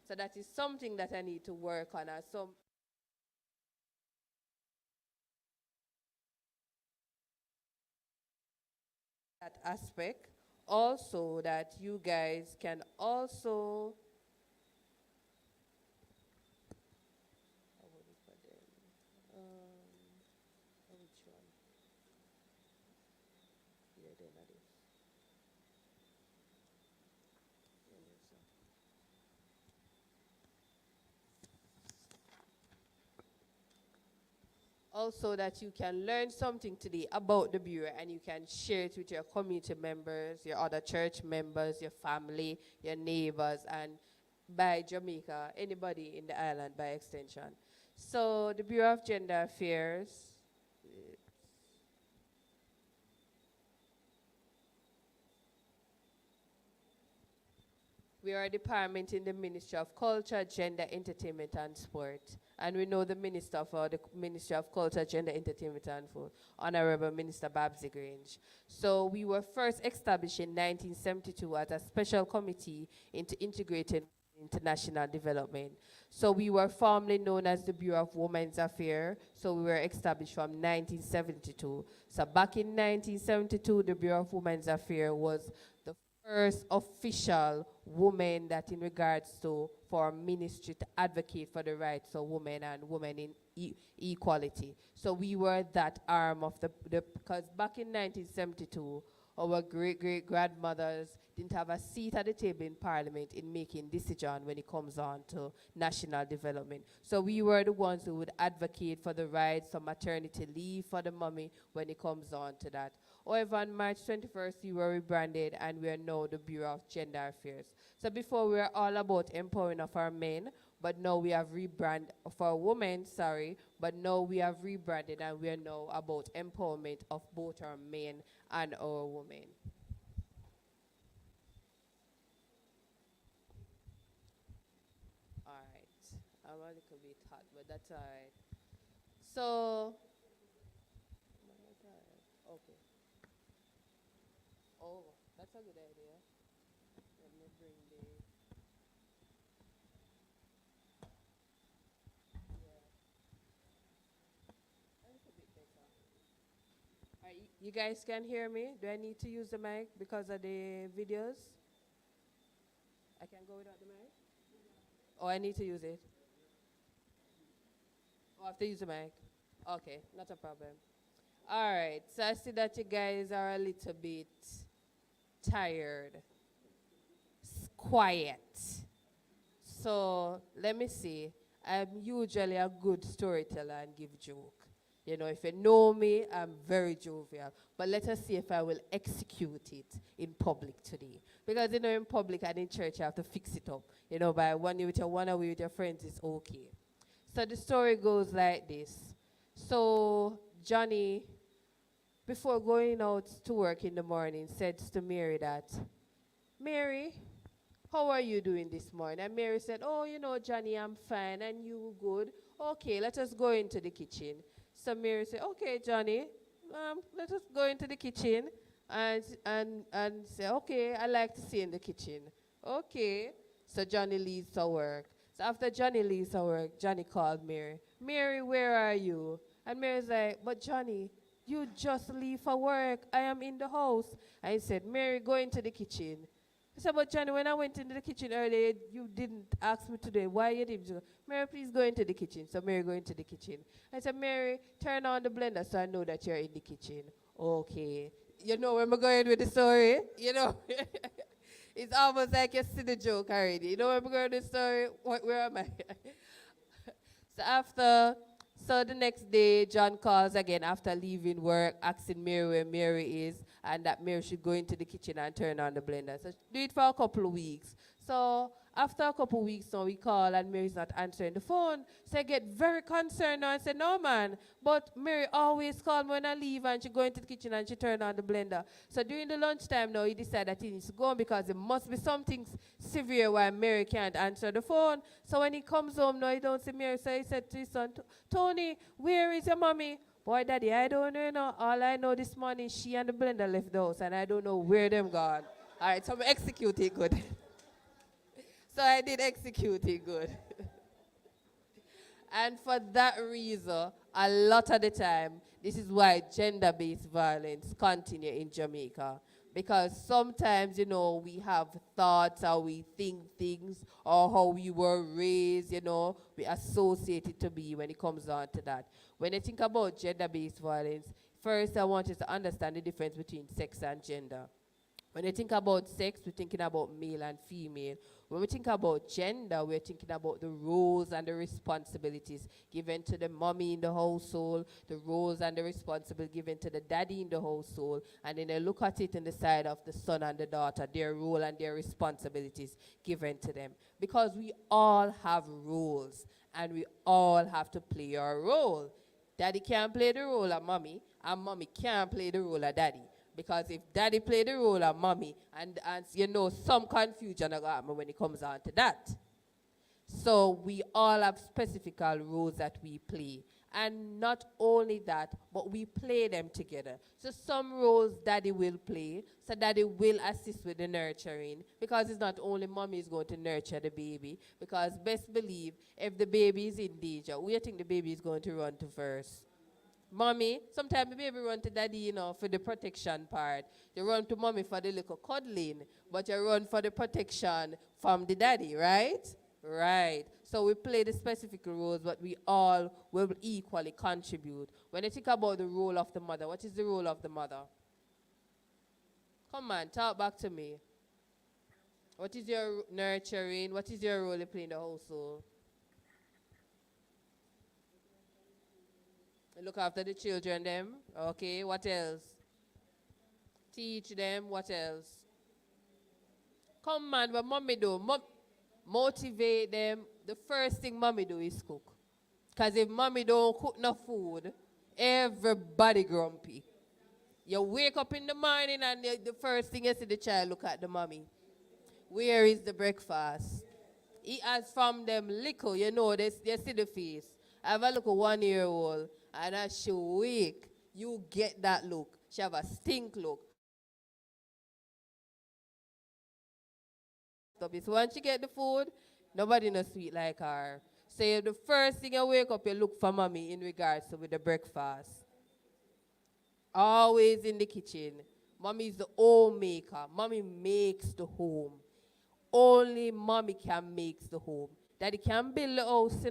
So that is something that I need to work on as some that aspect. Also that you guys can also which one? Yeah, then that is. Also that you can learn something today about the Bureau and you can share it with your community members, your other church members, your family, your neighbors, and by Jamaica, anybody in the island by extension. So the Bureau of Gender Affairs, we are a department in the Ministry of Culture, Gender, Entertainment, and Sport. And we know the Minister for the Ministry of Culture, Gender, Entertainment, and Sport, Honorable Minister Babsy Grange. So we were first established in 1972 as a special committee into integrated international development. So we were formerly known as the Bureau of Women's Affairs. So we were established from 1972. So back in 1972, the Bureau of Women's Affairs was the first official woman that in regards to for ministry to advocate for the rights of women and women in equality. So we were that arm of because back in 1972, our great-great-grandmothers didn't have a seat at the table in parliament in making decisions when it comes on to national development. So we were the ones who would advocate for the rights of maternity leave for the mommy when it comes on to that. However, on March 21st, we were rebranded and we are now the Bureau of Gender Affairs. So before we were all about empowering of our men, but now we have rebranded for women, but now we have rebranded and we are now about empowerment of both our men and our women. All right, I'm a little bit hot, but that's all right. So, okay. Oh, that's a good idea. Let me bring the, yeah, a little bit better. All right, you guys can hear me? Do I need to use the mic because of the videos? I can go without the mic? Oh, I need to use it? Oh, I have to use the mic? Okay, not a problem. All right, so I see that you guys are a little bit tired, quiet. So let me see. I'm usually a good storyteller and give joke. You know, if you know me, I'm very jovial. But let us see if I will execute it in public today. Because, you know, in public and in church, you have to fix it up. You know, by one with your one away with your friends, it's okay. So the story goes like this. So Johnny, before going out to work in the morning, said to Mary that, Mary, how are you doing this morning? And Mary said, oh, you know, Johnny, I'm fine. And you good? Okay, let us go into the kitchen. So Mary said, okay, Johnny, let us go into the kitchen and say, okay, I like to see in the kitchen. Okay. So Johnny leaves to work. So after Johnny leaves to work, Johnny called Mary. Mary, where are you? And Mary's like, but Johnny, you just leave for work. I am in the house. And he said, Mary, go into the kitchen. I said, but Johnny, when I went into the kitchen earlier, you didn't ask me today. Why you didn't? Mary, please go into the kitchen. So Mary go into the kitchen. I said, Mary, turn on the blender so I know that you're in the kitchen. Okay. You know where I'm going with the story? You know? It's almost like you see the joke already. You know where I'm going with the story? Where am I? So the next day, John calls again after leaving work, asking Mary where Mary is, and that Mary should go into the kitchen and turn on the blender. So do it for a couple of weeks. So after a couple of weeks, now we call and Mary's not answering the phone. So I get very concerned now and say, no man, but Mary always calls me when I leave and she go into the kitchen and she turn on the blender. So during the lunchtime now, he decided that he needs to go because it must be something severe why Mary can't answer the phone. So when he comes home now, he don't see Mary. So he said to his son, Tony, where is your mommy? Boy, Daddy, I don't know, you know. All I know this morning, she and the blender left the house and I don't know where them gone. All right, so I'm executing good. So I did execute it good. And for that reason, a lot of the time, this is why gender-based violence continue in Jamaica. Because sometimes, we have thoughts, how we think things, or how we were raised, we associate it to be when it comes down to that. When I think about gender-based violence, first I want you to understand the difference between sex and gender. When you think about sex, we're thinking about male and female. When we think about gender, we're thinking about the roles and the responsibilities given to the mommy in the household, the roles and the responsibility given to the daddy in the household, and then they look at it in the side of the son and the daughter, their role and their responsibilities given to them. Because we all have roles, and we all have to play our role. Daddy can't play the role of mommy, and mommy can't play the role of daddy. Because if daddy play the role of mommy, and some confusion going to happen when it comes on to that. So we all have specific roles that we play. And not only that, but we play them together. So some roles daddy will play, so daddy will assist with the nurturing, because it's not only mommy is going to nurture the baby, because best believe, if the baby is in danger, who do you think the baby is going to run to first? Mommy. Sometimes the baby run to daddy, for the protection part. You run to mommy for the little cuddling, but you run for the protection from the daddy, right? Right. So we play the specific roles, but we all will equally contribute. When you think about the role of the mother, what is the role of the mother? Come on, talk back to me. What is your nurturing? What is your role you play in the household? Look after the children, them. Okay, what else? Teach them, what else? Come on, what mommy do? Motivate them. The first thing mommy do is cook. Because if mommy don't cook no food, everybody grumpy. You wake up in the morning and the first thing you see the child look at the mommy. Where is the breakfast? He has from them little, they see the face. I have a look at 1-year-old. And as she wake, you get that look. She have a stink look. So once she get the food, nobody no sweet like her. So the first thing you wake up, you look for mommy in regards to with the breakfast. Always in the kitchen. Mommy is the home maker. Mommy makes the home. Only mommy can make the home. Daddy can build the house,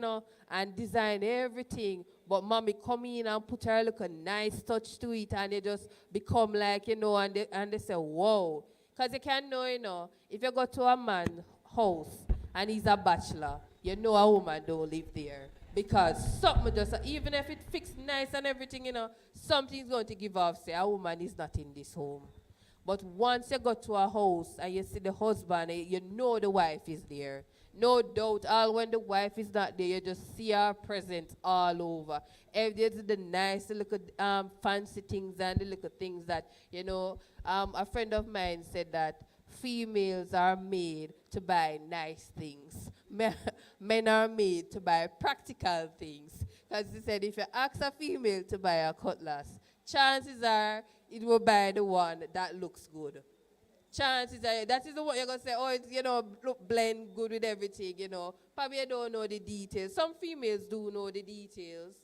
and design everything. But mommy come in and put her little nice touch to it, and they just become like, and they say, whoa. Because you can know, if you go to a man's house and he's a bachelor, a woman don't live there. Because something just, even if it fixed nice and everything, something's going to give off, say, a woman is not in this home. But once you go to a house and you see the husband, you know the wife is there. No doubt, when the wife is not there, you just see her present all over. If there's the nice little fancy things and the little things that, a friend of mine said that females are made to buy nice things. Men are made to buy practical things. Because he said if you ask a female to buy a cutlass, chances are it will buy the one that looks good. Chances are, that is what you're going to say, oh, it's, look, blend good with everything, Probably you don't know the details. Some females do know the details.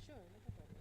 Sure, no problem.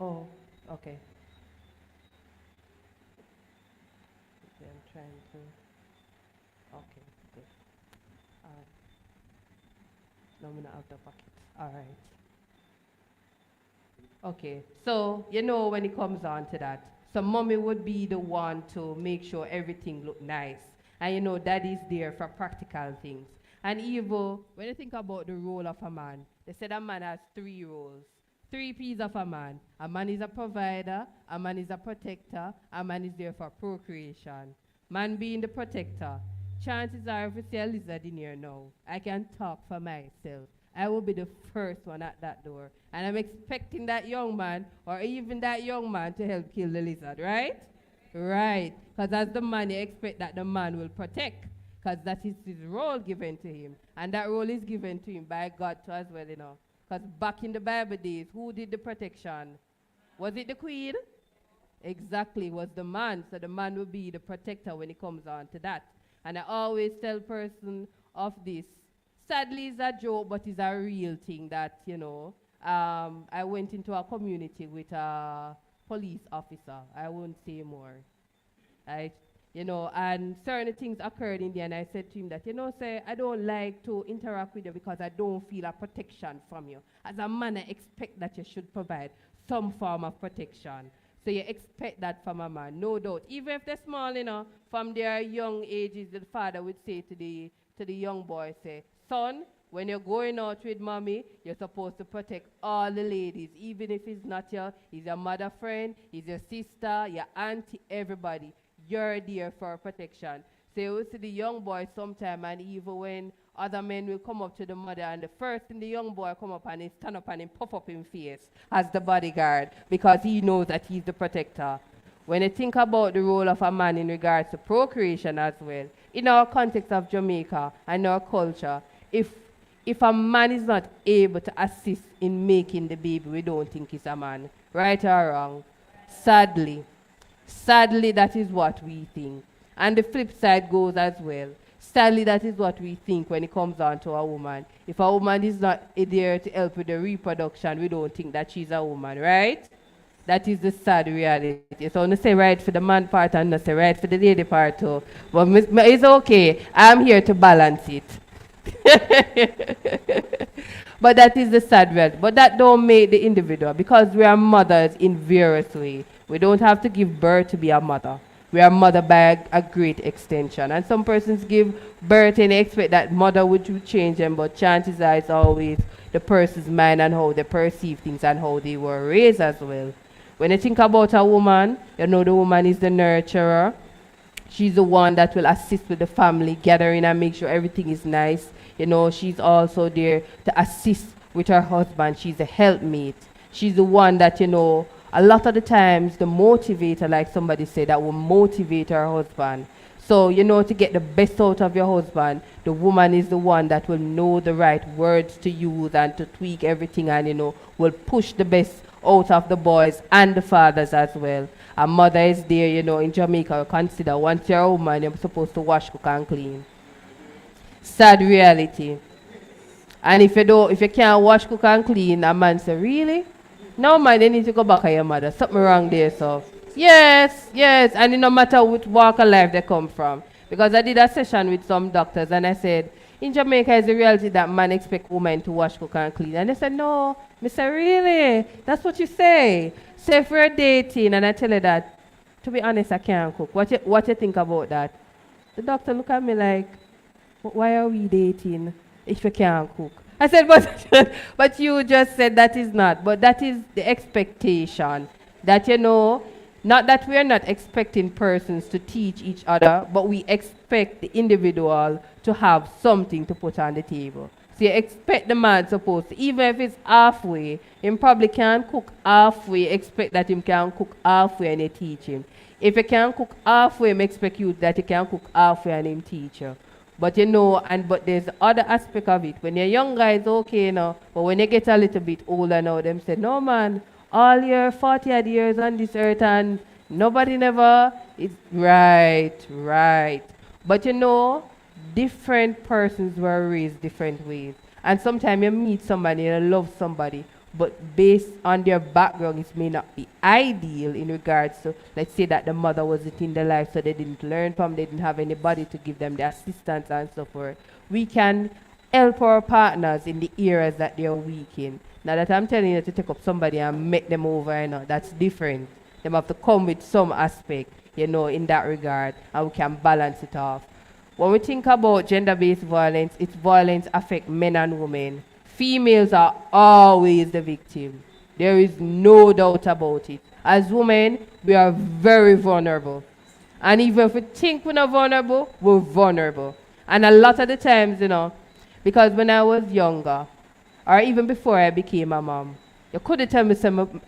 Oh, okay. Okay, I'm trying to. Okay, good. All right. No, I'm not out the pocket. All right. Okay, so when it comes on to that, So mommy would be the one to make sure everything look nice. And daddy's there for practical things. And even when you think about the role of a man, they said a man has three roles. Three P's of a man. A man is a provider, a man is a protector, a man is there for procreation. Man being the protector. Chances are if you see a lizard in here now, I can talk for myself. I will be the first one at that door. And I'm expecting that young man or even that young man to help kill the lizard, right? Right. Because as the man, you expect that the man will protect. Because that is his role given to him. And that role is given to him by God too as well, Because back in the Bible days, who did the protection? Was it the queen? Exactly, it was the man. So the man will be the protector when it comes on to that. And I always tell person of this, sadly it's a joke, but it's a real thing that, I went into a community with a police officer. I won't say more. And certain things occurred in there, and I said to him that, say, I don't like to interact with you because I don't feel a protection from you. As a man, I expect that you should provide some form of protection. So you expect that from a man, no doubt. Even if they're small, from their young ages, the father would say to the young boy, say, son, when you're going out with mommy, you're supposed to protect all the ladies, even if it's not he's your mother friend, he's your sister, your auntie, everybody. You're there for protection. So you will see the young boy sometime, and even when other men will come up to the mother, and the first thing the young boy come up and he stand up and he puff up in face as the bodyguard because he knows that he's the protector. When you think about the role of a man in regards to procreation as well, in our context of Jamaica and our culture, if a man is not able to assist in making the baby, we don't think he's a man. Right or wrong? Sadly, that is what we think. And the flip side goes as well. Sadly, that is what we think when it comes down to a woman. If a woman is not there to help with the reproduction, we don't think that she's a woman, right? That is the sad reality. So I'm say right for the man part and not say right for the lady part too. But it's okay. I'm here to balance it. But that is the sad reality. But that don't make the individual, because we are mothers in various ways. We don't have to give birth to be a mother. We are mother by a great extension. And some persons give birth and expect that mother would change them, but chances are it's always the person's mind and how they perceive things and how they were raised as well. When you think about a woman, the woman is the nurturer. She's the one that will assist with the family gathering and make sure everything is nice. She's also there to assist with her husband. She's a helpmate. She's the one that, a lot of the times the motivator, like somebody said, that will motivate her husband. So, to get the best out of your husband, the woman is the one that will know the right words to use and to tweak everything and, will push the best out of the boys and the fathers as well. A mother is there, in Jamaica, consider once you're a woman, you're supposed to wash, cook, and clean. Sad reality. And if you can't wash, cook, and clean, a man say, really? No, man, you need to go back to your mother. Something wrong there, so. Yes. And it no matter which walk of life they come from. Because I did a session with some doctors and I said, in Jamaica is the reality that man expect women to wash, cook, and clean. And they said, no. I said, really? That's what you say? Say if we're dating and I tell you that, to be honest, I can't cook. What you think about that? The doctor look at me like, why are we dating if you can't cook? I said, but you just said that is not. But that is the expectation. That, not that we are not expecting persons to teach each other, but we expect the individual to have something to put on the table. So you expect the man supposed to, even if it's halfway, he probably can't cook halfway, expect that he can cook halfway and you teach him. If he can cook halfway, I expect you that he can cook halfway and him teach you. But but there's the other aspect of it. When you're younger, it's okay now. But when you get a little bit older now, them say, no man, all your 40 odd years on this earth and nobody never, it's right. But different persons were raised different ways. And sometimes you meet somebody and you love somebody, but based on their background, it may not be ideal in regards to, let's say that the mother wasn't in their life, so they didn't learn from, they didn't have anybody to give them the assistance and so forth. We can help our partners in the areas that they are weak in. Now that I'm telling you to take up somebody and make them over, that's different. Them have to come with some aspect, in that regard, and we can balance it off. When we think about gender-based violence, its violence affects men and women. Females are always the victim. There is no doubt about it. As women, we are very vulnerable. And even if we think we're not vulnerable, we're vulnerable. And a lot of the times, because when I was younger, or even before I became a mom, you couldn't tell me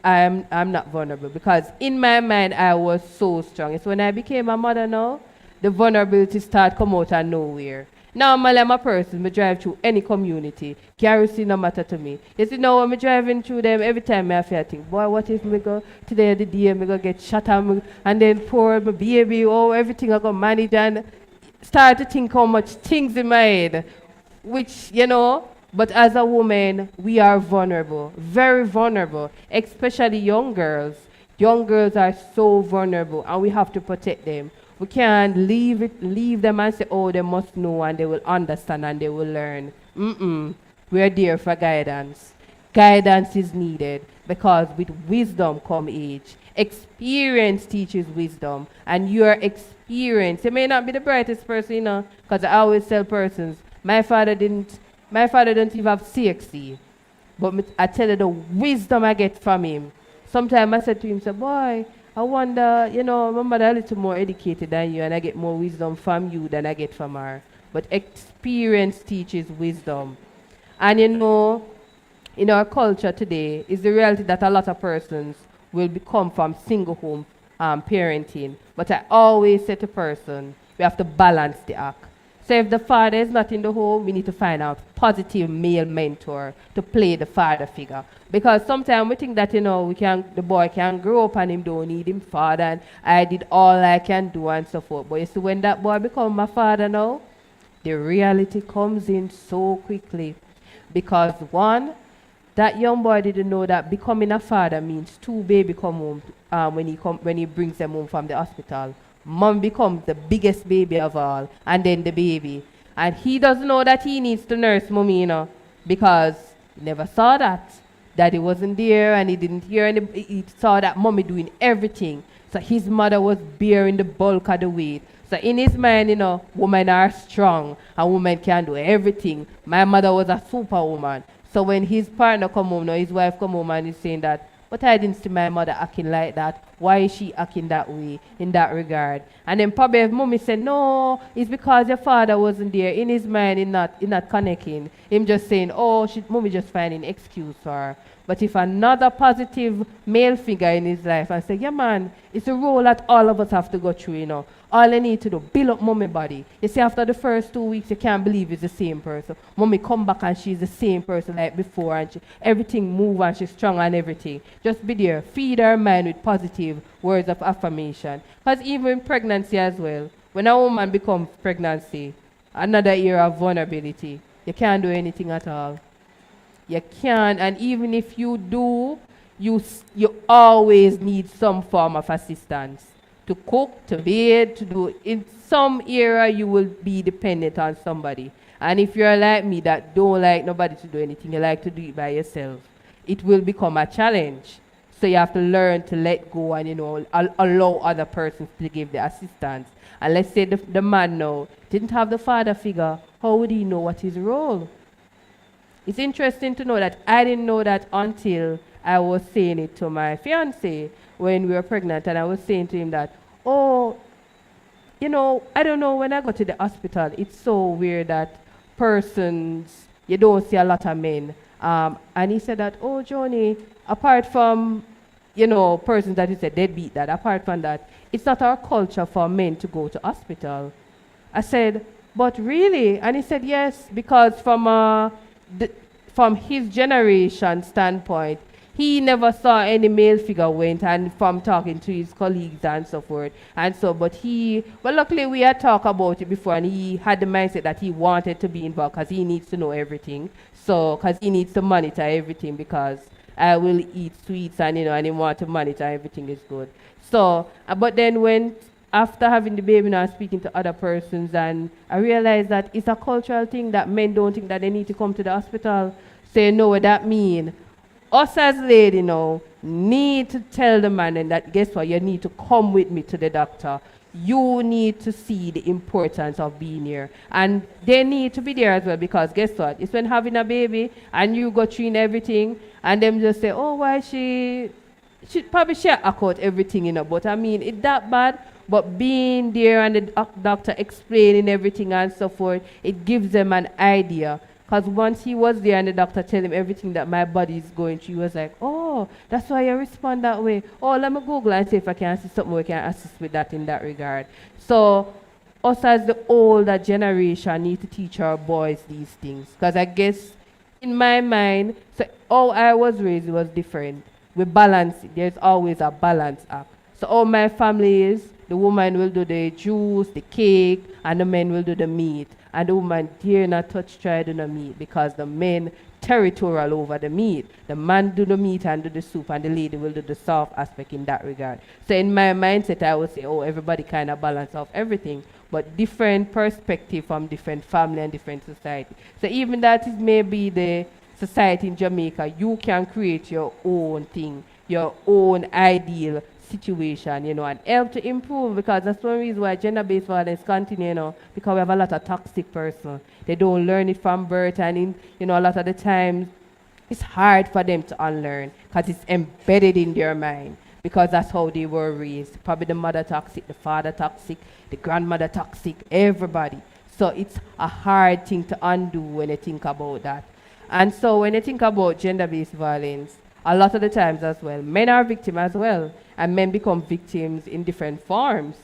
I'm not vulnerable, because in my mind I was so strong. It's when I became a mother now, the vulnerability start come out of nowhere. Normally I'm a person, I drive through any community. Garrison no matter to me. You see now when I'm driving through them, every time I feel think, boy, what if me go today the day, me go get shot and then poor my baby, everything I go manage, and start to think how much things in my head. Which, but as a woman, we are vulnerable, very vulnerable, especially young girls. Young girls are so vulnerable, and we have to protect them. We can't leave them and say, oh, they must know and they will understand and they will learn. We are there for guidance. Guidance is needed because with wisdom come age. Experience teaches wisdom, and your experience, you may not be the brightest person, because I always tell persons, my father didn't even have CXC, but I tell you the wisdom I get from him. Sometimes I said to him, say, boy, I wonder, my mother a little more educated than you, and I get more wisdom from you than I get from her. But experience teaches wisdom. And in our culture today, is the reality that a lot of persons will become from single home parenting. But I always say to person, we have to balance the act. So if the father is not in the home, we need to find a positive male mentor to play the father figure. Because sometimes we think that, the boy can grow up and him don't need him father, and I did all I can do and so forth. But you see, when that boy becomes my father now, the reality comes in so quickly. Because one, that young boy didn't know that becoming a father means two baby come home when he brings them home from the hospital. Mom becomes the biggest baby of all, and then the baby. And he doesn't know that he needs to nurse mommy, because he never saw that. Daddy wasn't there, and he didn't hear he saw that mommy doing everything. So his mother was bearing the bulk of the weight. So in his mind, women are strong, and women can do everything. My mother was a superwoman. So when his partner come home, his wife come home and he's saying that, but I didn't see my mother acting like that. Why is she acting that way in that regard? And then probably if mommy said, no, it's because your father wasn't there. In his mind, he's not connecting. Him just saying, oh, mommy just finding excuse for her. But if another positive male figure in his life and say, yeah man, it's a role that all of us have to go through, All you need to do, build up mommy body. You see, after the first 2 weeks, you can't believe it's the same person. Mommy come back and she's the same person like before, and everything move and she's strong and everything. Just be there. Feed her mind with positive words of affirmation. Because even in pregnancy as well, when a woman becomes pregnancy, another era of vulnerability, you can't do anything at all. You can't, and even if you do, you always need some form of assistance. To cook, to bathe, to do. In some area, you will be dependent on somebody. And if you're like me that don't like nobody to do anything, you like to do it by yourself, it will become a challenge. So you have to learn to let go and, allow other persons to give the assistance. And let's say the man now didn't have the father figure, how would he know what his role? It's interesting to know that I didn't know that until I was saying it to my fiancé when we were pregnant, and I was saying to him that, oh, I don't know, when I go to the hospital, it's so weird that persons, you don't see a lot of men. And he said that, oh, Joni, apart from, persons that you said deadbeat, that apart from that, it's not our culture for men to go to hospital. I said, but really? And he said, yes, because from his generation standpoint, he never saw any male figure went, and from talking to his colleagues and so forth. And so, but luckily we had talked about it before, and he had the mindset that he wanted to be involved because he needs to know everything. So, because he needs to monitor everything, because I will eat sweets and, and he want to monitor everything is good. So, but then after having the baby now, speaking to other persons, and I realized that it's a cultural thing that men don't think that they need to come to the hospital. So you know what that means. us as lady now need to tell the man and that guess what, you need to come with me to the doctor. You need to see the importance of being here. And they need to be there as well because guess what? It's when having a baby and you go through in everything and them just say, oh, why she probably share out everything, but I mean, it's that bad. But being there and the doctor explaining everything and so forth, it gives them an idea. Because once he was there and the doctor tell him everything that my body is going through, he was like, oh, that's why you respond that way. Oh, let me Google and see if I can see something we can assist with that in that regard. So us as the older generation need to teach our boys these things. Because I guess in my mind, so how I was raised was different. We balance it. There's always a balance act. So all my family is, the woman will do the juice, the cake, and the men will do the meat. And the woman dare not try to do the meat because the men territorial over the meat. The man do the meat and do the soup, and the lady will do the soft aspect in that regard. So in my mindset, I would say, oh, everybody kind of balance off everything, but different perspective from different family and different society. So even that is maybe the society in Jamaica, you can create your own thing, your own ideal situation, and help to improve, because that's one reason why gender-based violence continue, because we have a lot of toxic person. They don't learn it from birth, and a lot of the times it's hard for them to unlearn because it's embedded in their mind, because that's how they were raised. Probably the mother toxic, the father toxic, the grandmother toxic, everybody. So it's a hard thing to undo when you think about that. And so when you think about gender-based violence, a lot of the times as well, men are victims as well, and men become victims in different forms.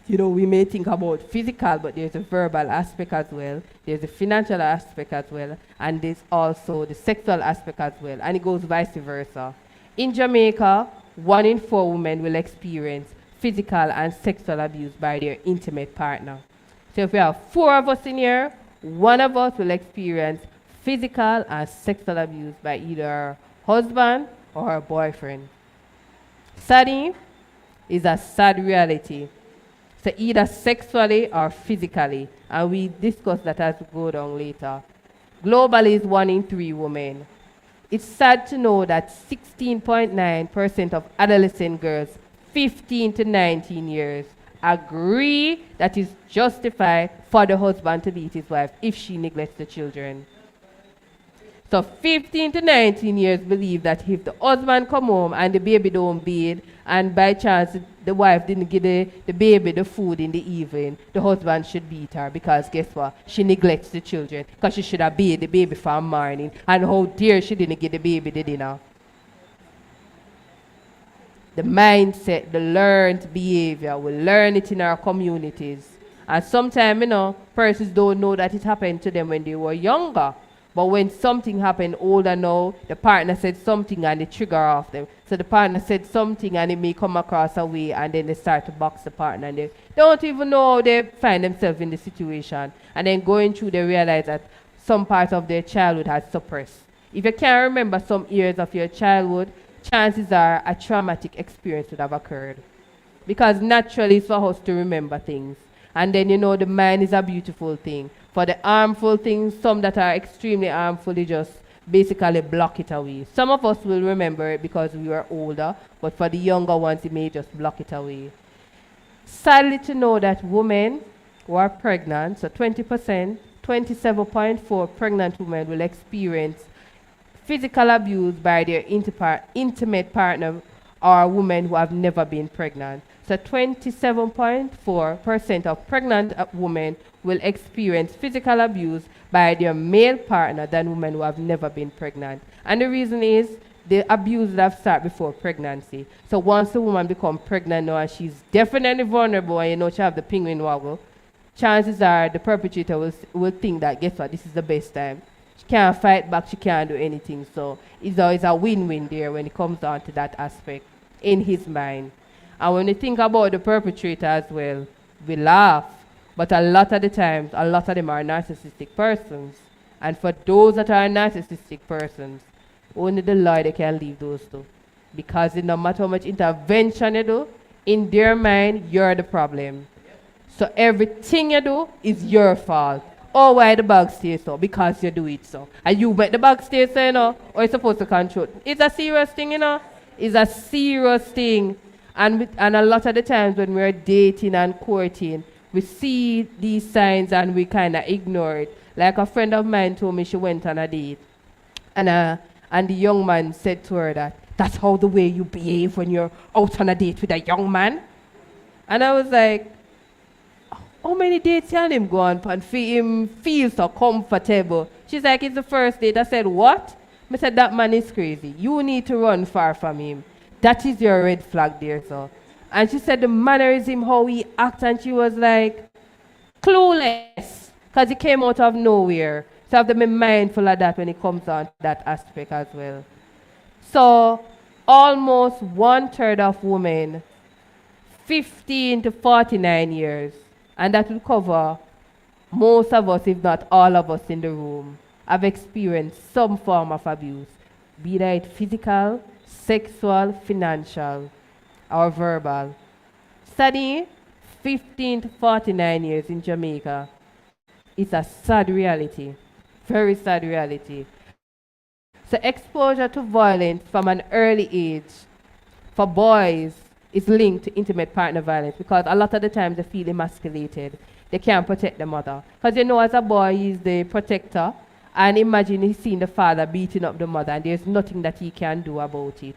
We may think about physical, but there's a verbal aspect as well, there's a financial aspect as well, and there's also the sexual aspect as well, and it goes vice versa. In Jamaica, 1 in 4 women will experience physical and sexual abuse by their intimate partner. So if we have 4 of us in here, 1 of us will experience physical and sexual abuse by either our husband or our boyfriend. Sadly, is a sad reality. So either sexually or physically, and we discuss that as we go down later. Globally is 1 in 3 women. It's sad to know that 16.9% of adolescent girls 15 to 19 years agree that it's justified for the husband to beat his wife if she neglects the children. So 15 to 19 years believe that if the husband come home and the baby don't bathe, and by chance the wife didn't give the baby the food in the evening, the husband should beat her because guess what? She neglects the children because she should have bathed the baby from morning, and how dare she didn't give the baby the dinner. The mindset, the learned behavior, we learn it in our communities. And sometimes, persons don't know that it happened to them when they were younger. But when something happened older now, the partner said something and it trigger off them. So the partner said something and it may come across a way, and then they start to box the partner, and they don't even know how they find themselves in the situation. And then going through, they realize that some part of their childhood has suppressed. If you can't remember some years of your childhood, chances are a traumatic experience would have occurred. Because naturally it's for us to remember things. And then the mind is a beautiful thing. For the harmful things, some that are extremely harmful, they just basically block it away. Some of us will remember it because we were older, but for the younger ones, it may just block it away. Sadly to know that women who are pregnant, so 20%, 27.4 pregnant women will experience physical abuse by their intimate partner or women who have never been pregnant. So 27.4% of pregnant women will experience physical abuse by their male partner than women who have never been pregnant. And the reason is the abuse that started before pregnancy. So once a woman becomes pregnant now and she's definitely vulnerable and she have the penguin wobble, chances are the perpetrator will think that, guess what, this is the best time. She can't fight back, she can't do anything. So it's always a win-win there when it comes down to that aspect in his mind. And when you think about the perpetrator as well, we laugh. But a lot of the times, a lot of them are narcissistic persons. And for those that are narcissistic persons, only the Lord can leave those two. Because no matter how much intervention you do, in their mind, you're the problem. So everything you do is your fault. Oh, why the bag stay so? Because you do it so. And you make the bag stay so, or you're supposed to control. It's a serious thing, It's a serious thing. And a lot of the times when we're dating and courting, we see these signs and we kind of ignore it. Like a friend of mine told me she went on a date. And the young man said to her that, that's how the way you behave when you're out on a date with a young man. And I was like, how many dates can him go on and him feel so comfortable? She's like, it's the first date. I said, what? I said, that man is crazy. You need to run far from him. That is your red flag there, so. And she said the mannerism, how he acts, and she was like, clueless. Because he came out of nowhere. So I have to be mindful of that when it comes on to that aspect as well. So almost 1/3 of women, 15 to 49 years, and that will cover most of us, if not all of us in the room, have experienced some form of abuse, be it physical, sexual, financial, or verbal. Study 15 to 49 years in Jamaica. It's a sad reality, very sad reality. So exposure to violence from an early age for boys is linked to intimate partner violence because a lot of the times they feel emasculated. They can't protect the mother. Because as a boy, he's the protector. And imagine he's seeing the father beating up the mother and there's nothing that he can do about it.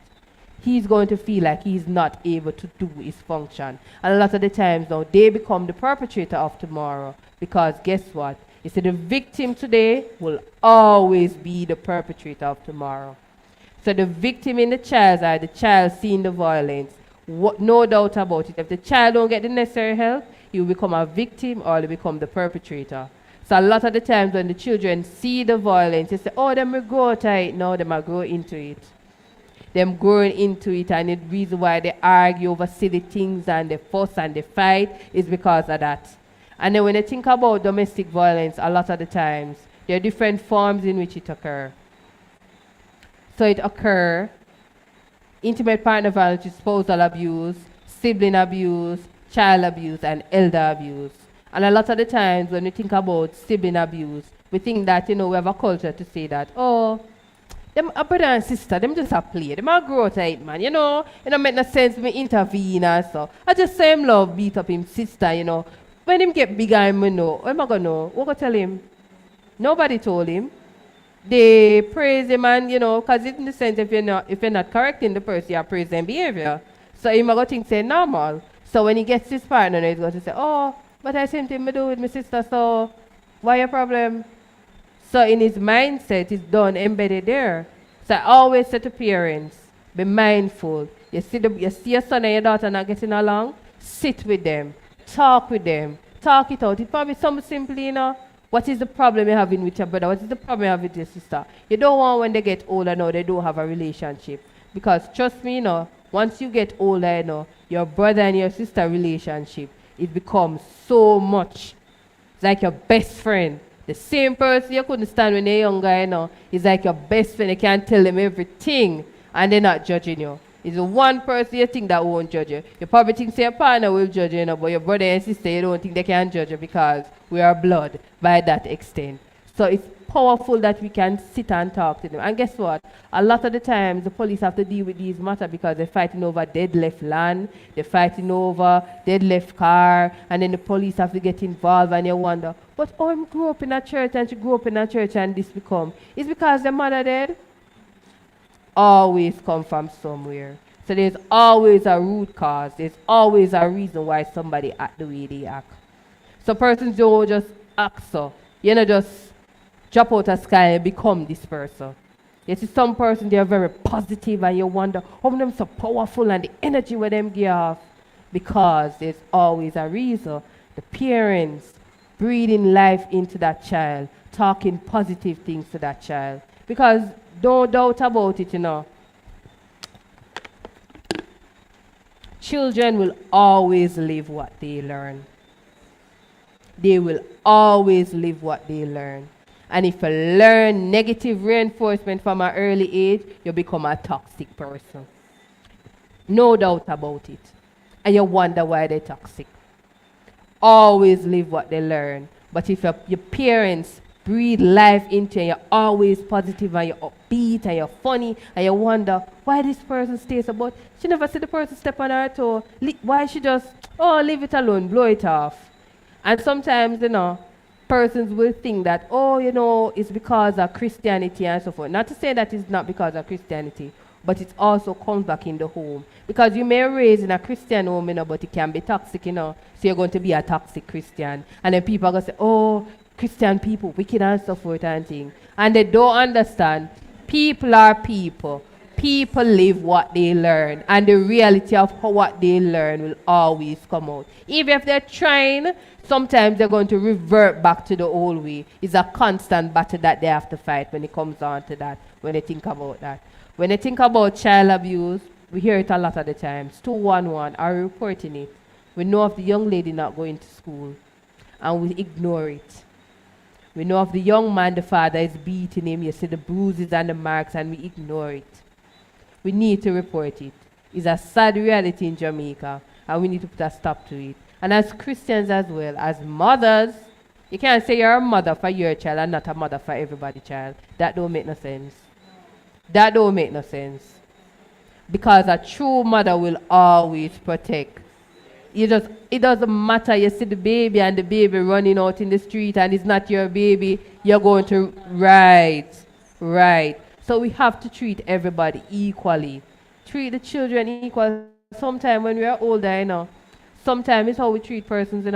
He's going to feel like he's not able to do his function. And a lot of the times now, they become the perpetrator of tomorrow. Because guess what? You see, the victim today will always be the perpetrator of tomorrow. So the victim in the child are the child seeing the violence. No doubt about it. If the child don't get the necessary help, he will become a victim or he will become the perpetrator. So a lot of the times when the children see the violence, they say, oh, them will grow out of it. No, them will grow into it. Them growing into it, and the reason why they argue over silly things and they fuss and they fight is because of that. And then when you think about domestic violence, a lot of the times, there are different forms in which it occurs. So it occurs intimate partner violence, spousal abuse, sibling abuse, child abuse, and elder abuse. And a lot of the times when we think about sibling abuse, we think that, we have a culture to say that, oh, them a brother and sister, them just a play. Them a grow out of it, man. It don't make no sense me intervene and so. I just say him love beat up him sister, When him get bigger, I know. What am I gonna know? What gonna tell him? Nobody told him. They praise him and, because in the sense if you're not correcting the person, you're praising behavior. So him gonna think say normal. So when he gets his partner, he's going to say, oh, but I same thing me do with my sister, so why your problem? So in his mindset, it's done embedded there. So I always say to parents, be mindful. You see your son and your daughter not getting along, sit with them, talk with them, talk it out. It probably something simple, What is the problem you're having with your brother? What is the problem you have with your sister? You don't want when they get older now, they don't have a relationship. Because trust me, once you get older, your brother and your sister relationship, it becomes so much. It's like your best friend. The same person you couldn't stand when you're younger, is like your best friend. You can tell them everything and they're not judging you. It's the one person you think that won't judge you. You probably think your partner will judge you, but your brother and sister, you don't think they can judge you because we are blood by that extent. So it's powerful that we can sit and talk to them. And guess what? A lot of the times the police have to deal with these matters because they're fighting over dead left land, they're fighting over dead left car, and then the police have to get involved and you wonder, but I grew up in a church and she grew up in a church and this become. It's because the mother dead. Always come from somewhere. So there's always a root cause. There's always a reason why somebody act the way they act. So persons don't just act so. Just drop out of sky and become this person. You see some person, they are very positive and you wonder, how them so powerful and the energy where them give off. Because there's always a reason. The parents breathing life into that child, talking positive things to that child. Because no doubt about it, children will always live what they learn. They will always live what they learn. And if you learn negative reinforcement from an early age, you become a toxic person. No doubt about it. And you wonder why they're toxic. Always live what they learn. But if your parents breathe life into you and you're always positive and you're upbeat and you're funny and you wonder why this person stays about, she never see the person step on her toe. Why she just, leave it alone, blow it off. And sometimes, persons will think that, it's because of Christianity and so forth. Not to say that it's not because of Christianity, but it also comes back in the home. Because you may raise in a Christian home, but it can be toxic, so you're going to be a toxic Christian. And then people are going to say, Christian people, wicked and so forth and things. And they don't understand. People are people. People live what they learn. And the reality of what they learn will always come out. Even if they're trying, sometimes they're going to revert back to the old way. It's a constant battle that they have to fight when it comes on to that, when they think about that. When they think about child abuse, we hear it a lot of the times. 211 are reporting it. We know of the young lady not going to school, and we ignore it. We know of the young man, the father is beating him. You see the bruises and the marks, and we ignore it. We need to report it. It's a sad reality in Jamaica, and we need to put a stop to it. And as Christians as well, as mothers, you can't say you're a mother for your child and not a mother for everybody's child. That don't make no sense. That don't make no sense. Because a true mother will always protect. It doesn't matter. You see the baby and the baby running out in the street and it's not your baby, you're going to, right. So we have to treat everybody equally. Treat the children equally. Sometimes when we are older, sometimes it's how we treat persons,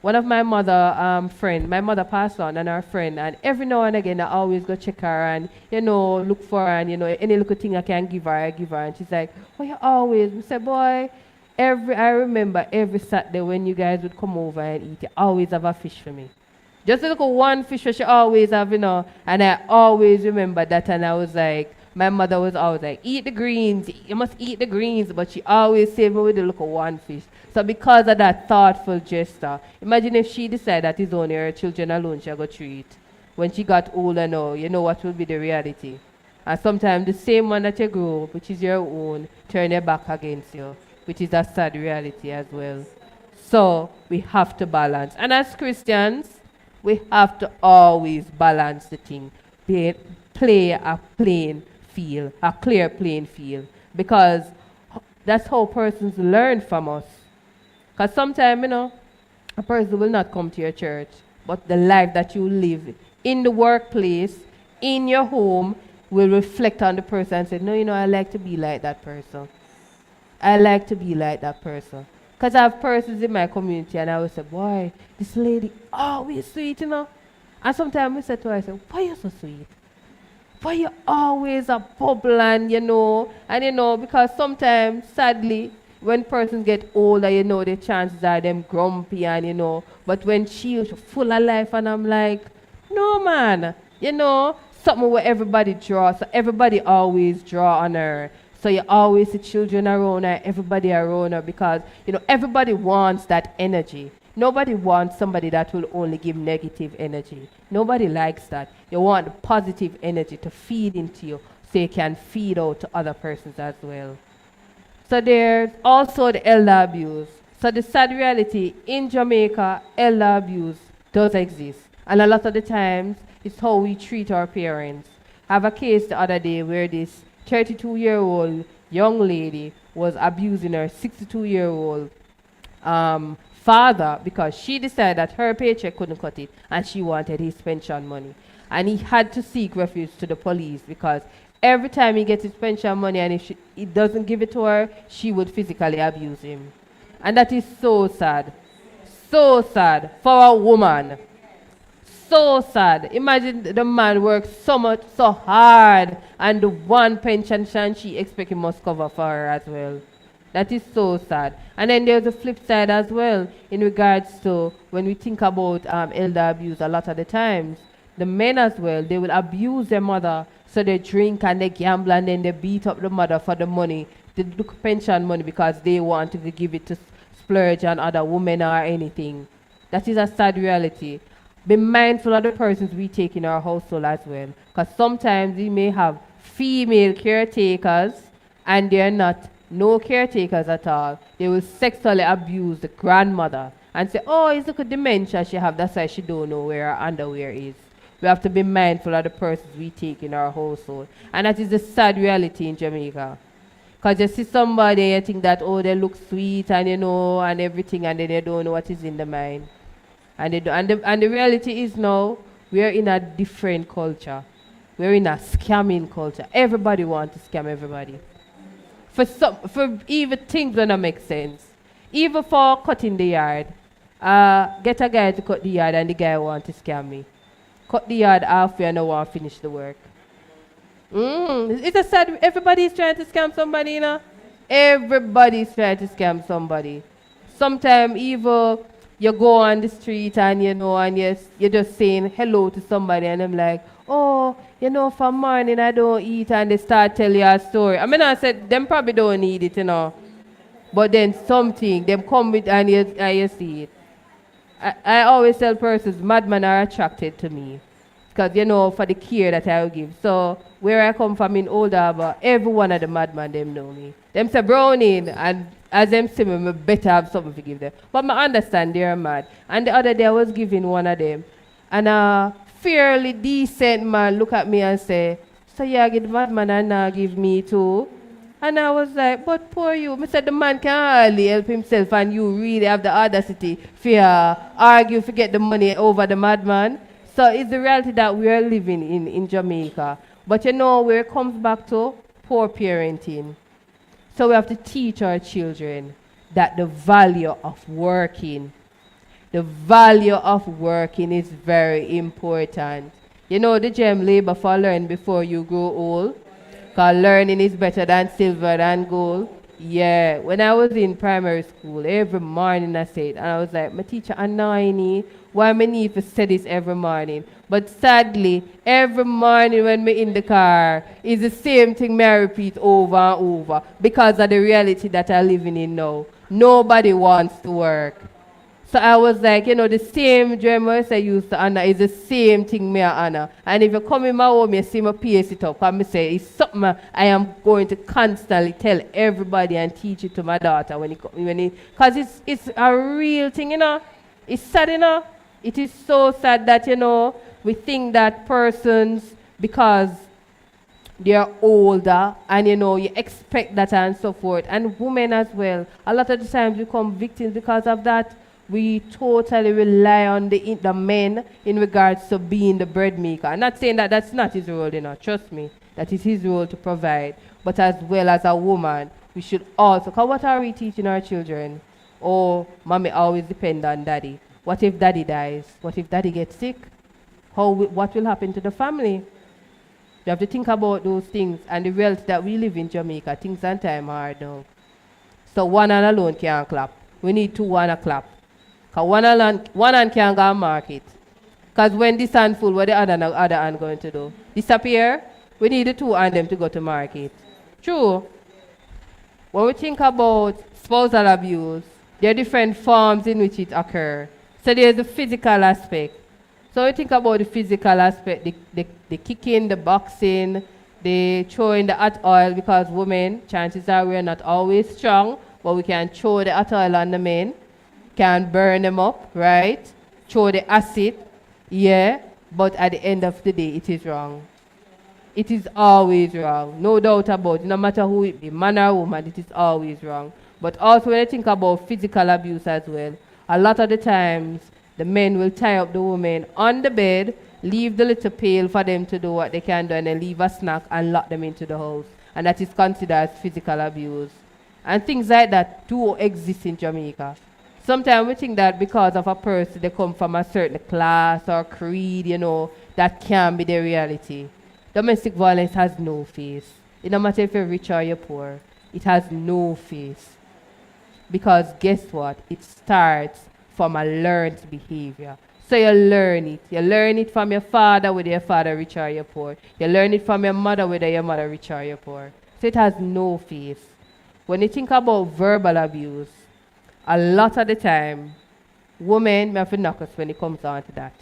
One of my mother my mother passed on and her friend, and every now and again I always go check her and, look for her and, any little thing I can give her, I give her. And she's like, you always? We say, boy, I remember every Saturday when you guys would come over and eat, you always have a fish for me. Just a little one fish she always have, and I always remember that. And I was like, my mother was always like, eat the greens, you must eat the greens, but she always saved me with the little one fish. So because of that thoughtful gesture, imagine if she decided that it's only her children alone she go treat. When she got older now, you know what will be the reality. And sometimes the same one that you grow up, which is your own, turn their back against you, which is a sad reality as well. So we have to balance. And as Christians, we have to always balance the thing. Play a clear playing field. Because that's how persons learn from us. Because sometimes, a person will not come to your church, but the life that you live in the workplace, in your home, will reflect on the person and say, no, I like to be like that person. I like to be like that person. Because I have persons in my community and I will say, boy, this lady always sweet, And sometimes I say to her, I say, why are you so sweet? Why you always a bubble and, And, because sometimes, sadly, when persons get older, the chances are them grumpy and, but when she's full of life and I'm like, no, man, something where everybody draws, so everybody always draw on her. So you always see children around her, everybody around her, because, everybody wants that energy. Nobody wants somebody that will only give negative energy. Nobody likes that. You want the positive energy to feed into you so you can feed out to other persons as well. So there's also the elder abuse. So the sad reality, in Jamaica, elder abuse does exist. And a lot of the times, it's how we treat our parents. I have a case the other day where this 32-year-old young lady was abusing her 62-year-old father because she decided that her paycheck couldn't cut it and she wanted his pension money. And he had to seek refuge to the police because every time he gets his pension money and if he doesn't give it to her, she would physically abuse him. And that is so sad. So sad for a woman. So sad. Imagine the man works so hard and the one pension she expects he must cover for her as well. That is so sad. And then there's a flip side as well in regards to when we think about elder abuse a lot of the times. The men as well, they will abuse their mother, so they drink and they gamble and then they beat up the mother for the money, the pension money, because they want to give it to splurge on other women or anything. That is a sad reality. Be mindful of the persons we take in our household as well, because sometimes we may have female caretakers and they're not no caretakers at all. They will sexually abuse the grandmother and say, oh, it's a dementia she have, that's why she don't know where her underwear is. We have to be mindful of the persons we take in our household. And that is the sad reality in Jamaica. Because you see somebody, you think that, oh, they look sweet and you know, and everything, and then you don't know what is in the mind. And, and the reality is now, we are in a different culture. We're in a scamming culture. Everybody wants to scam everybody. For even things that don't make sense. Even for cutting the yard. Get a guy to cut the yard and the guy wants to scam me. Cut the yard halfway and I want to finish the work. It's a sad, everybody's trying to scam somebody, you know? Everybody's trying to scam somebody. Sometimes even you go on the street and you know, and you're just saying hello to somebody and I'm like, oh, you know, for morning I don't eat, and they start telling you a story. I mean, I said, them probably don't need it, you know. But then something, them come with and you see it. I always tell persons, madmen are attracted to me. Because, you know, for the care that I will give. So, where I come from in Old Harbour, every one of the madmen, them know me. Them say Browning, and as them see me, I better have something to give them. But I understand they're mad. And the other day I was giving one of them, and a fairly decent man look at me and say, so you give the madman and now give me too? And I was like, but poor you. I said the man can hardly help himself and you really have the audacity for argue, to get the money over the madman. So it's the reality that we are living in Jamaica. But you know where it comes back to? Poor parenting. So we have to teach our children that the value of working is very important. You know the gem labor for learn before you grow old? Because learning is better than silver and gold. Yeah, when I was in primary school, every morning I said, and I was like, my teacher annoying me. Why me need to say this every morning? But sadly, every morning when me in the car, it's the same thing me I repeat over and over because of the reality that I'm living in now. Nobody wants to work. So I was like, you know, the same dreamers I used to honor is the same thing me I honor. And if you come in my home, you see me pace it up, and me say, it's something I am going to constantly tell everybody and teach it to my daughter because it's a real thing, you know. It's sad, you know. It is so sad that, you know, we think that persons, because they're older and, you know, you expect that and so forth. And women as well. A lot of the times we become victims because of that. We totally rely on the men in regards to being the bread maker. I'm not saying that that's not his role, you know. Trust me. That is his role to provide. But as well as a woman, we should also, because what are we teaching our children? Oh, mommy always depend on daddy. What if daddy dies? What if daddy gets sick? What will happen to the family? You have to think about those things and the reality that we live in Jamaica. Things and time are hard now. So one hand alone can't clap. We need two hands to clap. Because one hand can't go and market. Because when this hand full, what the other hand going to do? Disappear? We need the two hands them to go to market. True. When we think about spousal abuse, there are different forms in which it occurs. So there's the physical aspect. So we think about the physical aspect, the kicking, the boxing, the throwing the hot oil, because women, chances are we're not always strong, but we can throw the hot oil on the men, can burn them up, right? Throw the acid, yeah, but at the end of the day, it is wrong. It is always wrong, no doubt about it, no matter who it be, man or woman, it is always wrong. But also when I think about physical abuse as well, a lot of the times, the men will tie up the women on the bed, leave the little pail for them to do what they can do, and then leave a snack and lock them into the house. And that is considered as physical abuse. And things like that do exist in Jamaica. Sometimes we think that because of a person, they come from a certain class or creed, you know, that can be the reality. Domestic violence has no face. It no matter if you're rich or you're poor. It has no face. Because guess what? It starts from a learned behavior. So you learn it. You learn it from your father, whether your father rich or you're poor. You learn it from your mother, whether your mother rich or you're poor. So it has no face. When you think about verbal abuse, a lot of the time, women may have to knock us when it comes down to that.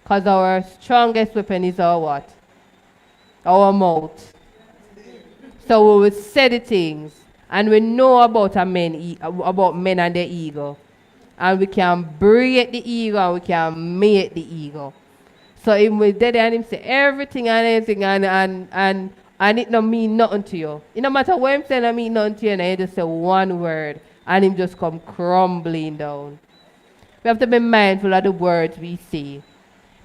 Because our strongest weapon is our what? Our mouth. So we will say the things. And we know about men and their ego. And we can break the ego and we can make the ego. So him was dead and him say everything and anything and it don't mean nothing to you. It no matter what him say, it mean nothing to you, and you just say one word and him just come crumbling down. We have to be mindful of the words we say.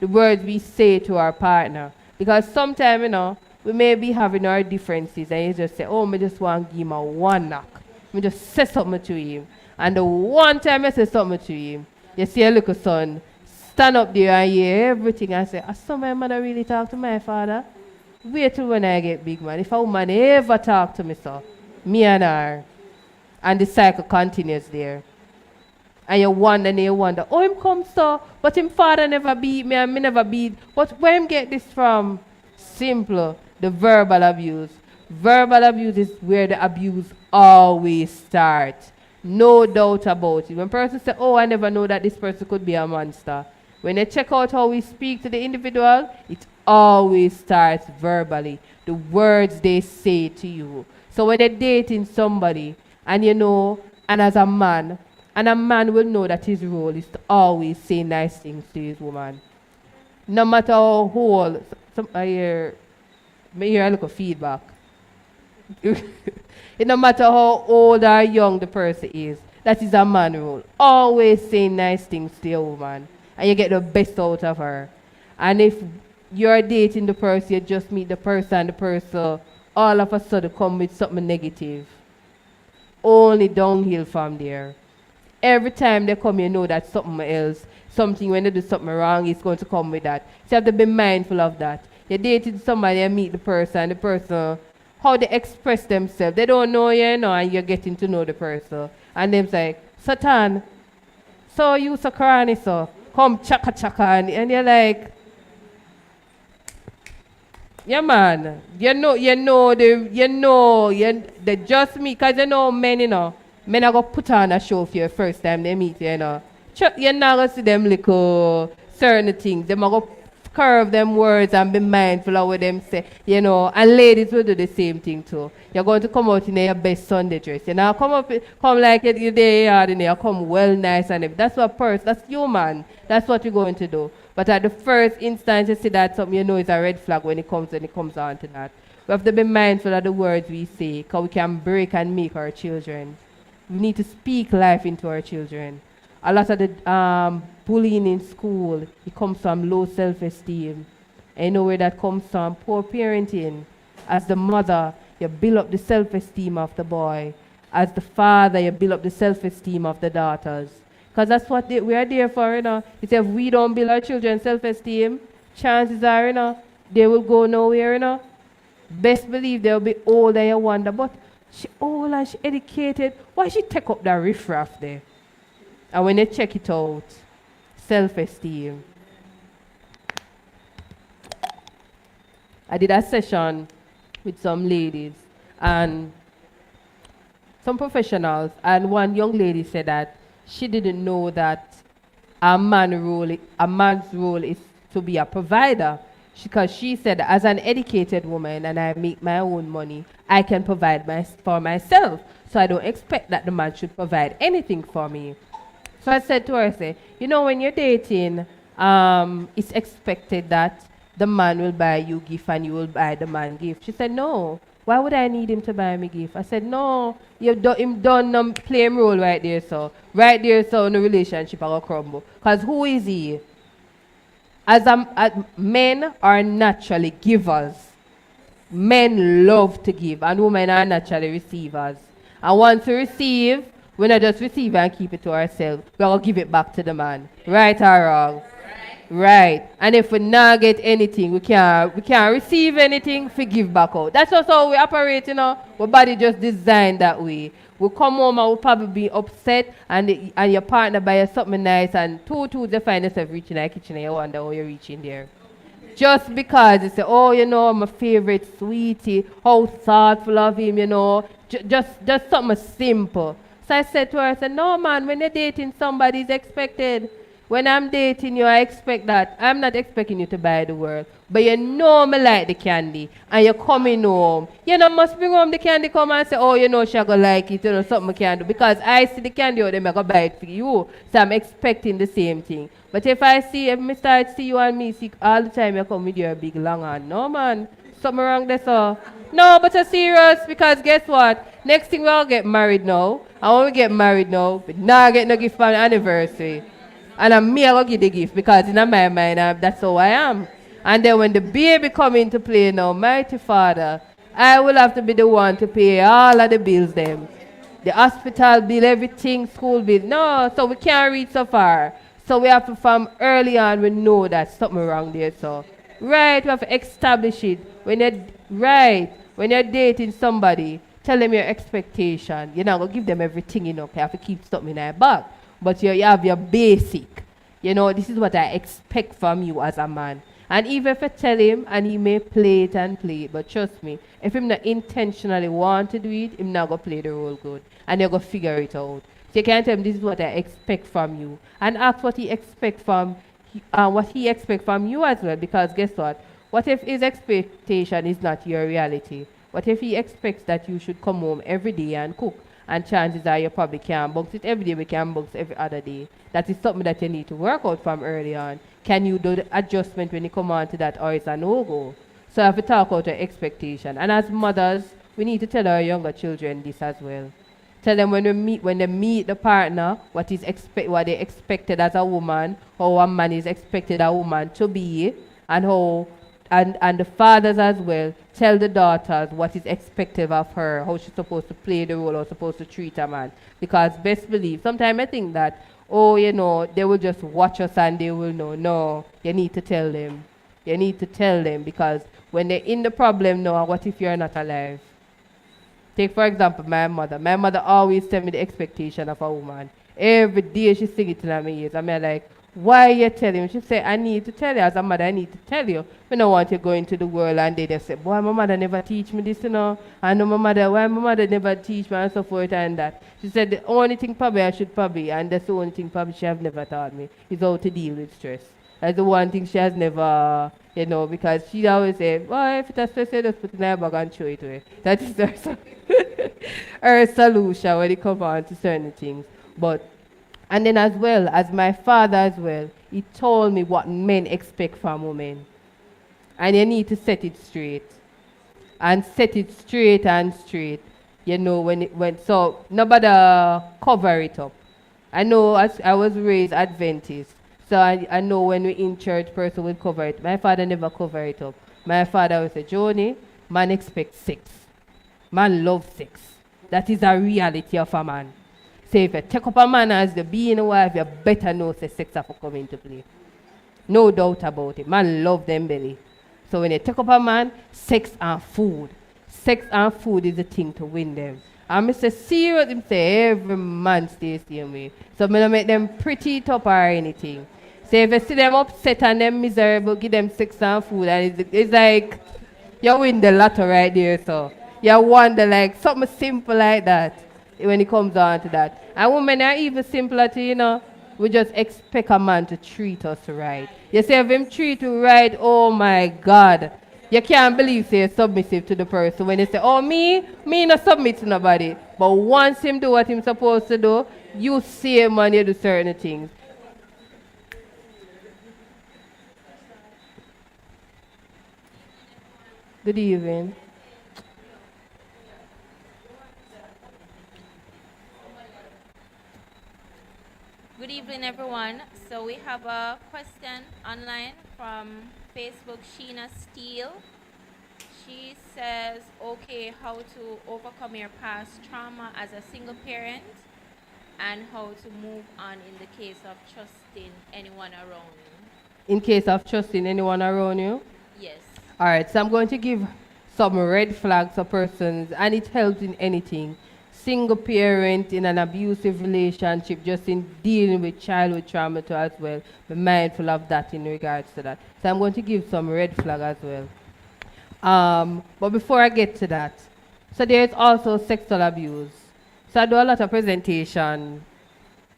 The words we say to our partner. Because sometimes, we may be having our differences and you just say, oh, I just want to give him a one knock. I just say something to him. And the one time I say something to him, you see a little son stand up there and hear everything and say, so my mother really talk to my father? Wait till when I get big, man. If a woman ever talk to me, so, me and her, and the cycle continues there. And you wonder, oh, him come so, but him father never beat me and me never beat. But where him get this from? Simple, the verbal abuse. Verbal abuse is where the abuse always starts. No doubt about it. When person say, oh, I never know that this person could be a monster. When they check out how we speak to the individual, it always starts verbally. The words they say to you. So when they're dating somebody, and and as a man will know that his role is to always say nice things to his woman. No matter how old, I hear a little feedback. It no matter how old or young the person is, that is a man rule. Always say nice things to your woman, and you get the best out of her. And if you're dating the person, you just meet the person all of a sudden come with something negative. Only downhill from there. Every time they come, you know that something else, when they do something wrong, it's going to come with that. So you have to be mindful of that. You're dating somebody and meet the person, how they express themselves. They don't know you, and you're getting to know the person. And them's like, Satan, so you so cranny, so come chaka chaka, and you're like, yeah, man. They just me, because men, men are going to put on a show for you the first time they meet you, You're not going to see them little certain things. They're going to curve them words and be mindful of what them say, And ladies will do the same thing too. You're going to come out in your best Sunday dress. Come like you're there, and you come well nice and everything. That's human. That's what you're going to do. But at the first instance, you see that something is a red flag when it comes on to that. We have to be mindful of the words we say, because we can break and make our children. We need to speak life into our children. A lot of the bullying in school, it comes from low self-esteem. And you know where that comes from? Poor parenting. As the mother, you build up the self-esteem of the boy. As the father, you build up the self-esteem of the daughters. Because that's what we are there for, It's if we don't build our children's self-esteem, chances are, they will go nowhere, Best believe they'll be old and you wonder, but she old and she educated, why she take up that riffraff there? And when they check it out, self-esteem. I did a session with some ladies and some professionals, and one young lady said that she didn't know that a man's role is to be a provider. Because she said, as an educated woman and I make my own money, I can provide for myself. So I don't expect that the man should provide anything for me. So I said to her, when you're dating, it's expected that the man will buy you gift and you will buy the man gift. She said, no. Why would I need him to buy me gift? I said, no, you've done play him role right there, so. Right there, so in the relationship will crumble. Because who is he? Men are naturally givers. Men love to give, and women are naturally receivers. And once we receive, we not just receive and keep it to ourselves. We will give it back to the man. Right or wrong? Right. And if we not get anything, we can't receive anything, we give back out. That's just how we operate, Our body just designed that way. We come home and we'll probably be upset, and your partner buys something nice, and two they find yourself reaching in the kitchen and you wonder how you're reaching there. Just because you say, oh, my favorite sweetie, how thoughtful of him, just something simple. So I said to her, no man, when you're dating somebody, it's expected. When I'm dating you, I expect that. I'm not expecting you to buy the world. But you know me like the candy. And you're coming home. You know, must bring home the candy, come and say, oh, you know, she gonna like it, you know, something I can do. Because I see the candy out there, I'm gonna buy it for you. So I'm expecting the same thing. But if I start see you and me, see all the time you come with your big long hand. No, man. Something wrong there, so. No, but you're serious, because guess what? Next thing we'll get married now. And when we get married now, we not get no gift for the anniversary. And I'm me, I will give the gift, because in my mind, that's how I am. And then when the baby come into play now, mighty Father, I will have to be the one to pay all of the bills them. The hospital bill, everything, school bill. No, so we can't reach so far. So we have to, from early on, we know that something wrong there, so. Right, we have to establish it. When you're dating somebody, tell them your expectation. You're not going to give them everything, you know, you have to keep something in their back. But you have your basic. You know, this is what I expect from you as a man. And even if I tell him, and he may play it and play it, but trust me, if him not intentionally want to do it, him not going to play the role good. And you're going to figure it out. So you can tell him, this is what I expect from you. And ask what he expects from you as well, because guess what? What if his expectation is not your reality? What if he expects that you should come home every day and cook? And chances are you probably can't box it every day, we can box every other day. That is something that you need to work out from early on. Can you do the adjustment when you come on to that, or it's a no-go? So I have to talk about the expectation. And as mothers, we need to tell our younger children this as well. Tell them when they meet the partner, what they expected as a woman, how a man is expected a woman to be, and how and the fathers as well tell the daughters what is expected of her, how she's supposed to play the role or supposed to treat a man. Because best believe, sometimes I think that, oh, you know, they will just watch us and they will know. No, you need to tell them. You need to tell them, because when they're in the problem now, what if you're not alive? Take, for example, my mother. My mother always tell me the expectation of a woman. Every day she sing it in my ears. I'm like, why you telling me? She say, I need to tell you. As a mother, I need to tell you. I don't want you to go into the world and they just say, boy, my mother never teach me this, you know. I know why my mother never teach me, and so forth and that. She said, the only thing probably I should probably, and that's the only thing probably she have never taught me, is how to deal with stress. That's the one thing she has never, you know, because she always say, well, if it's stress, just put it in her bag and throw it away. That is her solution when it comes on to certain things. And then as well, as my father as well, he told me what men expect from women. And you need to set it straight. And set it straight and straight. You know, so nobody cover it up. I know I was raised Adventist. So I know when we in church, person will cover it. My father never cover it up. My father would say, Joni, man expects sex. Man loves sex. That is a reality of a man. So if you take up a man as the being a wife, you better know say sex have to come into play. No doubt about it. Man love them belly. So when you take up a man, sex and food. Sex and food is the thing to win them. And Mr. Serious, him say every man stays the same way. So I'm gonna make them pretty top or anything. So if you see them upset and them miserable, give them sex and food, and it's like you win the lotto right there. So you wonder like something simple like that when it comes down to that. And women are even simpler to, you know, we just expect a man to treat us right. You say if him treat you right, oh my God. You can't believe say you're submissive to the person when they say, oh, me not submit to nobody. But once him do what him supposed to do, you see him and you do certain things. Good evening. Good evening, everyone. So we have a question online from Facebook, Sheena Steele. She says, okay, how to overcome your past trauma as a single parent and how to move on in the case of trusting anyone around you. In case of trusting anyone around you? Yes. All right, so I'm going to give some red flags for persons, and it helps in anything. Single parent in an abusive relationship, just in dealing with childhood trauma too as well. Be mindful of that in regards to that. So I'm going to give some red flag as well. But before I get to that, so there's also sexual abuse. So I do a lot of presentation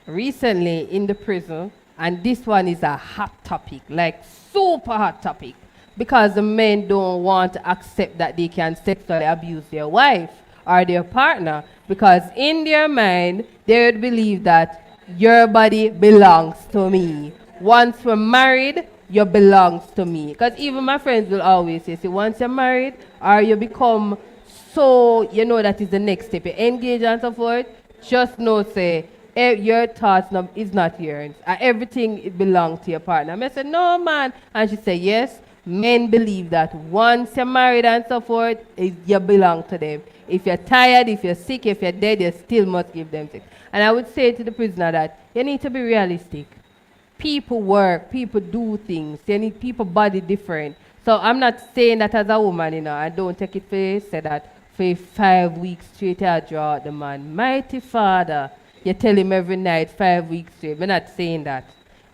recently in the prison And this one is a hot topic, like super hot topic, because the men don't want to accept that they can sexually abuse their wife or their partner, because in their mind, they would believe that your body belongs to me. Once we're married, you belongs to me. Because even my friends will always say, see, once you're married or you become so, you know that is the next step, you engage and so forth, just know, say, your thoughts is not yours. Everything it belongs to your partner. I said, no, man. And she said, yes, men believe that once you're married and so forth, you belong to them. If you're tired, if you're sick, if you're dead, you still must give them sex. And I would say to the prisoner that you need to be realistic. People work, people do things, you need people body different. So I'm not saying that as a woman, I don't take it for say that for 5 weeks straight I draw out the man. Mighty Father, you tell him every night 5 weeks straight. I'm not saying that.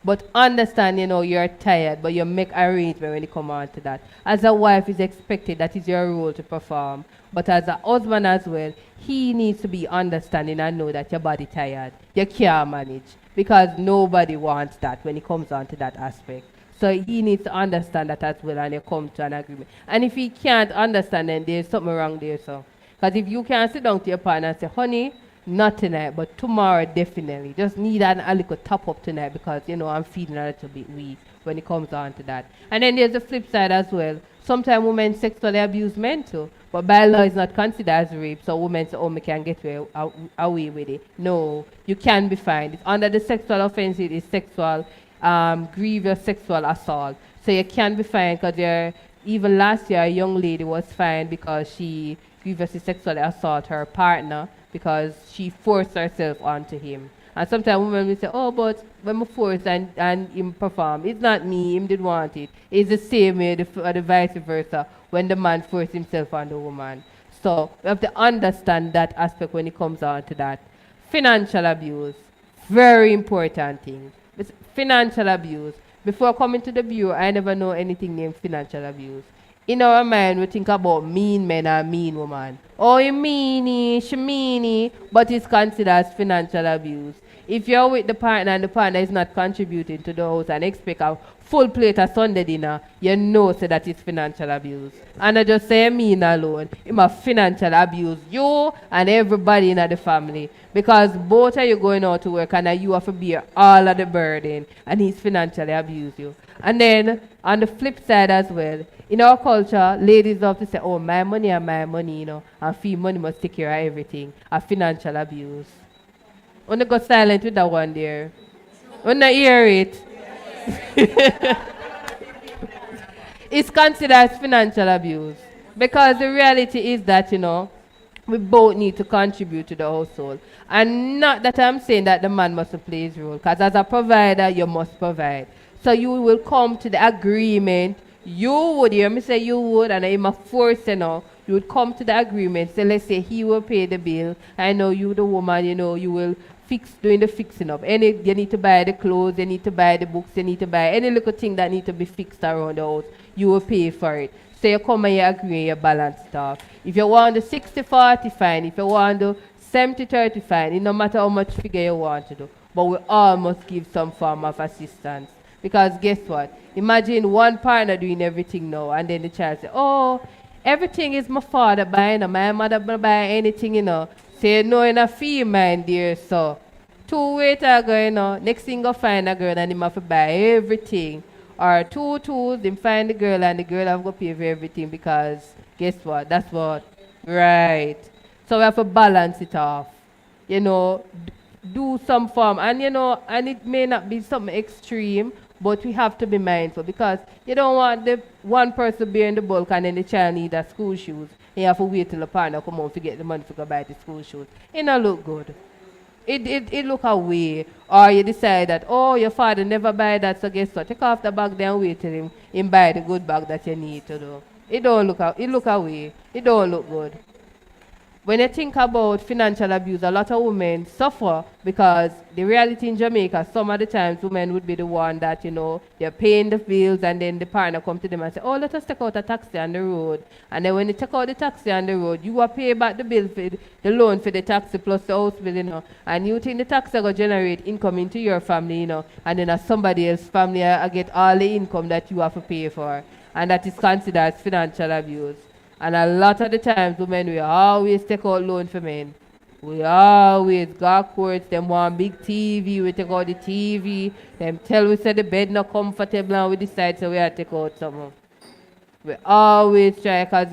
But understand, you're tired, but you make arrangement when you come on to that. As a wife is expected, that is your role to perform. But as a husband as well, he needs to be understanding and know that your body tired. You can't manage. Because nobody wants that when it comes on to that aspect. So he needs to understand that as well and you come to an agreement. And if he can't understand, then there's something wrong there. So, because if you can sit down to your partner and say, honey, not tonight, but tomorrow definitely. Just need a little top up tonight because, I'm feeling a little bit weak when it comes on to that. And then there's the flip side as well. Sometimes women sexually abuse men too. But by law, it's not considered as rape, so women say, oh, me can get away with it. No, you can be fined. It's under the sexual offense, it is sexual, grievous sexual assault. So you can be fined because even last year, a young lady was fined because she grievously sexually assaulted her partner because she forced herself onto him. And sometimes women will say, oh, but when I force and him perform, it's not me, him did want it. It's the same way, the vice versa, when the man forced himself on the woman. So we have to understand that aspect when it comes on to that. Financial abuse, very important thing. It's financial abuse. Before coming to the bureau, I never know anything named financial abuse. In our mind, we think about mean men and mean women. Oh, you meanie, she meanie, but it's considered as financial abuse. If you're with the partner and the partner is not contributing to the house and expect a full plate of Sunday dinner, you know so that it's financial abuse. And I just say mean alone. It must financial abuse you and everybody in the family. Because both of you going out to work and you have to bear all of the burden and he's financially abuse you. And then on the flip side as well, in our culture, ladies love to say, oh, my money and my money, and feel money must take care of everything. A financial abuse. When go silent with that one there. When I hear it. It's considered as financial abuse. Because the reality is that, we both need to contribute to the household. And not that I'm saying that the man must play his role. Because as a provider, you must provide. So you will come to the agreement. You would, hear me say you would, and I'm a force, you would come to the agreement. So let's say he will pay the bill. I know you, the woman, you will doing the fixing up. You need to buy the clothes, you need to buy the books, you need to buy any little thing that need to be fixed around the house. You will pay for it. So you come and you agree, you balance stuff. If you want the 60-40, fine. If you want the 70-30, fine. It no matter how much figure you want to do. But we all must give some form of assistance. Because guess what? Imagine one partner doing everything now, and then the child say, oh, everything is my father buying, my mother buy anything, Say, no, in a fee, my dear, so. 2 waiter go, next thing go find a girl and him have to buy everything. Or 2 tools, him find the girl and the girl have to pay for everything because guess what? That's what. Right. So we have to balance it off. Do some form. And and it may not be something extreme, but we have to be mindful because you don't want the one person bearing the bulk and then the child need a school shoes. And you have to wait till the partner come home to get the money to go buy the school shoes. It don't look good. It look away. Or you decide that, oh, your father never buy that, so guess what? Take off the bag then wait till him buy the good bag that you need to do. It don't look out. It look away. It don't look good. when you think about financial abuse, a lot of women suffer because the reality in Jamaica, some of the times women would be the one that, they're paying the bills and then the partner come to them and say, oh, let us take out a taxi on the road. And then when you take out the taxi on the road, you are pay back the bill for the loan for the taxi plus the house bill, And you think the taxi will generate income into your family, and then as somebody else's family, I get all the income that you have to pay for. And that is considered as financial abuse. And a lot of the times, women, we always take out loan for men. We always go courts, them want big TV, we take out the TV, them tell we say the bed not comfortable and we decide so we have to take out something. We always try, because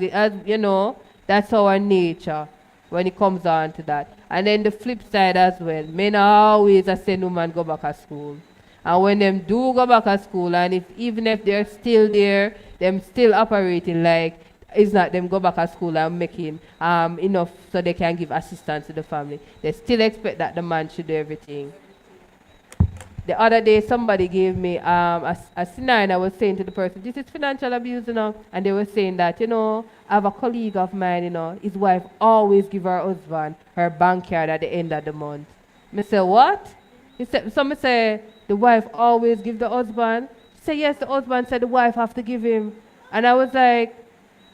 that's our nature when it comes on to that. And then the flip side as well, men are always a send woman go back to school. And when them do go back to school, and even if they're still there, them still operating like it's not them go back to school and making enough so they can give assistance to the family. They still expect that the man should do everything. The other day, somebody gave me a scenario, and I was saying to the person, this is financial abuse, and they were saying that, I have a colleague of mine, his wife always give her husband her bank card at the end of the month. I say, what? He said, somebody say, the wife always give the husband? He said, yes, the husband said the wife have to give him. And I was like,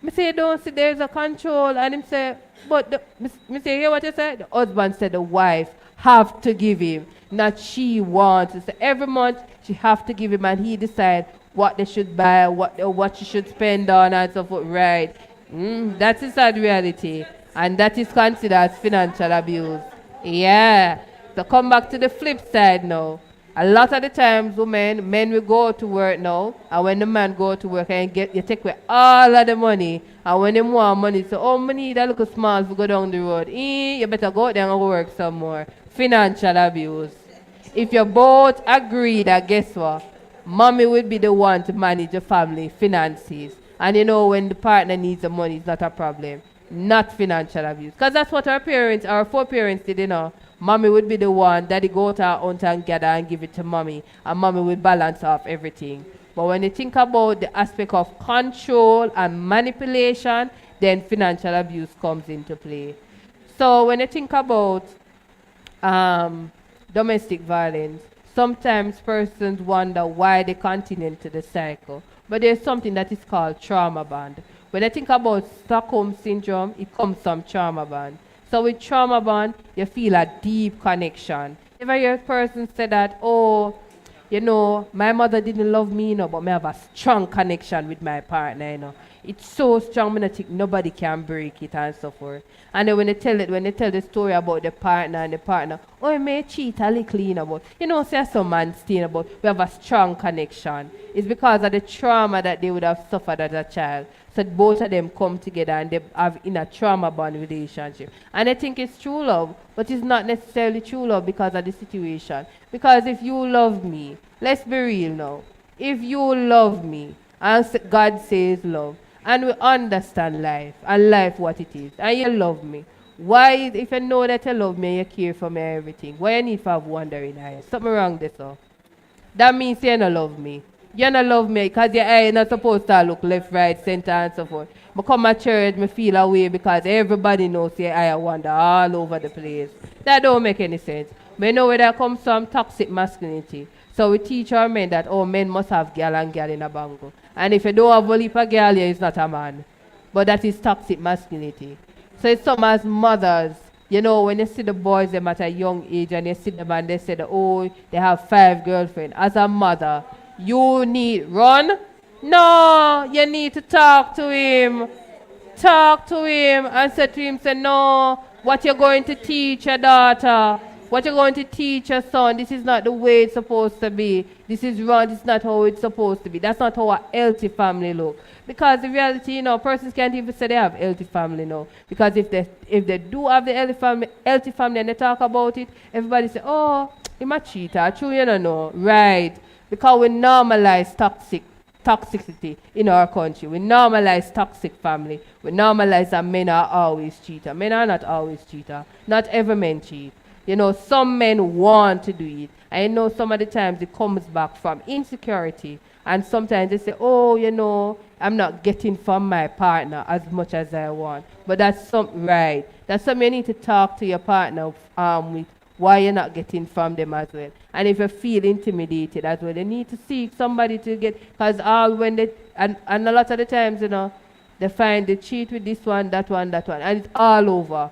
I say, don't see there's a control. And him say, but, I say, hear what you said? The husband said the wife have to give him, not she wants. So every month she have to give him, and he decide what they should buy, what she should spend on, and so forth. Right. That is sad reality. And that is considered as financial abuse. Yeah. So come back to the flip side now. A lot of the times, men will go to work now, and when the man go to work and you take away all of the money, and when they want money, so oh, money that look small to go down the road. You better go out there and work some more. Financial abuse. If you both agree that, guess what? Mommy will be the one to manage the family finances. And when the partner needs the money, it's not a problem. Not financial abuse. Because that's what our foreparents did, Mommy would be the one, daddy go to her aunt and gather and give it to mommy, and mommy would balance off everything. But when you think about the aspect of control and manipulation, then financial abuse comes into play. So when you think about domestic violence, sometimes persons wonder why they continue to the cycle. But there's something that is called trauma bond. When I think about Stockholm syndrome, it comes from trauma bond. So with trauma bond, you feel a deep connection. If I hear a person say that, oh, my mother didn't love me, but I have a strong connection with my partner, It's so strong, I think nobody can break it and so forth. And then when they tell the story about the partner, oh, I may cheat a little, but, say some man staying about, we have a strong connection. It's because of the trauma that they would have suffered as a child. So both of them come together and they have in a trauma bond relationship. And I think it's true love, but it's not necessarily true love because of the situation. Because if you love me, let's be real now. If you love me, and God says love, and we understand life, and life what it is, and you love me, why, if you know that you love me and you care for me and everything, why you need to have wondering eyes? Something wrong there, so. That means you don't love me. You don't love me because your eye not supposed to look left, right, center, and so forth. I come to church, I feel away because everybody knows your eye wander all over the place. That don't make any sense. We know where that comes from, toxic masculinity. So we teach our men that, oh, men must have girl and girl in a bango. And if you don't have only a girl, it's not a man. But that is toxic masculinity. So it's some as mothers, when you see the boys them at a young age and you see them and they say, oh, they have 5 girlfriends. As a mother, you need run? No, you need to talk to him. Talk to him and say to him, say, no, what you're going to teach your daughter, what you're going to teach your son, this is not the way it's supposed to be. This is wrong, this is not how it's supposed to be. That's not how a healthy family look. Because the reality, persons can't even say they have healthy family now. Because if they do have the healthy family and they talk about it, everybody say, oh, I'm a cheater. True, you don't know. Right. Because we normalize toxicity in our country. We normalize toxic family. We normalize that men are always cheater. Men are not always cheater. Not every man cheat. Some men want to do it. And some of the times it comes back from insecurity. And sometimes they say, oh, I'm not getting from my partner as much as I want. But that's something right. That's something you need to talk to your partner with why you're not getting from them as well. And if you feel intimidated as well, you need to seek somebody to get, because all when they, and a lot of the times, they find they cheat with this one, that one, that one, and it's all over.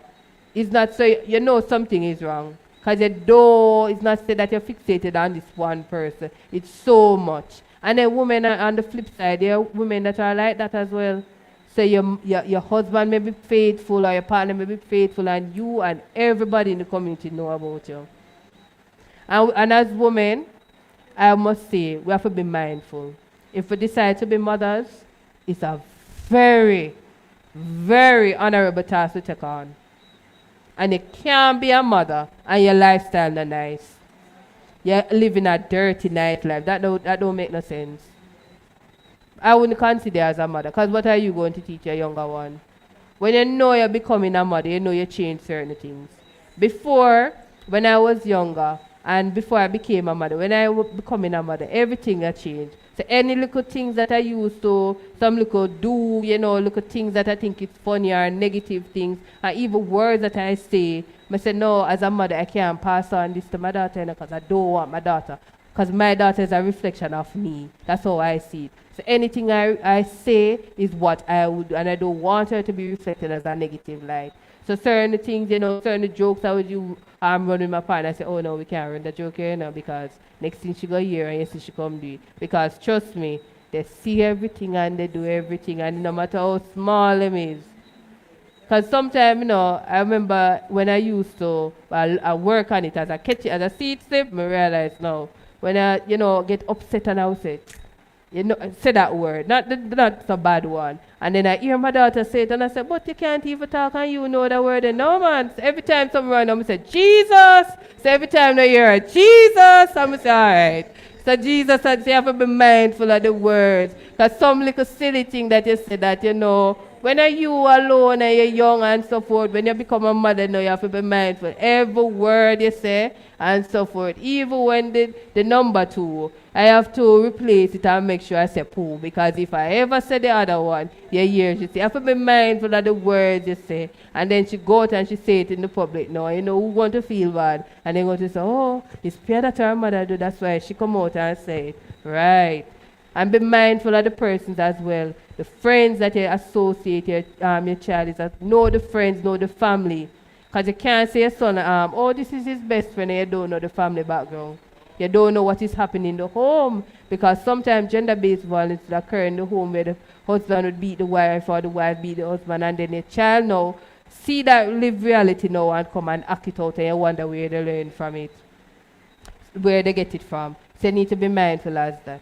It's not so you know something is wrong. Because you don't, it's not said that you're fixated on this one person. It's so much. And then women are on the flip side, there are women that are like that as well. So your husband may be faithful or your partner may be faithful and you and everybody in the community know about you. And as women, I must say, we have to be mindful. If we decide to be mothers, it's a very, very honorable task to take on. And you can't be a mother and your lifestyle not nice. You're living a dirty nightlife. That don't make no sense. I wouldn't consider as a mother, because what are you going to teach your younger one? When you know you're becoming a mother, you know you change certain things. Before, when I was younger, and before I became a mother, when I was becoming a mother, everything had changed. So any little things that I used to, some little little things that I think is funny or negative things, and even words that I say, I say, no, as a mother, I can't pass on this to my daughter because I don't want my daughter. Because my daughter is a reflection of me. That's how I see it. So anything I say is what I would, and I don't want her to be reflected as a negative light. So certain things, certain jokes I would do, I'm running my partner. I say, oh no, we can't run the joke here now because next thing she go here and you see she come do it. Because trust me, they see everything and they do everything, and no matter how small them is. Because sometimes, I remember when I used to, I work on it as as a seed slip, I realize now, when I, get upset and upset, say that word, not the bad one. And then I hear my daughter say it, and I say, but you can't even talk and you know the word. And no, man. So every time someone run, I say, Jesus. So every time I hear Jesus, I'm say, all right. So Jesus said, you have to be mindful of the words. Because some little silly thing that you say that, when are you alone and you're young and so forth, when you become a mother now, you have to be mindful. Every word you say and so forth. Even when the number 2, I have to replace it and make sure I say poo. Because if I ever say the other one, you hear she say, you have to be mindful of the words you say. And then she go out and she say it in the public now. Who want to feel bad? And they go to say, oh, it's fair that her mother do. That's why she come out and say it. Right. And be mindful of the persons as well. The friends that you associate your child is. Know the friends, know the family. Because you can't say your son, oh, this is his best friend, and you don't know the family background. You don't know what is happening in the home. Because sometimes gender-based violence will occur in the home where the husband would beat the wife or the wife beat the husband, and then the child now see that live reality now and come and act it out, and you wonder where they learn from it, where they get it from. So you need to be mindful as that.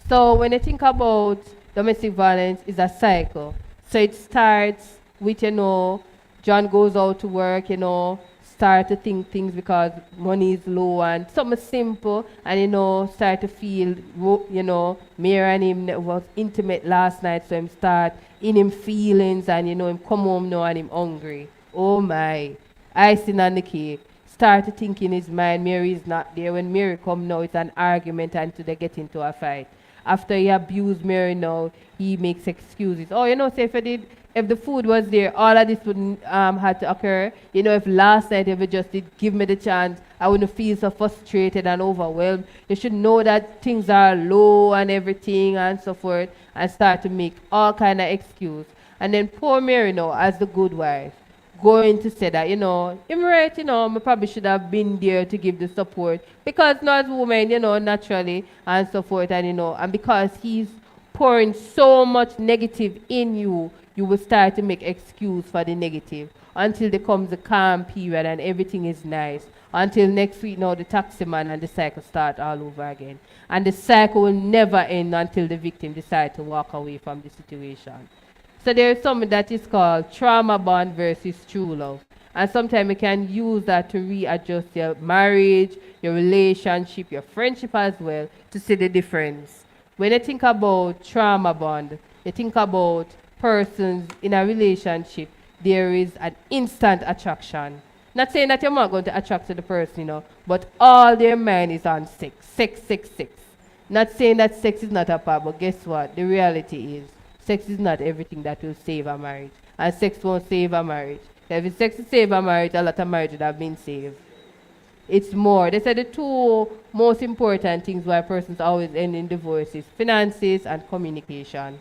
So when you think about domestic violence, it's a cycle. So it starts with, John goes out to work, start to think things because money is low and something simple, and, start to feel, me and him was intimate last night, so him start in him feelings and, him come home now and him hungry. Oh my, icing on the cake. Start to think in his mind, Mary is not there. When Mary come now, it's an argument until they get into a fight. After he abused Mary now, he makes excuses. Oh, say if the food was there, all of this wouldn't have to occur. If last night if you just did give me the chance, I wouldn't feel so frustrated and overwhelmed. You should know that things are low and everything and so forth, and start to make all kind of excuse. And then poor Mary now, as the good wife, going to say that, I'm right, I probably should have been there to give the support. Because not as women, naturally, and so forth, and because he's pouring so much negative in you, you will start to make excuse for the negative until there comes a calm period and everything is nice. Until next week, now the taxi man and the cycle start all over again. And the cycle will never end until the victim decides to walk away from the situation. So there is something that is called trauma bond versus true love. And sometimes you can use that to readjust your marriage, your relationship, your friendship as well, to see the difference. When you think about trauma bond, you think about persons in a relationship, there is an instant attraction. Not saying that you're not going to attract to the person, but all their mind is on sex. Sex, sex, sex. Not saying that sex is not a part, but guess what? The reality is Sex is not everything that will save a marriage. And sex won't save a marriage. If sex will save a marriage, a lot of marriages would have been saved. It's more. They said the two most important things why persons always end in divorce is finances and communication.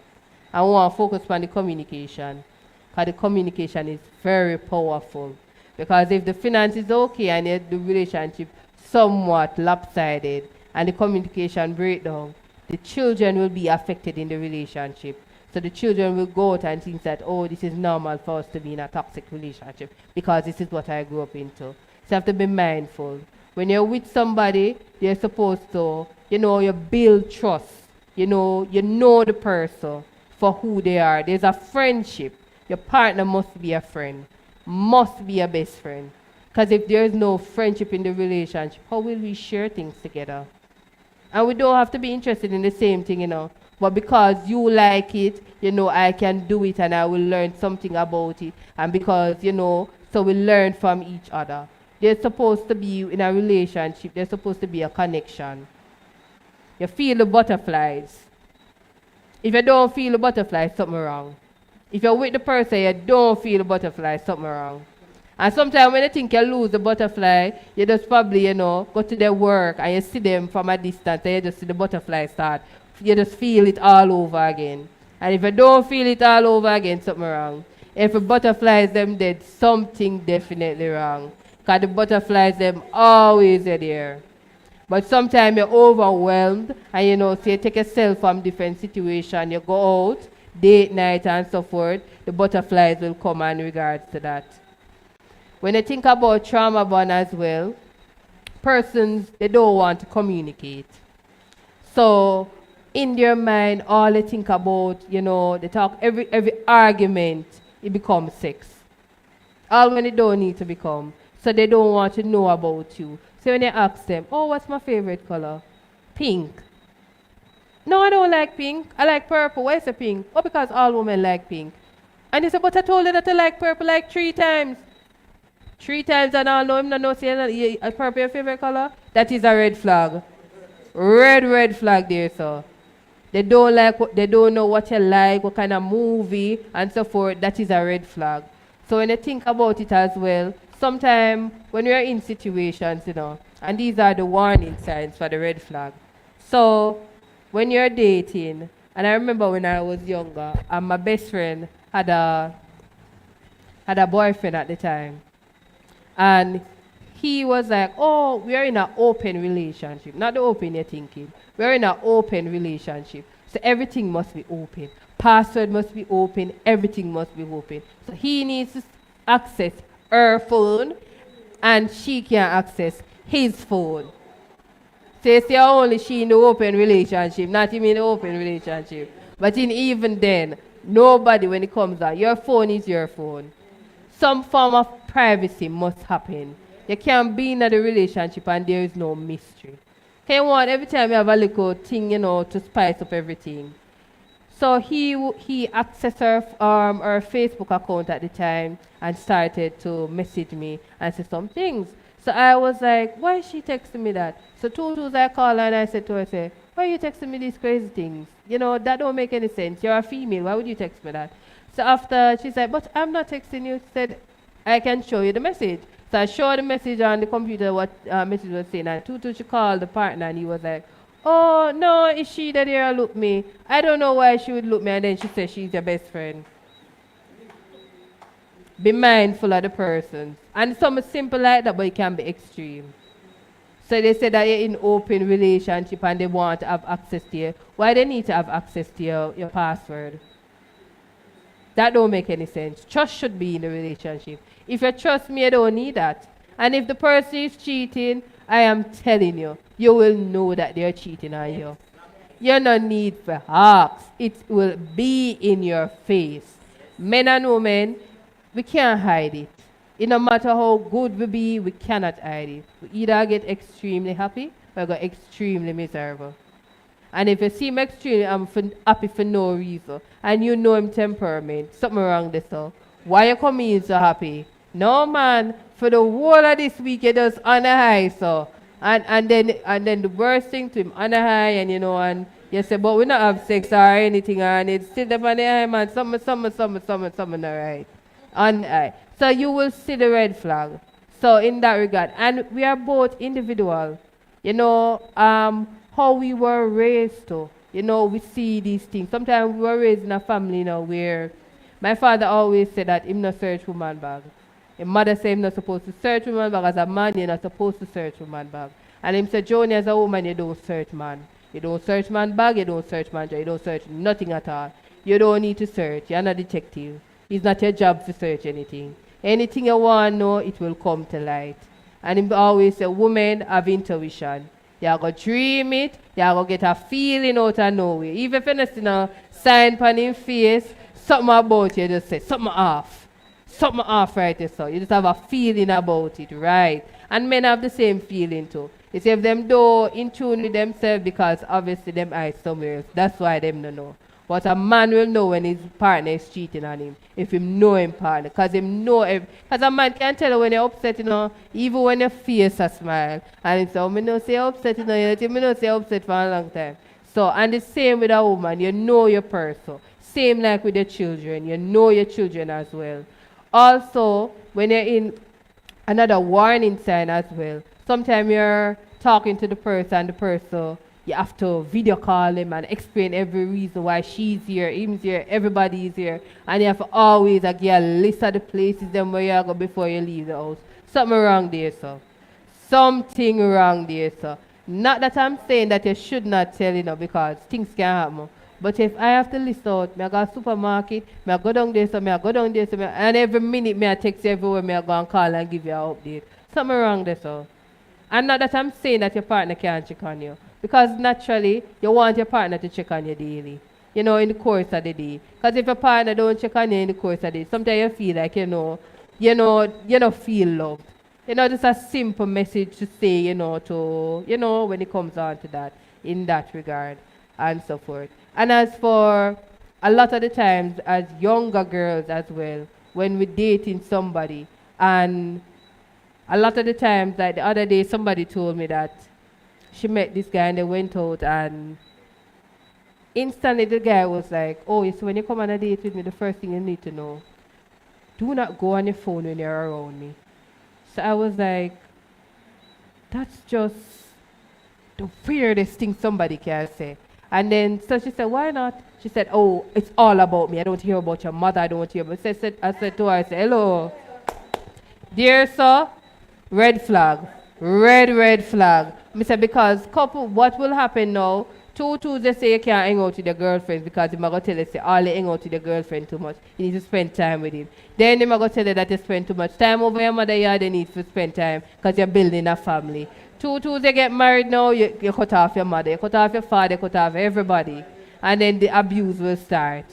I want to focus on the communication. Because the communication is very powerful. Because if the finance is okay and yet the relationship somewhat lopsided and the communication breakdown, the children will be affected in the relationship. So the children will go out and think that, oh, this is normal for us to be in a toxic relationship because this is what I grew up into. So you have to be mindful. When you're with somebody, you're supposed to, you build trust. You know the person for who they are. There's a friendship. Your partner must be a friend, must be a best friend. Because if there's no friendship in the relationship, how will we share things together? And we don't have to be interested in the same thing, But because you like it, I can do it and I will learn something about it. And because, so we learn from each other. There's supposed to be, in a relationship, there's supposed to be a connection. You feel the butterflies. If you don't feel the butterflies, something wrong. If you're with the person, you don't feel the butterflies, something wrong. And sometimes when you think you lose the butterfly, you just probably, go to their work and you see them from a distance and you just see the butterfly start. You just feel it all over again. And if you don't feel it all over again, something wrong. If the butterflies them dead, something definitely wrong. Because the butterflies them always are there. But sometimes you're overwhelmed and so you take yourself from different situations, you go out, date night and so forth, the butterflies will come in regards to that. When you think about trauma bond as well, persons, they don't want to communicate. So in their mind, all they think about, they talk every argument, it becomes sex. All when it don't need to become. So they don't want to know about you. So when you ask them, oh, what's my favorite color? Pink. No, I don't like pink. I like purple. Why is it pink? Oh, because all women like pink. And they say, but I told you that I like purple like 3 times. 3 times and all know him not know say purple your favorite color? That is a red flag. Red flag there, so. They don't know what you like, what kind of movie and so forth. That is a red flag. So when you think about it as well, sometimes when you're in situations, and these are the warning signs for the red flag. So when you're dating, and I remember when I was younger, and my best friend had a boyfriend at the time. And he was like, oh, we are in an open relationship. Not the open you're thinking. We're in an open relationship. So everything must be open. Password must be open. Everything must be open. So he needs to access her phone and she can access his phone. So you see only she in the open relationship, not even in the open relationship. But even then, nobody when it comes out, your phone is your phone. Some form of privacy must happen. You can't be in a relationship and there is no mystery. Can you want every time you have a little thing, to spice up everything. So he accessed her Facebook account at the time and started to message me and say some things. So I was like, why is she texting me that? So two times I called her and I said to her, why are you texting me these crazy things? That don't make any sense. You're a female. Why would you text me that? So after she said, but I'm not texting you. She said, I can show you the message. So I showed the message on the computer what message was saying. And Tutu, she called the partner and he was like, oh, no, it's she that here look me. I don't know why she would look me. And then she said she's your best friend. Be mindful of the person. And some simple like that, but it can be extreme. So they say that you're in open relationship and they want to have access to you. Why they need to have access to your password? That don't make any sense. Trust should be in the relationship. If you trust me, you don't need that. And if the person is cheating, I am telling you, you will know that they're cheating on you. You no need for ask. It will be in your face. Men and women, we can't hide it. It no matter how good we be, we cannot hide it. We either get extremely happy or get extremely miserable. And if you see him extremely happy for no reason, and you know him temperament, something wrong there, so why you come in so happy? No man, for the whole of this week you just on a high, so and then the worst thing to him on a high, and You say, but we not have sex or anything, and it's still up on the eye, man. Something, all right. On the eye. So you will see the red flag. So in that regard, and we are both individual. You know, how we were raised to. You know, we see these things. Sometimes we were raised in a family, you know, where my father always said that him not search woman bag. Your mother said him not supposed to search woman bag. As a man, you're not supposed to search woman bag. And him said, Joni, as a woman, you don't search man. You don't search man bag, you don't search man job, you don't search nothing at all. You don't need to search. You're not a detective. It's not your job to search anything. Anything you want to know, it will come to light. And him always say, women have intuition. You're going to dream it, you're going to get a feeling out of nowhere. Even if you don't see no sign on his face, something about you just say, something off. Something off right there, so you just have a feeling about it, right? And men have the same feeling too. You see, if them do in tune with themselves because obviously them eyes somewhere else. That's why them don't know. But a man will know when his partner is cheating on him. If him know him partner. Because him know because a man can tell you when you're upset, you know, even when your face a smile. And it's so, me know say you're upset, you know, me know say you're upset for a long time. So, and the same with a woman, you know your person. Same like with your children, you know your children as well. Also, when you're in another warning sign as well, sometimes you're talking to the person, you have to video call him and explain every reason why she's here, him's here, everybody's here. And you have to always give a list of the places them where you go before you leave the house. Something wrong there, sir. Something wrong there, sir. Not that I'm saying that you should not tell, you know, because things can happen. But if I have to list out, I go to supermarket, I go down there, so I go down there, so and every minute I text you everywhere, I go and call and give you an update. Something wrong there, sir. And not that I'm saying that your partner can't check on you. Because naturally, you want your partner to check on you daily. You know, in the course of the day. Because if your partner don't check on you in the course of the day, sometimes you feel like, you don't feel loved. You know, just a simple message to say, you know, when it comes on to that, in that regard, and so forth. And as for a lot of the times, as younger girls as well, when we're dating somebody, and a lot of the times, like the other day, somebody told me that she met this guy and they went out, and instantly the guy was like, oh, so when you come on a date with me, the first thing you need to know, do not go on your phone when you're around me. So I was like, that's just the weirdest thing somebody can say. And then, so she said, why not? She said, oh, it's all about me. I don't want to hear about your mother. I don't want to hear about I said to her, I said, hello. Dear sir, red flag. Red flag. I said, because couple, what will happen now? Two, they say you can't hang out with your girlfriends because they're going to tell you, say, all you hang out with your girlfriend too much. You need to spend time with him. Then they're going to tell you that you spend too much time over your mother, yeah, they need to spend time because you're building a family. Two, they get married now, you cut off your mother, you cut off your father, you cut off everybody. And then the abuse will start.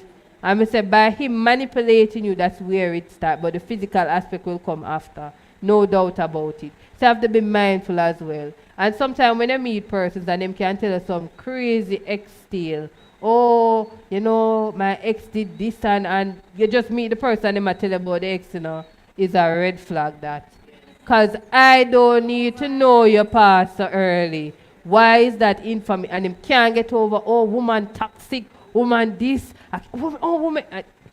And I said, by him manipulating you, that's where it starts. But the physical aspect will come after. No doubt about it. So you have to be mindful as well. And sometimes when you meet persons and them can tell you some crazy ex tale. Oh, you know, my ex did this and you just meet the person and they might tell you about the ex, you know, is a red flag that. Because I don't need to know your past so early. Why is that infamy? And him can't get over, oh, woman toxic, woman this, oh, woman.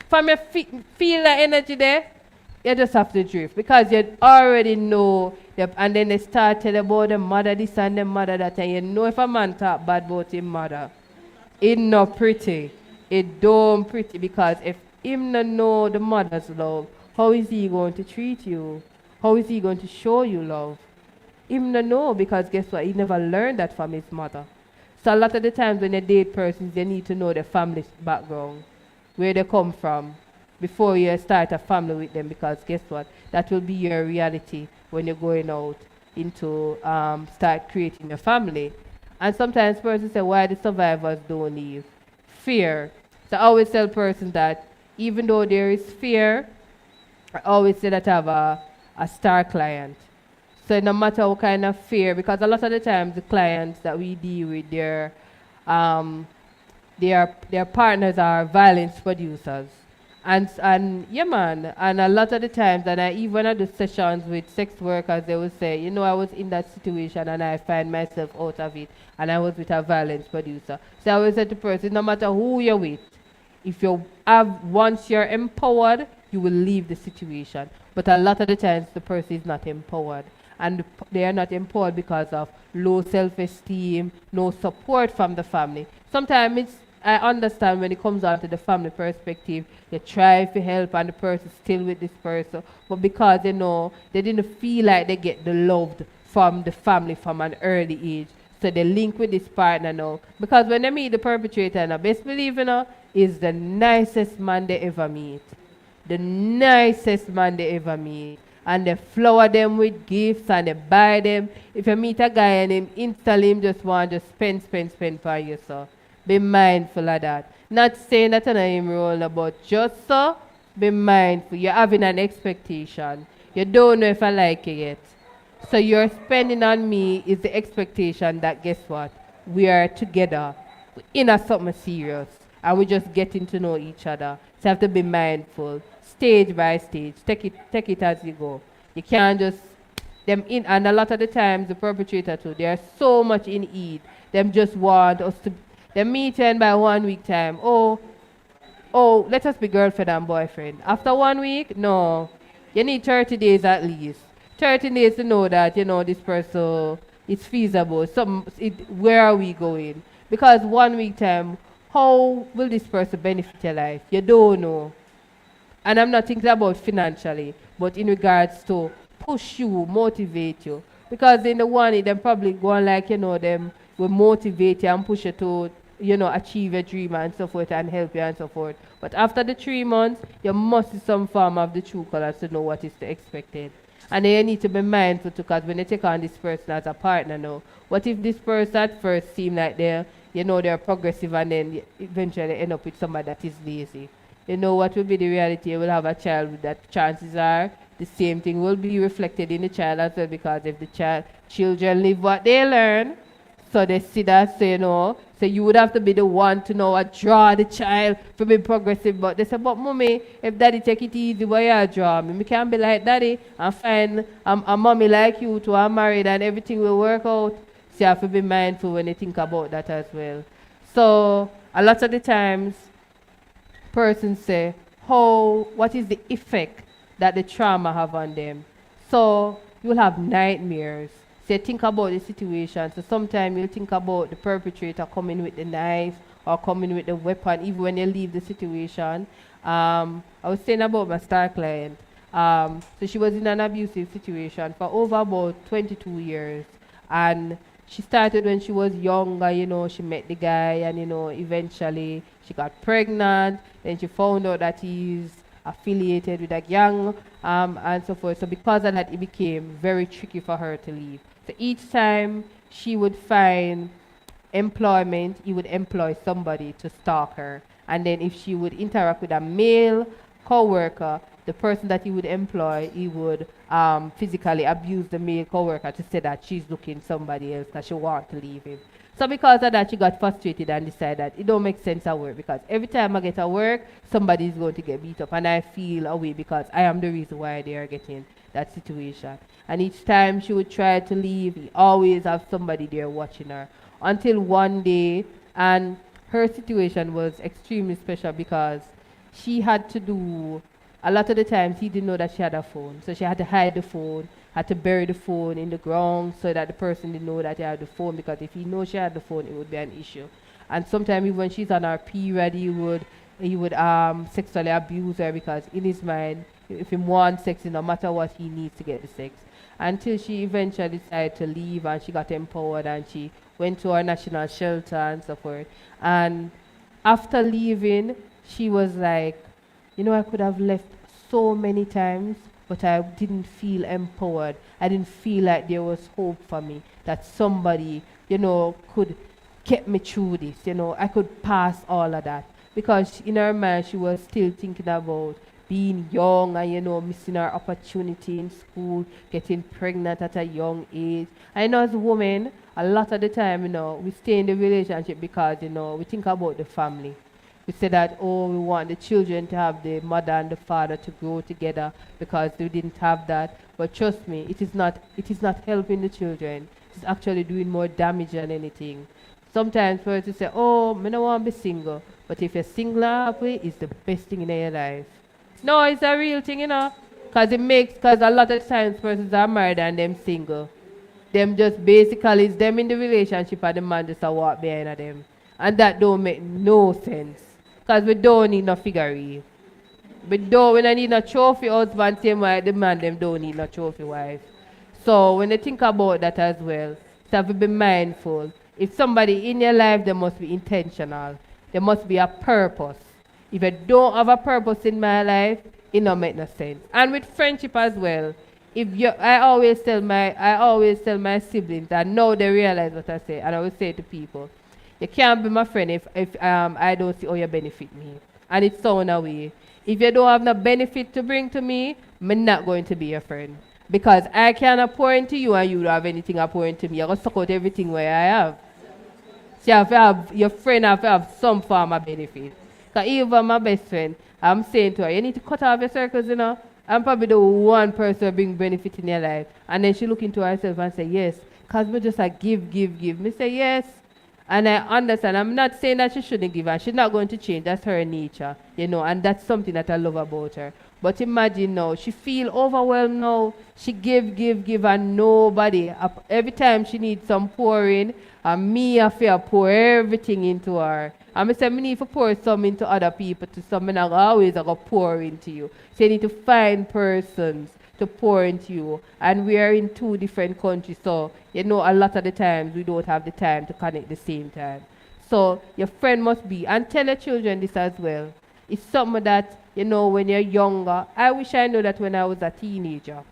From your feel the energy there, you just have to drift. Because you already know, and then they start telling about the mother this and the mother that, and you know if a man talk bad about his mother, it not pretty. It don't pretty, because if him not know the mother's love, how is he going to treat you? How is he going to show you love? Him not know, because guess what? He never learned that from his mother. So a lot of the times when you date persons, you need to know their family background, where they come from, before you start a family with them, because guess what? That will be your reality when you're going out into start creating a family. And sometimes persons say, why the survivors don't leave? Fear. So I always tell persons that even though there is fear, I always say that I have a star client. So no matter what kind of fear, because a lot of the times the clients that we deal with, their partners are violence producers. And yeah, man. And a lot of the times, and I even at the sessions with sex workers, they will say, you know, I was in that situation and I find myself out of it, and I was with a violence producer. So I always say to the person, no matter who you're with, if you have once you're empowered, you will leave the situation. But a lot of the times, the person is not empowered, and they are not empowered because of low self-esteem, no support from the family. Sometimes it's I understand when it comes down to the family perspective, they try to help and the person still with this person, but because they know they didn't feel like they get the loved from the family from an early age, so they link with this partner now. Because when they meet the perpetrator, now best believe is the nicest man they ever meet, the nicest man they ever meet. And they flower them with gifts and they buy them. If you meet a guy and him instantly him just want to spend for you, so be mindful of that. Not saying that I'm role, but just so be mindful. You're having an expectation. You don't know if I like it yet. So you're spending on me is the expectation that guess what? We are together in a something serious and we're just getting to know each other. So you have to be mindful. Stage by stage. Take it as you go. You can't just them in and a lot of the times the perpetrator too, they are so much in need. Them just want us to they meet in by 1 week time. Oh, let us be girlfriend and boyfriend. After 1 week, no. You need 30 days at least. 30 days to know that, you know, this person is feasible. Where are we going? Because 1 week time, how will this person benefit your life? You don't know. And I'm not thinking about financially, but in regards to push you, motivate you. Because in the one, them probably going like, you know, them will motivate you and push you to, you know, achieve your dream and so forth and help you and so forth. But after the 3 months, you must see some form of the true colors to know what is expected. And then you need to be mindful too, because when you take on this person as a partner now, what if this person at first seem like they're progressive and then eventually end up with somebody that is lazy? You know what will be the reality? You will have a child with that chances are the same thing will be reflected in the child as well, because if the children live what they learn, so they see that, so you know, so you would have to be the one to know what draw the child to be progressive. But they say, but mommy, if daddy take it easy, why you draw me? Me can't be like daddy and find a mommy like you to are married and everything will work out. So you have to be mindful when you think about that as well. So a lot of the times, persons say, what is the effect that the trauma have on them? So you'll have nightmares. So you think about the situation. So sometimes you'll think about the perpetrator coming with the knife or coming with the weapon, even when you leave the situation. I was saying about my star client. So she was in an abusive situation for over about 22 years. And she started when she was younger, you know, she met the guy and, you know, eventually she got pregnant. Then she found out that he's affiliated with a gang and so forth. So because of that, it became very tricky for her to leave. So each time she would find employment, he would employ somebody to stalk her. And then if she would interact with a male co-worker, the person that he would employ, he would physically abuse the male co-worker to say that she's looking somebody else because she wants to leave him. So because of that, she got frustrated and decided that it don't make sense at work, because every time I get to work, somebody is going to get beat up and I feel away because I am the reason why they are getting that situation. And each time she would try to leave, he always have somebody there watching her. Until one day, and her situation was extremely special because she had to do, a lot of the times he didn't know that she had a phone. So she had to hide the phone, had to bury the phone in the ground so that the person didn't know that he had the phone, because if he knows she had the phone, it would be an issue. And sometimes when she's on her period, he would sexually abuse her, because in his mind, if he wants sex, no matter what, he needs to get the sex. Until she eventually decided to leave and she got empowered and she went to our national shelter and so forth. And after leaving, she was like, you know, I could have left so many times, but I didn't feel empowered. I didn't feel like there was hope for me, that somebody, you know, could get me through this, you know, I could pass all of that. Because in her mind, she was still thinking about being young and, you know, missing her opportunity in school, getting pregnant at a young age. I know as a woman, a lot of the time, you know, we stay in the relationship because, you know, we think about the family. We say that, oh, we want the children to have the mother and the father to grow together because they didn't have that. But trust me, it is not helping the children. It's actually doing more damage than anything. Sometimes for us to say, oh, I don't want to be single. But if you're single and happy, it's the best thing in your life. No, it's a real thing, because a lot of times persons are married and them single. Them just basically, it's them in the relationship and the man just a walk behind of them. And that don't make no sense. Because we don't need no figure. We don't need no trophy husband, same way the man them don't need no trophy wife. So when you think about that as well, you have to be mindful. If somebody in your life, they must be intentional. There must be a purpose. If I don't have a purpose in my life, it don't make no sense. And with friendship as well. I always tell my siblings, and now they realize what I say, and I will say to people, you can't be my friend if I don't see how you benefit me. And it's so in a way. If you don't have no benefit to bring to me, I'm not going to be your friend. Because I cannot pour into you and you don't have anything to pour into me. You're going to suck out everything where I have. So your friend have to have some form of benefit. Because even my best friend, I'm saying to her, you need to cut off your circles. I'm probably the one person who bring benefit in your life. And then she look into herself and say, yes. Because we just like give. Me say, yes. And I understand. I'm not saying that she shouldn't give, and she's not going to change. That's her nature, and that's something that I love about her. But imagine now, she feel overwhelmed now. She give, and nobody. Every time she needs some pouring, and me, I feel pour everything into her. And I say, I need to pour some into other people, to some, and I always I go pour into you. So you need to find persons to pour into you. And we are in 2 different countries, so a lot of the times we don't have the time to connect the same time. So your friend must be, and tell your children this as well. It's something that, when you're younger, I wish I knew that when I was a teenager.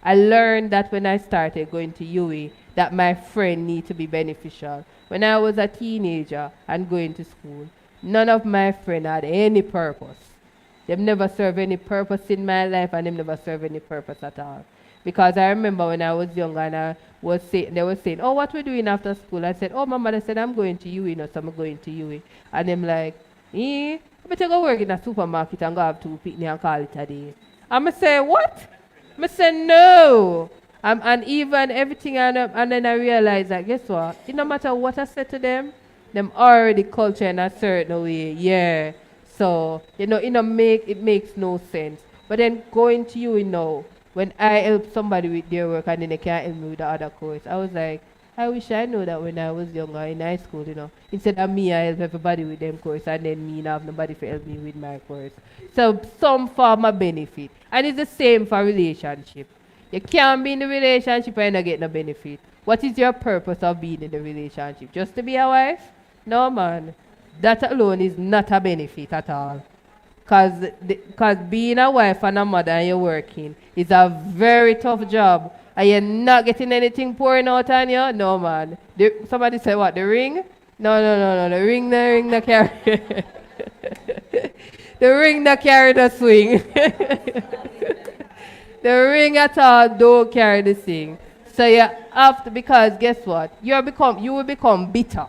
I learned that when I started going to UE, that my friend need to be beneficial. When I was a teenager and going to school, none of my friends had any purpose. They've never served any purpose in my life, and they've never served any purpose at all. Because I remember when I was younger and they were saying, oh, what we doing after school? I said, oh, my mother said, I'm going to UE, so I'm going to UE. And them like, I better go work in a supermarket and go have 2 picnic and call it a day. And I say, what? I say, no. And even everything, and then I realized that, guess what? It no matter what I said to them already culture in a certain way. Yeah. So, it makes no sense. But then going to you, when I help somebody with their work and then they can't help me with the other course, I was like, I wish I knew that when I was younger in high school, instead of me, I help everybody with them course and then me not have nobody to help me with my course. So some form of benefit. And it's the same for relationship. You can't be in the relationship and not get no benefit. What is your purpose of being in the relationship? Just to be a wife? No, man. That alone is not a benefit at all. Because being a wife and a mother and you're working is a very tough job. And you're not getting anything pouring out on you? No, man. Somebody said what? The ring? No. The ring no carry. The ring no carry the swing. The ring at all don't carry the thing. So you have to, because guess what? You will become bitter.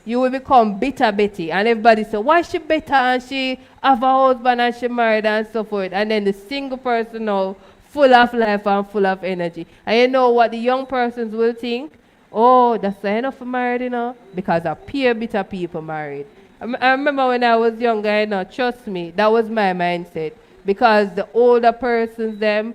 You will become bitter Betty. And everybody say, why she bitter and she have a husband and she married and so forth. And then the single person now, full of life and full of energy. And you know what the young persons will think? Oh, that's enough for married, because a peer bitter people married. I remember when I was younger, trust me, that was my mindset. Because the older persons, them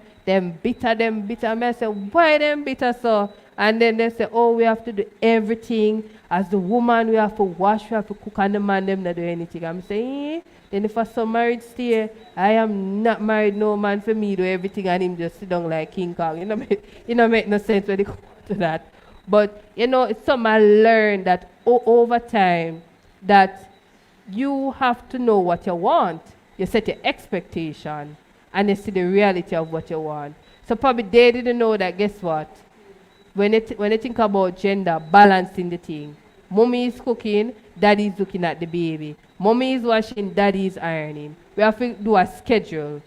bitter. And I say, why them bitter so? And then they say, oh, we have to do everything. As the woman, we have to wash, we have to cook, and the man, them not do anything. I'm saying, then if I some married stay, I am not married no man for me do everything and him just sit down like King Kong. It don't make no sense when they come to that. But, it's something I learned that over time, that you have to know what you want. You set your expectation, and you see the reality of what you want. So probably they didn't know that, guess what? When they think about gender, balancing the thing. Mommy is cooking, daddy is looking at the baby. Mommy is washing, daddy is ironing. We have to do a schedule.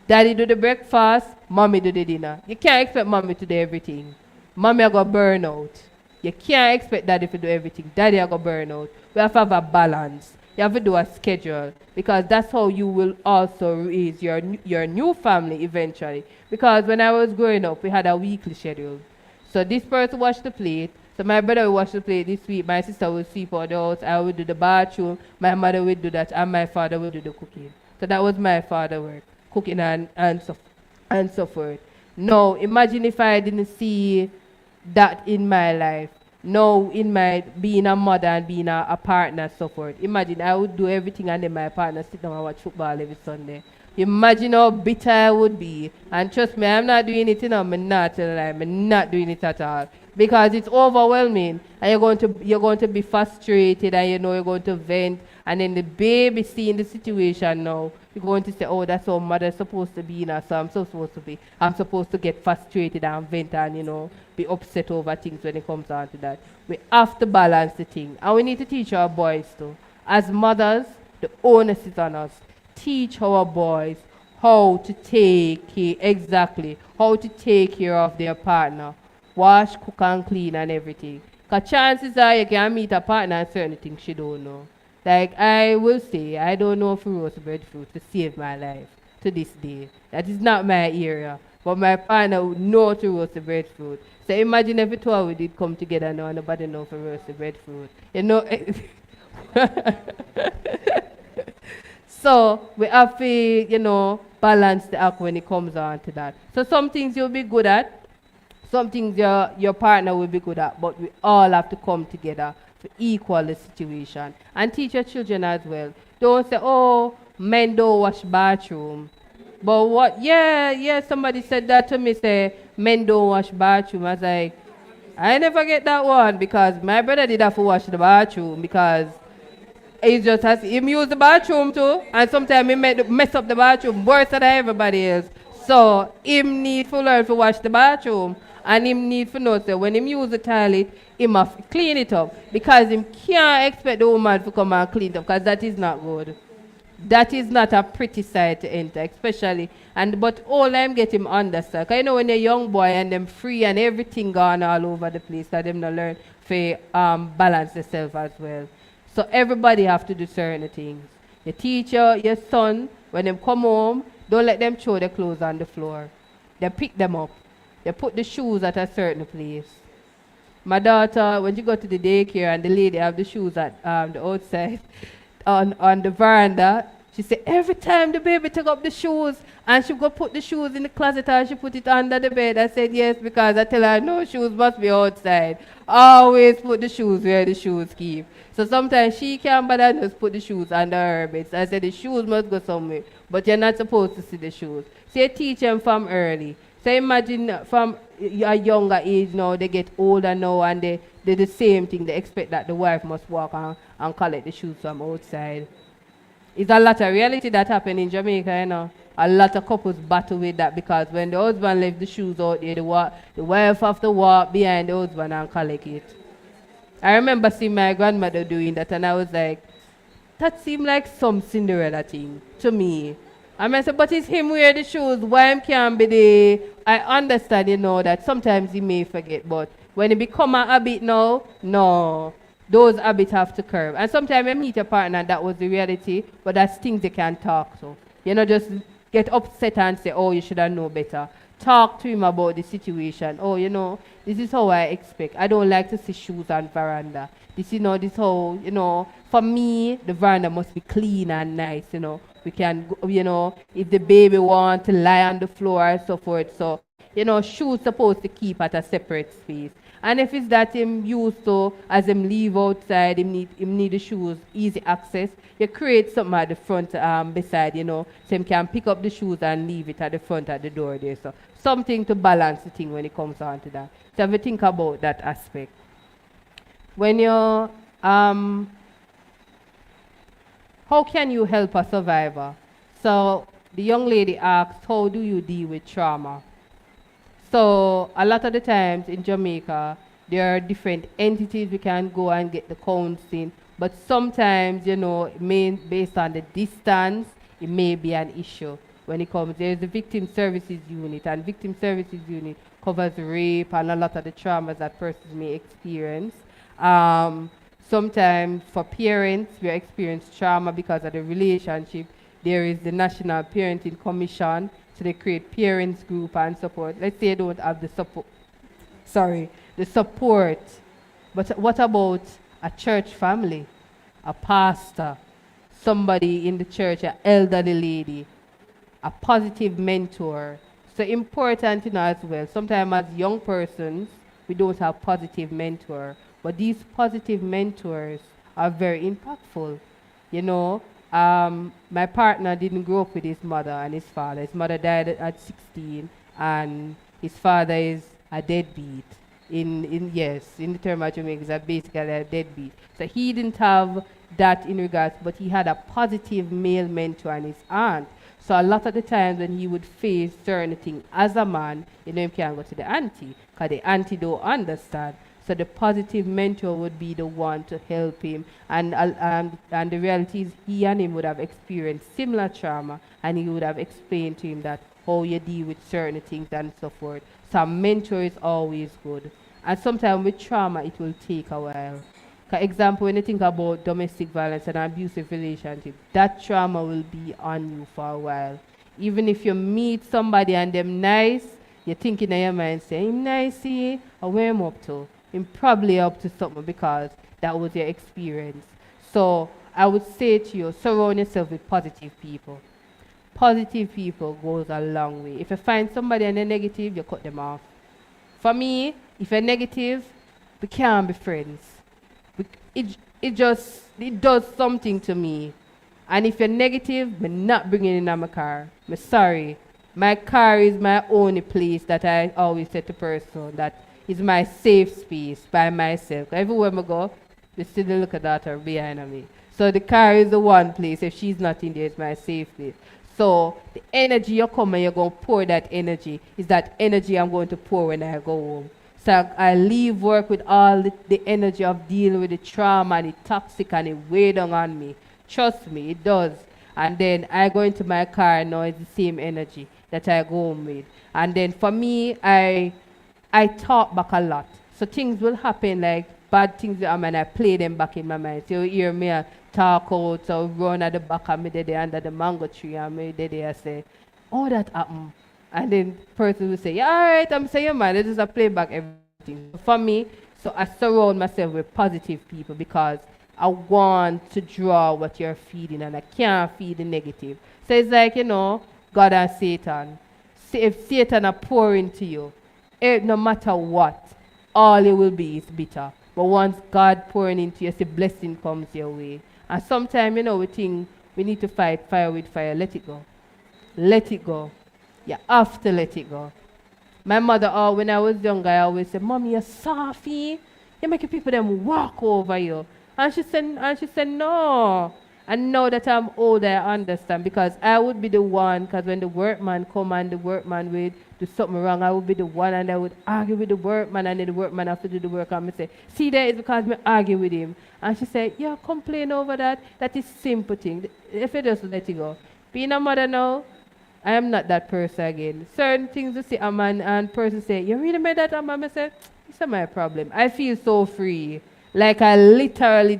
Daddy do the breakfast, mommy do the dinner. You can't expect mommy to do everything. Mommy are going to burn out. You can't expect daddy to do everything. Daddy are going to burn out. We have to have a balance. You have to do a schedule because that's how you will also raise your new family eventually. Because when I was growing up, we had a weekly schedule. So this person washed the plate. So my brother will wash the plate this week. My sister will sweep out the house. I will do the bathroom. My mother will do that, and my father will do the cooking. So that was my father's work, cooking and so forth. Now imagine if I didn't see that in my life. Now in my being a mother and being a partner, so forth. Imagine I would do everything and then my partner sit down and watch football every Sunday. Imagine how bitter I would be. And trust me, I'm not doing it, I'm not telling lie, I'm not doing it at all. Because it's overwhelming and you're going to be frustrated and you're going to vent and then the baby seeing the situation now, you're going to say, oh, that's how mother's supposed to be now, so I'm supposed to get frustrated and vent and be upset over things when it comes down to that. We have to balance the thing and we need to teach our boys too. As mothers, the onus is on us. Teach our boys how to take care of their partner. Wash, cook and clean and everything. Because chances are you can meet a partner and certain things she don't know. Like I will say, I don't know if roast breadfruit to save my life to this day. That is not my area. But my partner would know to roast the breadfruit. So imagine if the two of we did come together now and nobody know for roast the breadfruit. So we have to, balance the act when it comes on to that. So some things you'll be good at, some things your partner will be good at, but we all have to come together to equal the situation. And teach your children as well. Don't say, oh, men don't wash bathroom. But what, yeah, somebody said that to me, say, men don't wash bathroom. I was like, I never get that one because my brother did have to wash the bathroom because he just has him use the bathroom too, and sometimes he mess up the bathroom worse than everybody else. So him need to learn to wash the bathroom, and him need to know that when him use the toilet, he must clean it up because him can't expect the woman to come and clean it up because that is not good. That is not a pretty sight to enter, especially. But all I'm getting understand. Because when you're a young boy and them free and everything gone all over the place, that them not learn to balance themselves as well. So everybody have to do certain things. Your teacher, your son, when them come home, don't let them throw their clothes on the floor. They pick them up. They put the shoes at a certain place. My daughter, when she go to the daycare and the lady have the shoes at the outside on the veranda, she said every time the baby took up the shoes and she go put the shoes in the closet and she put it under the bed. I said yes because I tell her no, shoes must be outside. Always put the shoes where the shoes keep. So sometimes she can't bother just put the shoes under her bed. So I said the shoes must go somewhere, but you're not supposed to see the shoes. So you teach them from early. So imagine from a younger age now, they get older now and they do the same thing. They expect that the wife must walk and collect the shoes from outside. It's a lot of reality that happen in Jamaica, A lot of couples battle with that because when the husband left the shoes out there, the wife have to walk behind the husband and collect it. I remember seeing my grandmother doing that and I was like, that seemed like some Cinderella thing to me. And I said, but it's him wear the shoes, why him can't be there? I understand, that sometimes he may forget, but when it become a habit now, no, those habits have to curb. And sometimes I meet a partner, that was the reality, but that's things they can talk to. Just get upset and say, oh, you should have known better. Talk to him about the situation. Oh, this is how I expect. I don't like to see shoes on veranda. This how, for me, the veranda must be clean and nice, We can, if the baby want to lie on the floor and so forth. So, shoes supposed to keep at a separate space. And if it's that him used to, as him leave outside, him need the shoes, easy access, you create something at the front beside, so him can pick up the shoes and leave it at the front at the door there. So something to balance the thing when it comes on to that. So have a think about that aspect. When you how can you help a survivor? So the young lady asked, how do you deal with trauma? So a lot of the times in Jamaica, there are different entities we can go and get the counseling, but sometimes, based on the distance, it may be an issue when it comes. There's the Victim Services Unit, and Victim Services Unit covers rape and a lot of the traumas that persons may experience. Sometimes for parents, we experience trauma because of the relationship. There is the National Parenting Commission, so they create parents group and support. Let's say they don't have the support, the support. But what about a church family, a pastor, somebody in the church, an elderly lady, a positive mentor? So important, as well. Sometimes as young persons, we don't have positive mentor, but these positive mentors are very impactful. You know, my partner didn't grow up with his mother and his father. His mother died at 16, and his father is a deadbeat. In the term of Jamaica, is basically a deadbeat. So he didn't have that in regards, but he had a positive male mentor and his aunt. So a lot of the times when he would face certain things as a man, he can't go to the auntie, because the auntie don't understand. So the positive mentor would be the one to help him. And the reality is he and him would have experienced similar trauma, and he would have explained to him that how you deal with certain things and so forth. So a mentor is always good. And sometimes with trauma, it will take a while. For example, when you think about domestic violence and abusive relationship, that trauma will be on you for a while. Even if you meet somebody and them nice, you're thinking in your mind, say, him nice, or where him up to? Him probably up to something because that was your experience. So I would say to you, surround yourself with positive people. Positive people goes a long way. If you find somebody and they're negative, you cut them off. For me, if you're negative, we can't be friends. It does something to me. And if you're negative, I'm not bringing it in my car. I'm sorry. My car is my only place that I always say to person that is my safe space by myself. Everywhere I go, you still look at that or behind me. So the car is the one place. If she's not in there, it's my safe place. So the energy you come and you're going to pour that energy is that energy I'm going to pour when I go home. So I leave work with all the energy of dealing with the trauma and the toxic and it weigh down on me. Trust me, it does. And then I go into my car and now it's the same energy that I go home with. And then for me, I talk back a lot. So things will happen like bad things and I play them back in my mind. So you hear me talk out or run at the back of me there under the mango tree and me there I say, oh that happened. And then person will say, yeah, all right, I'm saying, man, it is a playback everything. For me, so I surround myself with positive people because I want to draw what you're feeding and I can't feed the negative. So it's like, God and Satan. If Satan are pouring to you, no matter what, all it will be is bitter. But once God pouring into you, the blessing comes your way. And sometimes, we think we need to fight fire with fire. Let it go. Let it go. You have to let it go. My mother, when I was younger, I always said, Mommy, you're softy. You're making people them walk over you. And she said, no. And now that I'm older, I understand because I would be the one, because when the workman come and the workman would do something wrong, I would be the one and I would argue with the workman and then the workman have to do the work and I say, see there, it's because I argue with him. And she said, yeah, complain over that. That is simple thing. If you just let it go. Being a mother now, I am not that person again. Certain things you see a man and person say, you really made that a man? I say, it's not my problem. I feel so free. Like I literally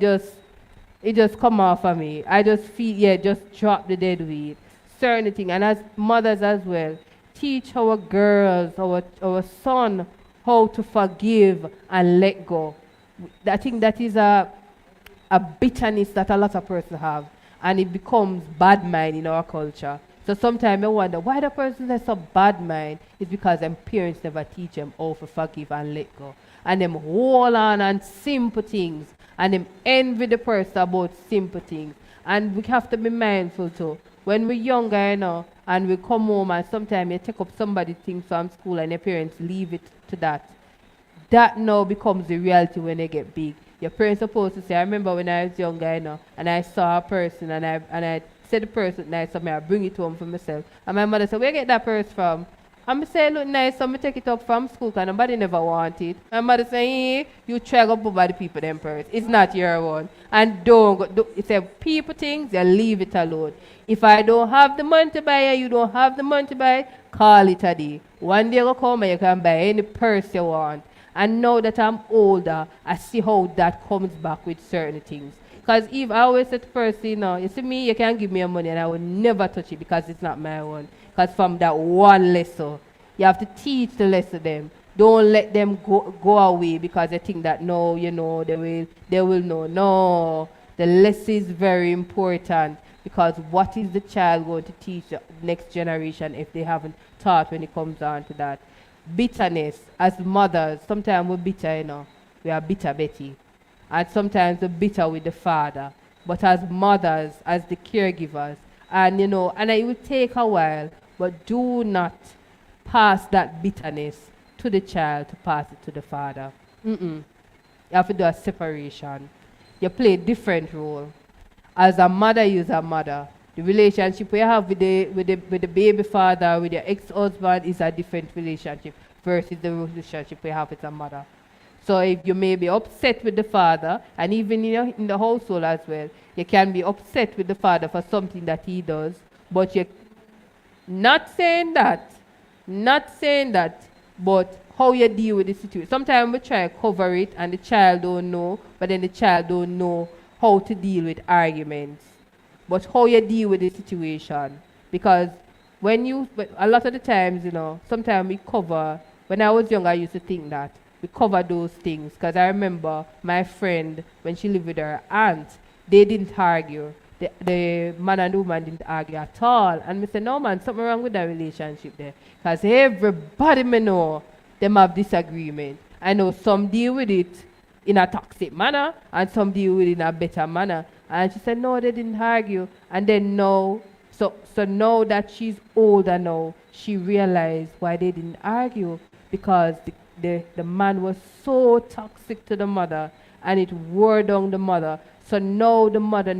it just come off of me. I just feel, just drop the dead weight. Certain things. And as mothers as well, teach our girls, our son, how to forgive and let go. I think that is a bitterness that a lot of persons have. And it becomes bad mind in our culture. So sometimes I wonder why the person has a bad mind is because them parents never teach them how to forgive and let go. And them hold on and simple things. And them envy the person about simple things. And we have to be mindful too. When we're younger, and we come home and sometimes you take up somebody's things from school and your parents leave it to that. That now becomes the reality when they get big. Your parents supposed to say, I remember when I was younger, and I saw a person and I said the person nice, so I bring it home for myself. And my mother said, where you get that purse from? And I say, look nice, so I take it up from school because nobody never want it. My mother say, hey, you try to go by the people them purse. It's not your one. And don't go, it's a people things, you leave it alone. If I don't have the money to buy it, you don't have the money to buy it, call it a day. One day will come and you can buy any purse you want. And now that I'm older, I see how that comes back with certain things. Because if I always say to the person, you see me, you can give me your money and I will never touch it because it's not my own. Because from that one lesson, you have to teach the lesson them. Don't let them go away because they think that no, they will know. No, the lesson is very important because what is the child going to teach the next generation if they haven't taught when it comes down to that? Bitterness, as mothers, sometimes we're bitter, we are bitter Betty. And sometimes we're bitter with the father. But as mothers, as the caregivers, and it will take a while, but do not pass that bitterness to the child to pass it to the father. You have to do a separation. You play a different role. As a mother, you're a mother. The relationship you have with the baby father, with your ex-husband is a different relationship versus the relationship you have with a mother. So if you may be upset with the father, and even in the household as well, you can be upset with the father for something that he does, but you're not saying that, but how you deal with the situation. Sometimes we try to cover it and the child don't know, but then the child don't know how to deal with arguments. But how you deal with the situation. Because a lot of the times, sometimes we cover, when I was young, I used to think that we cover those things. Because I remember my friend, when she lived with her aunt, they didn't argue. The man and the woman didn't argue at all. And I said, no man, something wrong with that relationship there. Because everybody may know them have disagreement. I know some deal with it in a toxic manner and some deal with it in a better manner. And she said, no, they didn't argue. And then now, so now that she's older now, she realized why they didn't argue. Because the man was so toxic to the mother and it wore down the mother. So now the mother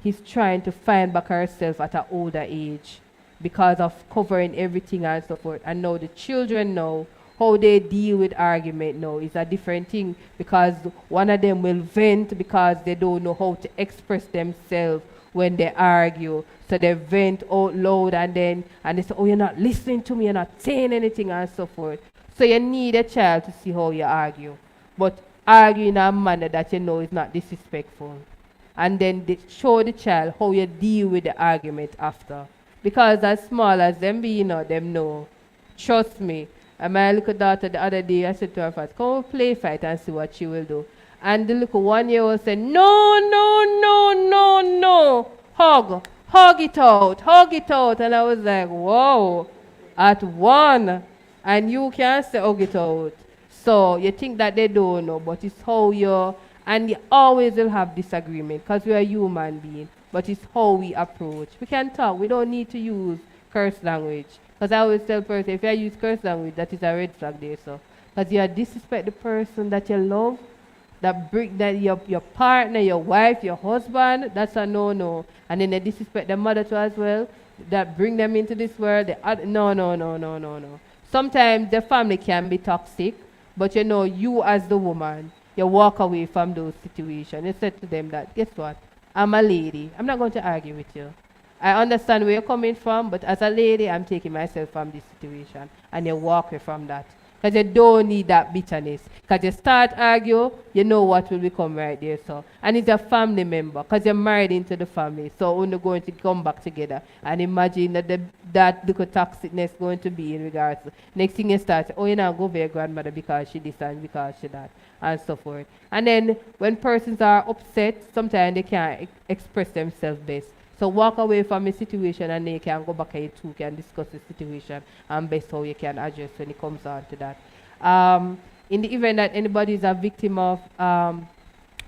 he's trying to find back herself at an older age because of covering everything and so forth. And now the children know how they deal with argument now is a different thing because one of them will vent because they don't know how to express themselves when they argue. So they vent out loud and they say, oh, you're not listening to me, you're not saying anything and so forth. So you need a child to see how you argue. But argue in a manner that you know is not disrespectful. And then show the child how you deal with the argument after. Because as small as them be, them know. Trust me. And my little daughter the other day, I said to her first, come play fight and see what she will do. And the little 1-year-old said, no, hug it out. And I was like, whoa, at one. And you can say hug it out. So you think that they don't know, but it's how and you always will have disagreement because we are human beings, but it's how we approach. We can talk, we don't need to use curse language. Because I always tell person, if you use curse language, that is a red flag there. So, because you disrespect the person that you love, that your partner, your wife, your husband, that's a no. And then they disrespect the mother too as well, that bring them into this world. No. Sometimes the family can be toxic, but you as the woman, you walk away from those situations. You said to them that, guess what? I'm a lady. I'm not going to argue with you. I understand where you're coming from, but as a lady, I'm taking myself from this situation. And you walk away from that. Because you don't need that bitterness. Because you start argue, you know what will become right there. So, and it's a family member. Because you're married into the family. So only going to come back together. And imagine that little toxicness going to be in regards to. Next thing you start, oh, you know, go over your grandmother because she this and because she that. And so forth. And then when persons are upset, sometimes they can't express themselves best. So walk away from a situation and then you can go back and you two can discuss the situation and best how you can address when it comes on to that. In the event that anybody is a victim of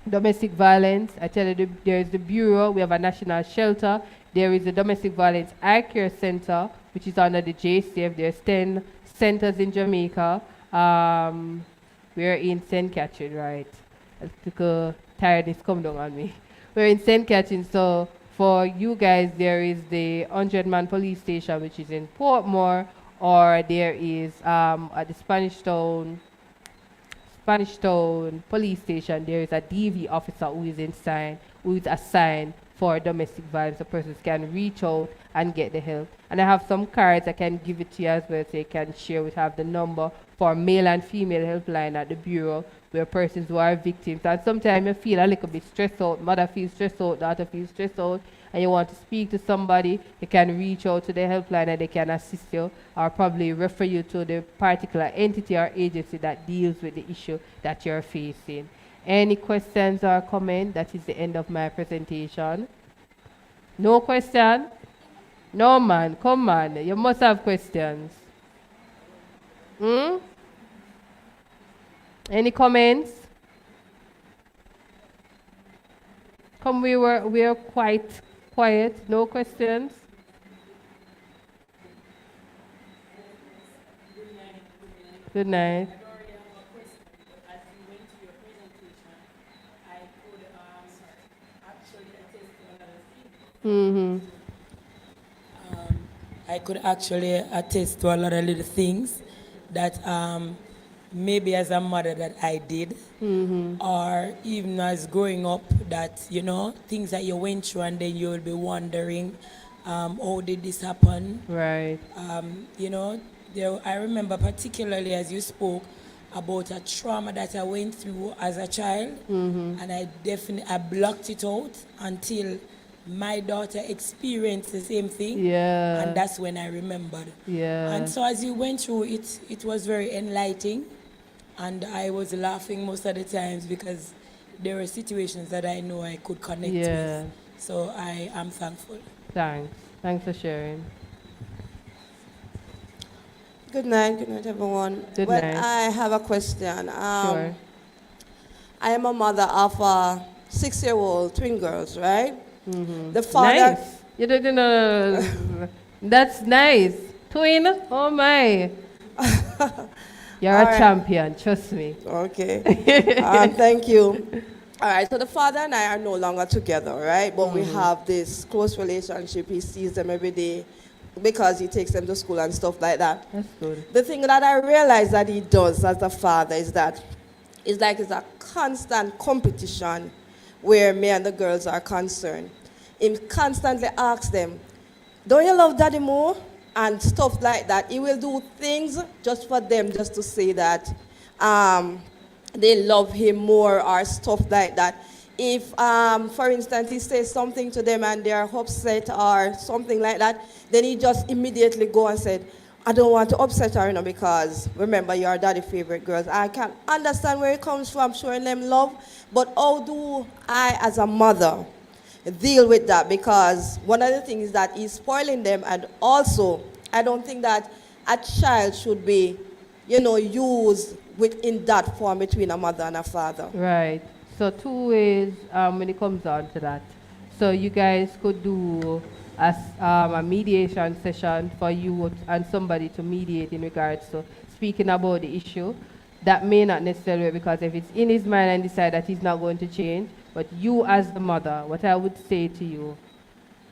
domestic violence, I tell you there is the Bureau, we have a national shelter, there is the Domestic Violence Eye Care Center, which is under the JCF. There's 10 centers in Jamaica. We're in St. Catherine, right? Tiredness come down on me. We're in St. Catherine, so for you guys, there is the 100-man police station, which is in Portmore, or there is at the Spanish Town police station, there is a DV officer who is assigned for domestic violence, so persons can reach out and get the help. And I have some cards I can give it to you as well, so you can share. We have the number for male and female helpline at the bureau, where persons who are victims. And sometimes you feel a little bit stressed out, mother feels stressed out, daughter feels stressed out, and you want to speak to somebody, you can reach out to the helpline and they can assist you, or probably refer you to the particular entity or agency that deals with the issue that you're facing. Any questions or comments? That is the end of my presentation. No question? No, man. Come on. You must have questions. Hmm? Any comments? Come, we are quite quiet. No questions? Good night. Mm-hmm. I could actually attest to a lot of little things that maybe as a mother that I did, or even as growing up, that things that you went through, and then you will be wondering, how did this happen? Right. I remember particularly as you spoke about a trauma that I went through as a child, and I blocked it out until my daughter experienced the same thing. Yeah. And that's when I remembered. Yeah. And so as you went through it, it was very enlightening. And I was laughing most of the times because there were situations that I know I could connect with. So I am thankful. Thanks. Thanks for sharing. Good night, everyone. Good Well, night. I have a question. Sure. I am a mother of 6-year-old twin girls, right? The father. Nice. You don't know. That's nice. Twin? Oh my. You're All a right. champion, trust me. Okay. Thank you. All right, so the father and I are no longer together, right? But we have this close relationship. He sees them every day because he takes them to school and stuff like that. That's good. The thing that I realize that he does as a father is that it's a constant competition where me and the girls are concerned. He constantly asks them, don't you love daddy more? And stuff like that. He will do things just for them, just to say that they love him more or stuff like that. If, for instance, he says something to them and they're upset or something like that, then he just immediately go and said, I don't want to upset her, because remember, you're daddy's favorite girls. I can understand where it comes from, showing them love, but how do I, as a mother, deal with that? Because one of the things is that he's spoiling them, and also, I don't think that a child should be, used in that form between a mother and a father. Right. So 2 ways when it comes down to that. So you guys could do a mediation session for you and somebody to mediate in regards to speaking about the issue. That may not necessarily, because if it's in his mind and decide that he's not going to change, but you as the mother, what I would say to you,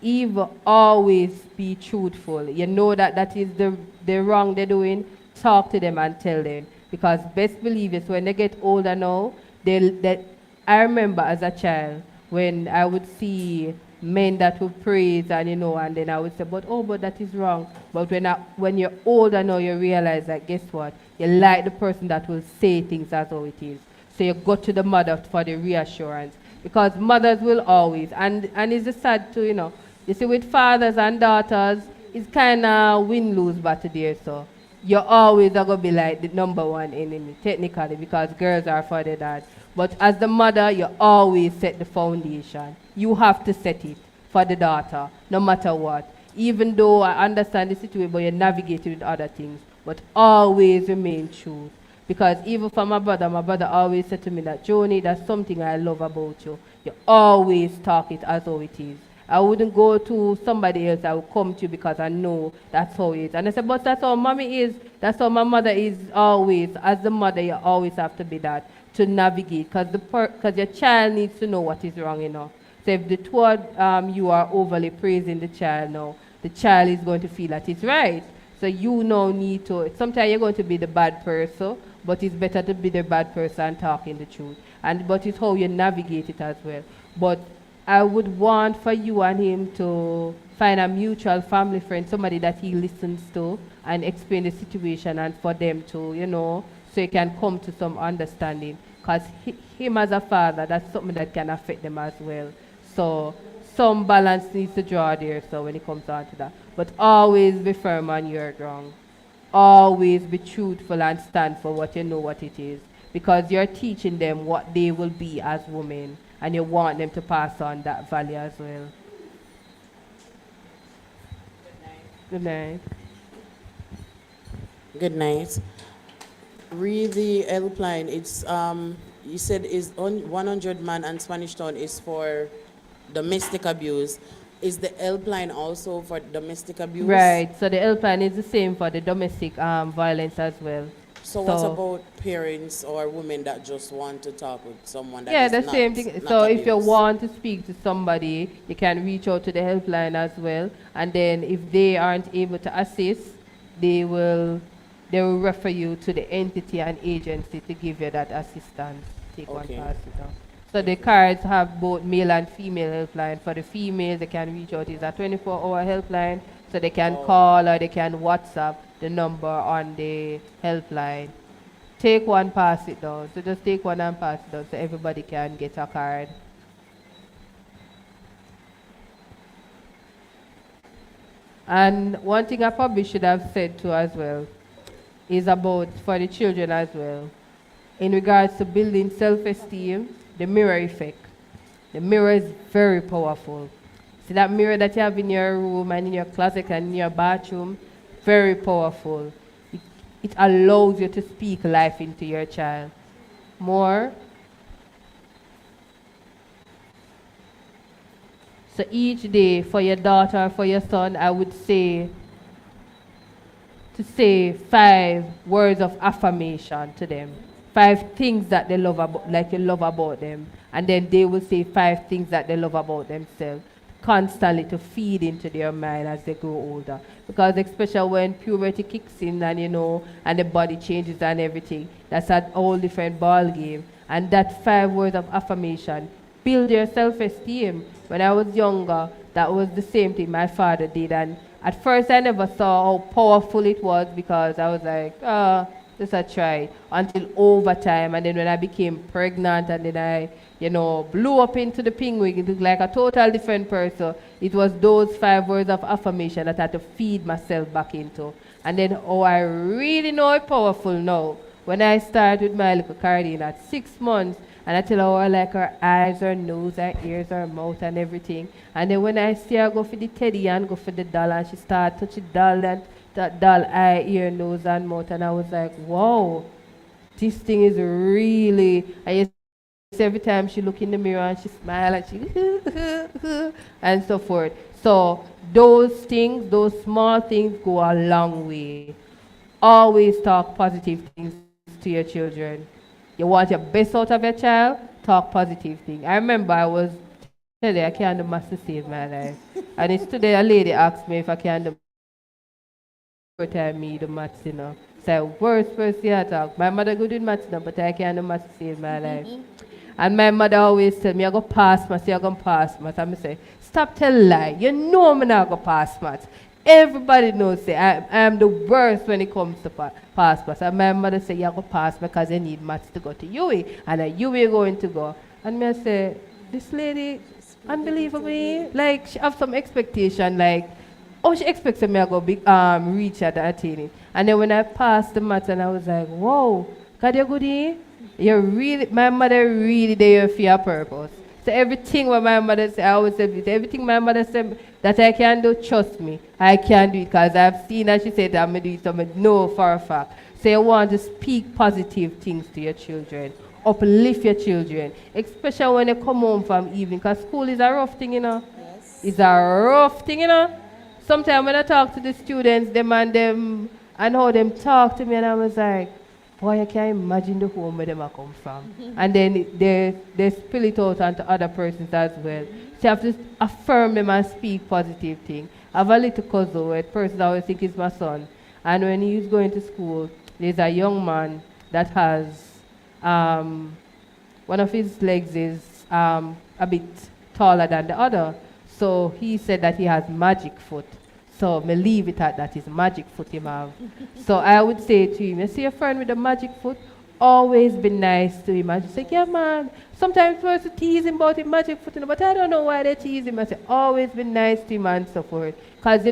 Eve, always be truthful. You know that is the wrong they're doing, talk to them and tell them. Because best believe it, when they get older now, I remember as a child when I would see men that would praise and and then I would say, but that is wrong. But when you're older now, you realize that, guess what? You like the person that will say things as how it is. So you go to the mother for the reassurance. Because mothers will always, and it's sad too, you see with fathers and daughters, it's kind of win-lose battle there, so you're always going to be like the number one enemy, technically, because girls are for their dad. But as the mother, you always set the foundation. You have to set it for the daughter, no matter what. Even though I understand the situation, but you navigate it with other things. But always remain true. Because even for my brother always said to me that, Joni, that's something I love about you. You always talk it as how it is. I wouldn't go to somebody else. I would come to you because I know that's how it is. And I said, but that's how mommy is. That's how my mother is always. As the mother, you always have to be that to navigate. Because your child needs to know what is wrong, So if the two you are overly praising the child now, the child is going to feel that it's right. So you now need to, sometimes you're going to be the bad person, but it's better to be the bad person and talking the truth. But it's how you navigate it as well. But I would want for you and him to find a mutual family friend, somebody that he listens to and explain the situation and for them to, so he can come to some understanding. Because him as a father, that's something that can affect them as well. So some balance needs to draw there, so when it comes down to that. But always be firm on your ground. Always be truthful and stand for what you know what it is. Because you're teaching them what they will be as women. And you want them to pass on that value as well. Good night. Good night. Read the helpline. It's you said is on 100 man and Spanish Town is for domestic abuse. Is the helpline also for domestic abuse? Right. So the helpline is the same for the domestic violence as well. So what about parents or women that just want to talk with someone that yeah, is the not, same thing. not So if you abused? want to speak to somebody, you can reach out to the helpline as well. And then if they aren't able to assist, they will refer you to the entity and agency to give you that assistance. Take one Okay. pass it on. So the cards have both male and female helpline. For the female, they can reach out. It's a 24-hour helpline, so they can call or they can WhatsApp the number on the helpline. Take one, pass it down. So just take one and pass it down so everybody can get a card. And one thing I probably should have said too as well is about for the children as well. In regards to building self-esteem, the mirror effect. The mirror is very powerful. See that mirror that you have in your room and in your closet and in your bathroom? Very powerful. It allows you to speak life into your child. More. So each day for your daughter, for your son, I would say to say 5 words of affirmation to them. 5 things that they love about, like you love about them. And then they will say 5 things that they love about themselves. Constantly to feed into their mind as they grow older. Because especially when puberty kicks in and and the body changes and everything, that's a whole different ball game. And that 5 words of affirmation build your self-esteem. When I was younger, that was the same thing my father did. And at first I never saw how powerful it was because I was like, just a try. Until over time, and then when I became pregnant and then I blew up into the penguin, it looked like a total different person. It was those 5 words of affirmation that I had to feed myself back into. And then, I really know it's powerful now. When I started with my little Cardine at 6 months, and I tell her how I like her eyes, her nose, her ears, her mouth, and everything. And then when I see her go for the teddy and go for the doll, and she started touching doll and that doll eye, ear, nose, and mouth, and I was like, wow, this thing is really. I every time she look in the mirror and she smile and she and so forth. So those things, those small things go a long way. Always talk positive things to your children. You want your best out of your child, talk positive things. I remember I was telling I can't do much to save my life. And it's today a lady asked me if I can do time me the maths, So worst person I talk. My mother good in maths now, but I can't do maths to save my life. And my mother always tell me, I go pass maths, you're going to pass maths. And I say, stop telling lie. You know I'm not going to pass maths. Everybody knows say I am the worst when it comes to pass maths. And my mother say, you're going to pass because you need maths to go to UE. And UE you're going to go. And me I say, this lady, unbelievably, like she have some expectation, like, she expects me to go big, reach at the attaining. And then when I passed the maths and I was like, whoa, God, you're good here? You're really, my mother really there for your purpose. So everything what my mother said, I always say this, everything my mother said that I can do, trust me, I can do it because I've seen her, she said that I'm going to do it, so I know for a fact. So you want to speak positive things to your children, uplift your children, especially when they come home from evening, because school is a rough thing, Yes. It's a rough thing, Sometimes when I talk to the students, them and how them talk to me, and I was like, boy, I can't imagine the home where them I come from. And then they spill it out onto other persons as well. So you have to affirm them and speak positive things. I have a little cousin, a person I always think is my son. And when he's going to school, there's a young man that has, one of his legs is a bit taller than the other. So he said that he has magic foot. So me leave it at that is magic foot him have. So I would say to him, you see a friend with a magic foot, always be nice to him. I just say, yeah man. Sometimes people tease him about his magic foot, but I don't know why they tease him. I say, always be nice to him and so forth. Because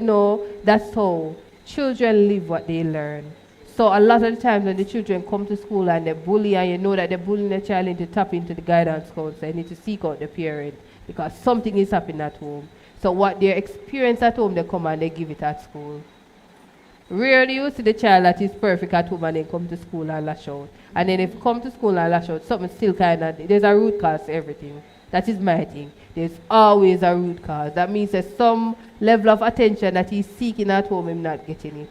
that's how children live what they learn. So a lot of the times when the children come to school and they bully and you know that they're bullying the child into tap into the guidance counselor, you need to seek out the parent because something is happening at home. So what they experience at home, they come and they give it at school. Rarely you see the child that is perfect at home and then come to school and lash out. And then if you come to school and lash out, something still there's a root cause to everything. That is my thing. There's always a root cause. That means there's some level of attention that he's seeking at home, him not getting it.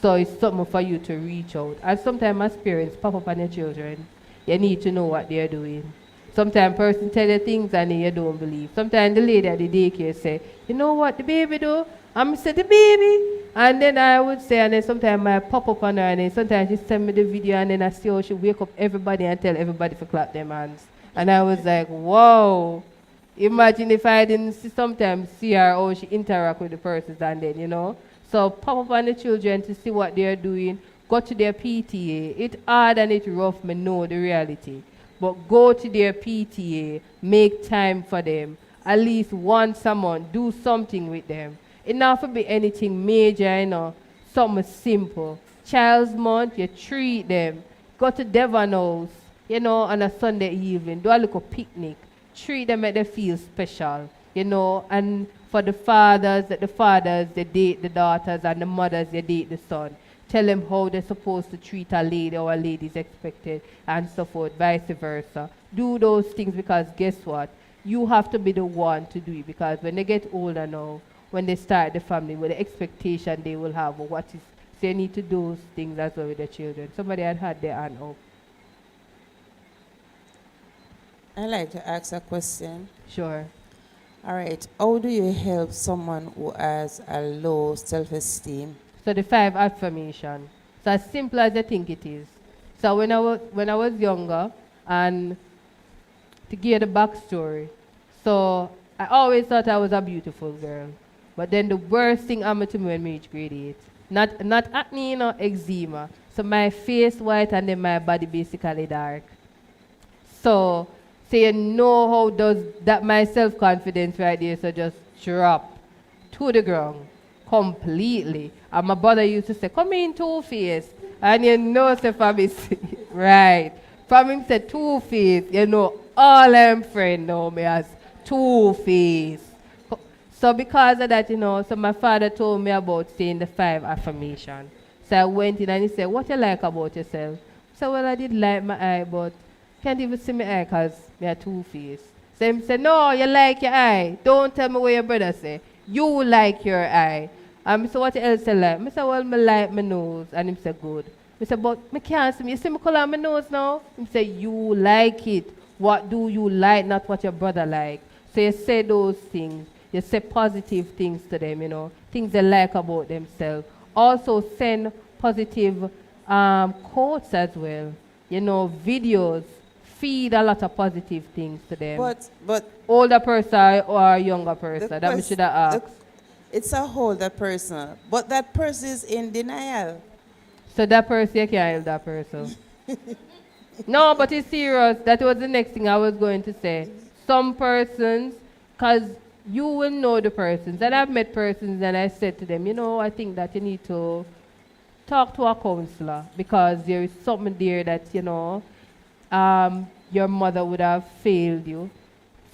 So it's something for you to reach out. And sometimes as parents pop up on your children, you need to know what they're doing. Sometimes person tell you things and you don't believe. Sometimes the lady at the daycare say, you know what the baby do? I'm say the baby. And then I would say, and then sometimes I pop up on her and then sometimes she send me the video and then I see how she wake up everybody and tell everybody to clap their hands. And I was like, whoa. Imagine if I didn't sometimes see her how she interact with the persons and then, So pop up on the children to see what they're doing. Go to their PTA. It's hard and it's rough, me know the reality. But go to their PTA, make time for them. At least once a month, do something with them. It not to be anything major, something simple. Child's month, you treat them. Go to Devon House, on a Sunday evening. Do a little picnic. Treat them, make them feel special, and for the fathers, they date the daughters, and the mothers, they date the son. Tell them how they're supposed to treat a lady or a lady is expected, and so forth, vice versa. Do those things because guess what? You have to be the one to do it because when they get older now, when they start the family, with the expectation they will have, or what is, so they need to do those things as well with their children. Somebody had their hand up. I'd like to ask a question. Sure. All right. How do you help someone who has a low self-esteem? So the 5 affirmation. So as simple as I think it is. So when I was younger, and to give you the backstory, so I always thought I was a beautiful girl. But then the worst thing happened to me when I reached grade 8. Not acne, eczema. So my face white and then my body basically dark. So you know how does that my self-confidence right there, so just drop to the ground completely. And my brother used to say, come in two-faced. And say for me, right. From him say two-faced, all them friends know me as two-faced. So because of that, so my father told me about saying the 5 affirmation. So I went in and he said, what you like about yourself? So well, I did like my eye, but can't even see my eye because I have two-faced. So he said, no, you like your eye. Don't tell me what your brother say. You like your eye. So what else you like? I said, well, I like my nose. And he said, good. I said, but I can't see me. You see me color my nose now? He said, you like it. What do you like, not what your brother like. So you say those things. You say positive things to them, things they like about themselves. Also send positive quotes as well, videos. Feed a lot of positive things to them. But older person or a younger person, that we should have asked. It's a older person, but that person is in denial. So that person, you can't help that person. No, but it's serious. That was the next thing I was going to say. Some persons, because you will know the persons, and I've met persons and I said to them, I think that you need to talk to a counselor because there is something there that, your mother would have failed you,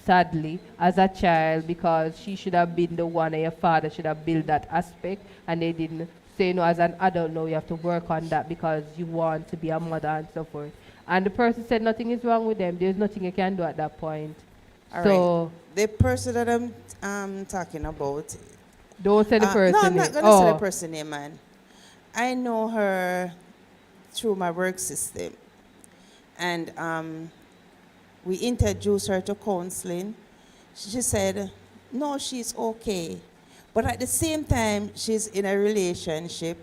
sadly, as a child because she should have been the one and your father should have built that aspect and they didn't. So, as an adult now, you have to work on that because you want to be a mother and so forth. And the person said nothing is wrong with them. There's nothing you can do at that point. All so, right. The person that I'm talking about. Don't say the person No, I'm name. not going to say the person name, man. I know her through my work system. And we introduced her to counseling. She said, no, she's okay. But at the same time, she's in a relationship,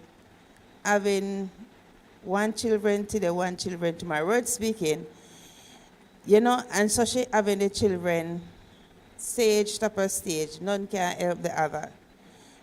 having one children to my word speaking, and so she having the children stage, top of stage. None can help the other.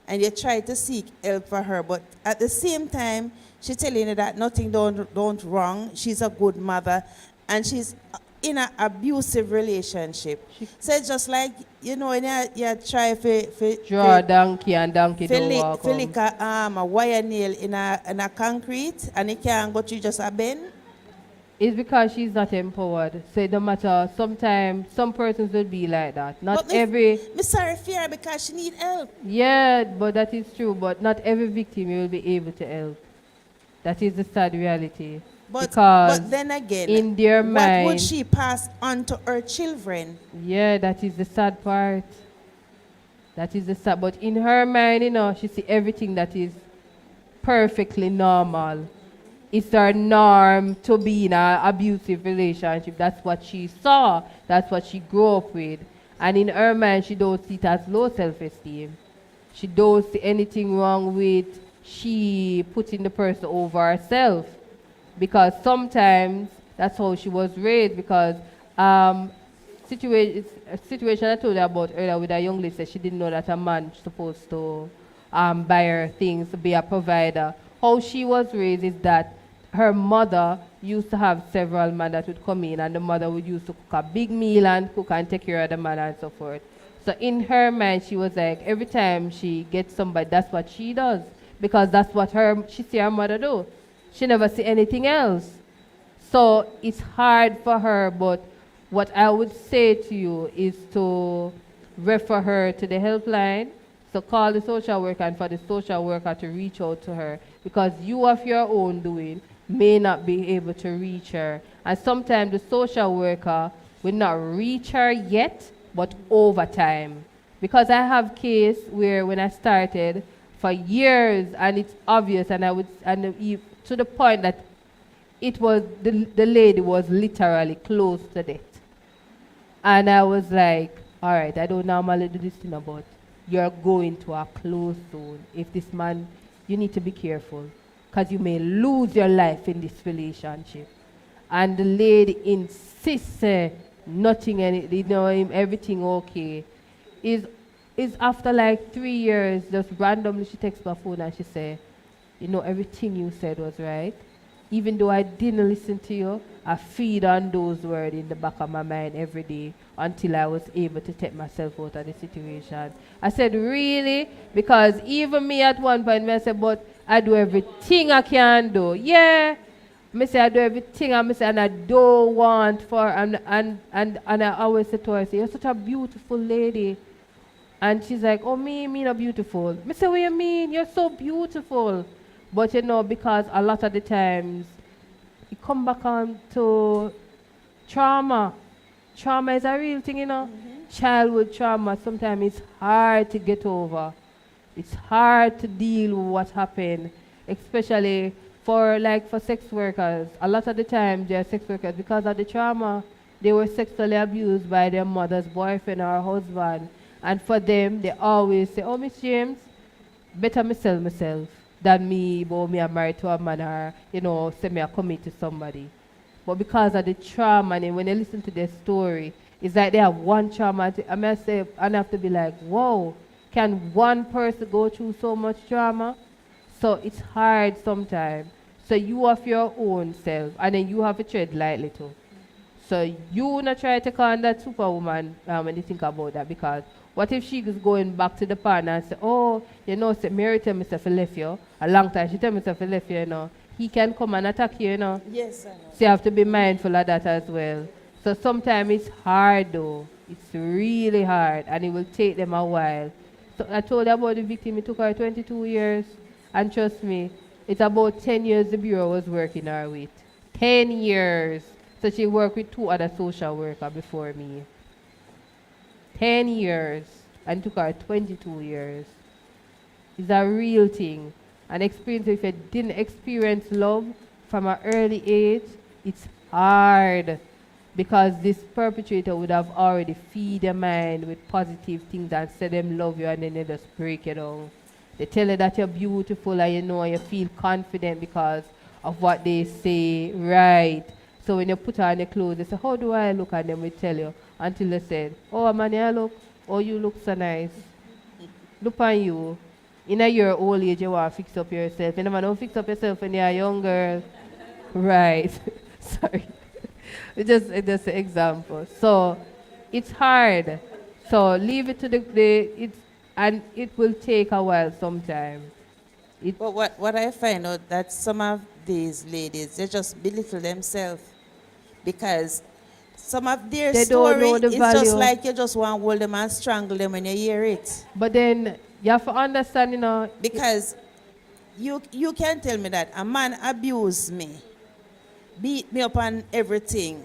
And you try to seek help for her, but at the same time, she's telling you that nothing don't wrong. She's a good mother, and she's in an abusive relationship. So it's just like, you know, when you try Draw a donkey and donkey don't lick, walk lick a wire nail in a concrete, and it can't go through just a bend. It's because she's not empowered. So it don't matter. Sometimes some persons will be like that. Not But every. me sorry for her because she need help. Yeah, but that is true. But not every victim you will be able to help. That is the sad reality. Because But then again, in their what mind, would she pass on to her children? yeah, that is the sad part. That is the sad. But in her mind, you know, she see everything that is perfectly normal. It's her norm to be in an abusive relationship. That's what she saw. That's what she grew up with. And in her mind, she don't see it as low self-esteem. She don't see anything wrong with she putting the person over herself. Because sometimes that's how she was raised. Because a situation I told you about earlier with a young lady said she didn't know that a man was supposed to buy her things, be a provider. How she was raised is that her mother used to have several men that would come in, and the mother would used to cook a big meal and cook and take care of the man and so forth. So in her mind, she was like, every time she gets somebody, that's what she does. Because that's what she see her mother do. She never see anything else. So it's hard for her, but what I would say to you is to refer her to the helpline. So call the social worker and for the social worker to reach out to her, because you of your own doing may not be able to reach her. And sometimes the social worker will not reach her yet, but over time. Because I have case where when I started for years, and it's obvious, and to the point that it was the lady was literally close to death. And I was like, all right, I don't normally do this thing, but you're going to a close zone. If this man, you need to be careful, because you may lose your life in this relationship. And the lady insists, nothing, everything okay. Is after like 3 years, just randomly she texts my phone and she said, everything you said was right. Even though I didn't listen to you, I feed on those words in the back of my mind every day until I was able to take myself out of the situation. I said, really? Because even me at one point, I said, but I do everything I can do. Yeah. I say I do everything, and I don't want for, and I always say to her, I say, you're such a beautiful lady. And she's like, oh, me not beautiful. I say, what you mean? You're so beautiful. But because a lot of the times, it come back on to trauma. Trauma is a real thing, Childhood trauma, sometimes it's hard to get over. It's hard to deal with what happened, especially for sex workers. A lot of the times, they're sex workers because of the trauma. They were sexually abused by their mother's boyfriend or husband. And for them, they always say, oh, Miss James, better me sell myself than me I'm married to a man, or, say me I commit to somebody. But because of the trauma, and when they listen to their story, it's like they have one trauma. I have to be like, whoa, can one person go through so much trauma? So it's hard sometimes. So you have your own self, and then you have to tread lightly too. So you not try to call that superwoman when you think about that, because what if she is going back to the partner and say, oh, say Mary tell me to left you a long time. She tell me to left you, He can come and attack you, Yes, I know. So you have to be mindful of that as well. So sometimes it's hard though. It's really hard, and it will take them a while. So I told you about the victim. It took her 22 years. And trust me, it's about 10 years the Bureau was working her with. 10 years. So she worked with 2 other social workers before me. 10 years. And took her 22 years. It's a real thing. An experience, if you didn't experience love from an early age, it's hard. Because this perpetrator would have already feed their mind with positive things and say them love you, and then they just break it down. They tell you that you're beautiful, and you feel confident because of what they say, right? So when you put on your clothes, they say, how do I look? And then we tell you until they said, oh, man, I look. Oh, you look so nice. Look on you. In a your old age, you want to fix up yourself. You never know fix up yourself when you're a young girl. Right. Sorry. It's just an example. So it's hard. So leave it to and it will take a while sometime. But what I find out that some of these ladies, they just belittle themselves because some of their They don't story know the is just value. like you just want to hold them and strangle them when you hear it. But then you have to understand, you know, Because you can tell me that a man abused me, beat me up on everything,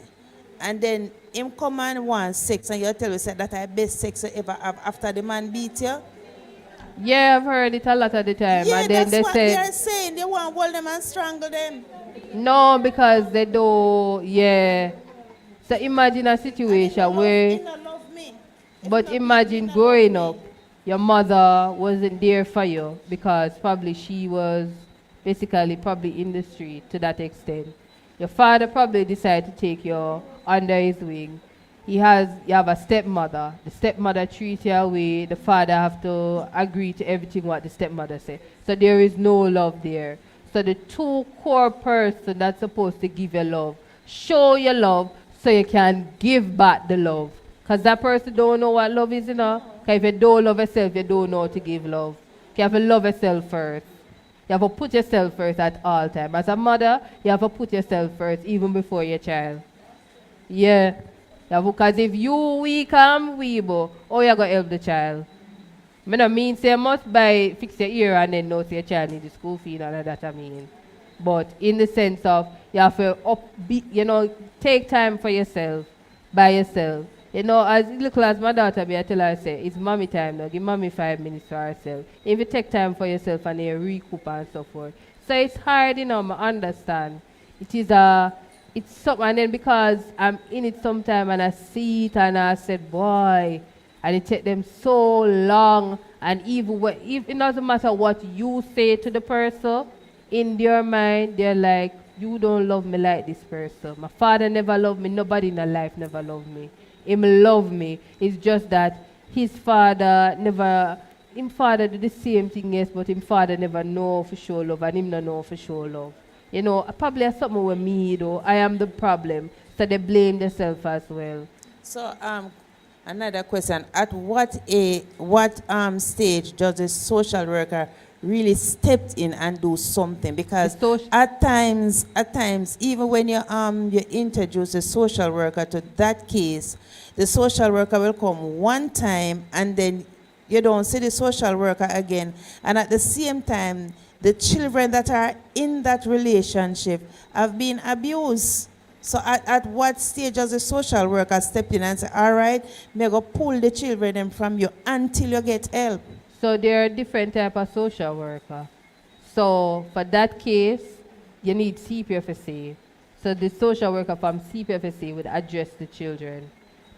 and then him come and want sex and you tell me say that I best sex you ever have after the man beat you. yeah, I've heard it a lot of the time. Yeah, And then that's they what they said, are saying. They want to hold them and strangle them. no, because they do, yeah. So imagine a situation where, He don't love me. but imagine growing up, your mother wasn't there for you because probably she was basically probably in the street to that extent. Your father probably decided to take you under his wing. You have a stepmother. The stepmother treats you away. The father have to agree to everything what the stepmother say. So there is no love there. So the two core person that's supposed to give you love, show your love so you can give back the love. Because that person don't know what love is, you know. Because if you don't love yourself, you don't know how to give love. You have to love yourself first. You have to put yourself first at all time. As a mother, you have to put yourself first even before your child. Yeah. Because if you weak and weeble, how you going to help the child? I don't mean say you must fix your ear and then know say your child needs the school fee, none of that I mean. But in the sense of you have to take time for yourself, by yourself. You know, as little as my daughter be, I tell her, say, it's mommy time now, give mommy 5 minutes for herself. If you take time for yourself and you recoup and so forth. So it's hard, you know, I understand. It's something, and then because I'm in it sometime and I see it and I said, boy, and it take them so long, and even if it doesn't matter what you say to the person, in their mind, they're like, you don't love me like this person. My father never loved me, nobody in their life never loved me. Him love me. It's just that his father did the same thing, yes, but his father never know for sure love, and him not know for sure love. You know, probably has something with me, though. I am the problem. So they blame themselves as well. So another question: at what stage does a social worker really step in and do something? Because at times, even when you introduce a social worker to that case, the social worker will come one time and then you don't see the social worker again, and at the same time, the children that are in that relationship have been abused. So at what stage does the social worker step in and say, all right, me go pull the children them from you until you get help? So there are different type of social worker. So for that case, you need CPFSA. So the social worker from CPFSA would address the children.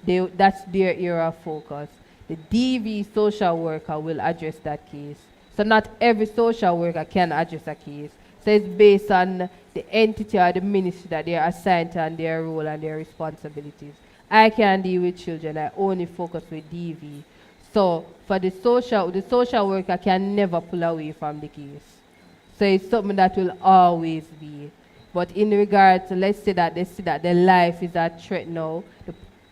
That's their area of focus. The DV social worker will address that case. So not every social worker can address a case. So it's based on the entity or the ministry that they are assigned to and their role and their responsibilities. I can't deal with children. I only focus with DV. So for the social worker can never pull away from the case. So it's something that will always be. But in regard to, let's say that they see that their life is at threat now,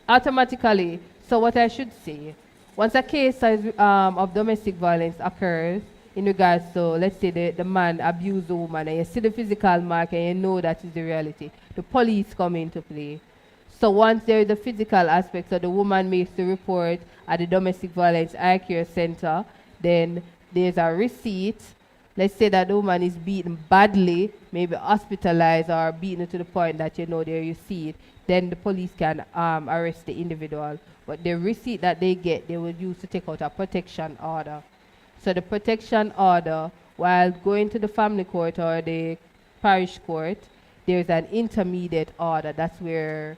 automatically, so what I should say, once a case of domestic violence occurs, in regards to, let's say the man abused the woman and you see the physical mark and you know that is the reality, the police come into play. So once there is a physical aspect, so the woman makes the report at the domestic violence eye care center, then there's a receipt. Let's say that the woman is beaten badly, maybe hospitalized or beaten to the point that you know there you see it, then the police can arrest the individual. But the receipt that they get, they will use to take out a protection order. So the protection order, while going to the family court or the parish court, there's an intermediate order. That's where,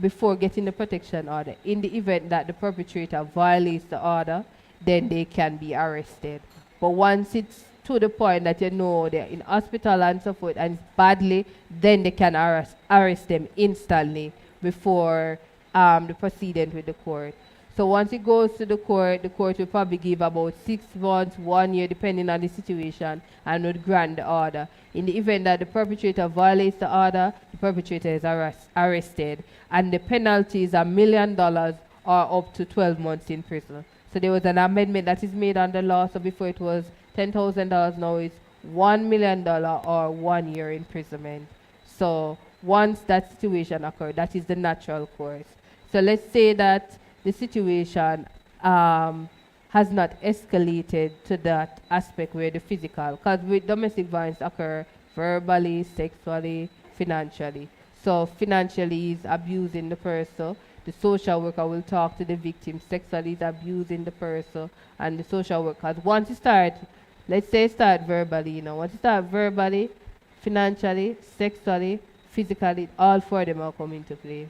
before getting the protection order, in the event that the perpetrator violates the order, then they can be arrested. But once it's to the point that you know they're in hospital and so forth and it's badly, then they can arrest them instantly before the proceeding with the court. So once it goes to the court will probably give about 6 months, 1 year, depending on the situation, and would grant the order. In the event that the perpetrator violates the order, the perpetrator is arrested, and the penalty is $1 million or up to 12 months in prison. So there was an amendment that is made on the law. So before it was $10,000, now it's $1 million or 1 year imprisonment. So once that situation occurred, that is the natural course. So let's say that the situation has not escalated to that aspect where the physical, because with domestic violence occur verbally, sexually, financially. So financially is abusing the person. The social worker will talk to the victim. Sexually is abusing the person, and the social worker. Once you start, let's say start verbally, once you start verbally, financially, sexually, physically, all four of them are coming into play.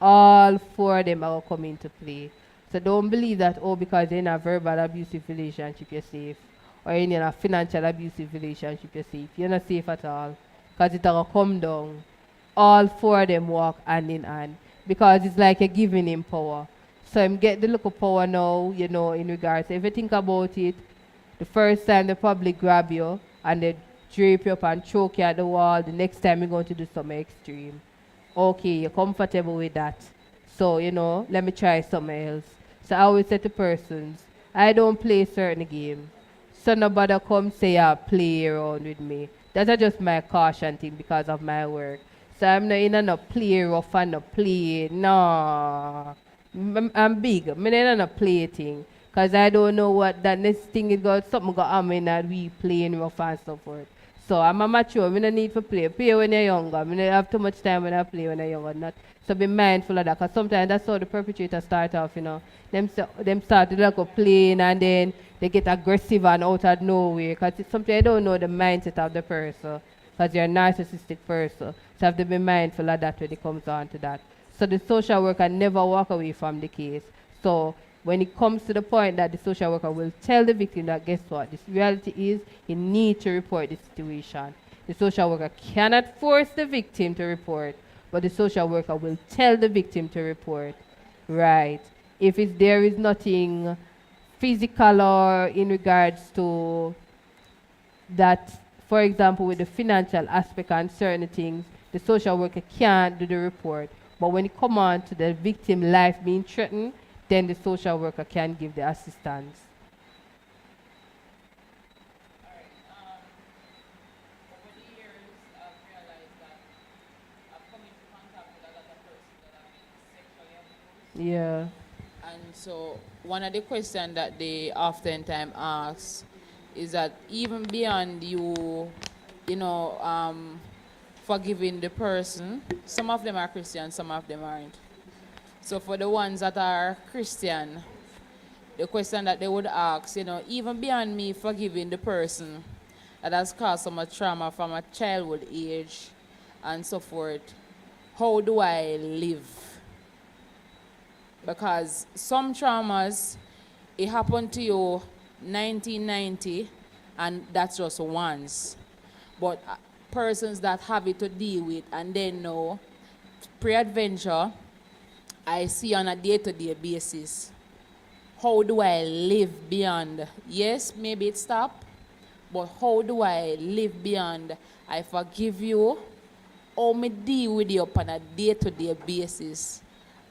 All four of them are coming into play. So don't believe that, because you're in a verbal abusive relationship, you're safe. Or you're in a financial abusive relationship, you're safe. You're not safe at all. Because it's going to come down. All four of them walk hand in hand. Because it's like you're giving him power. So him get the look of power now, in regards. If you think about it, the first time they probably grab you and they drape you up and choke you at the wall, the next time you're going to do something extreme. Okay, you're comfortable with that. So, let me try something else. So I always say to persons, I don't play certain game. So nobody come say, play around with me. That's just my caution thing because of my work. So I'm not in a play rough and no play. No. I'm big. I'm not in a play thing. Because I don't know what that next thing is got something got on me that we playing rough and so forth. So I'm a mature. I don't need to play. Play when you're younger. I don't have too much time when I play when I'm younger. Not. So be mindful of that. Because sometimes that's how the perpetrators start off, Them start to like playing and then they get aggressive and out of nowhere. Because sometimes you don't know the mindset of the person. Because you're a narcissistic person. So have to be mindful of that when it comes on to that. So the social worker never walk away from the case. So when it comes to the point that the social worker will tell the victim that, guess what, this reality is you need to report the situation. The social worker cannot force the victim to report, but the social worker will tell the victim to report. Right. If there is nothing physical or in regards to that, for example, with the financial aspect and certain things, the social worker can't do the report. But when it comes on to the victim life being threatened, then the social worker can give the assistance. Over the years, I've realized that I've come into contact with a lot of persons that have been sexually abused. Yeah. And so one of the questions that they oftentimes ask is that even beyond you, forgiving the person, some of them are Christian, some of them aren't. So for the ones that are Christian, the question that they would ask, even beyond me forgiving the person that has caused so much trauma from a childhood age and so forth, how do I live? Because some traumas, it happened to you 1990 and that's just once. But persons that have it to deal with and then know, pre-adventure, I see on a day-to-day basis, how do I live beyond? Yes, maybe it stopped, but how do I live beyond? I forgive you, or me deal with you on a day-to-day basis,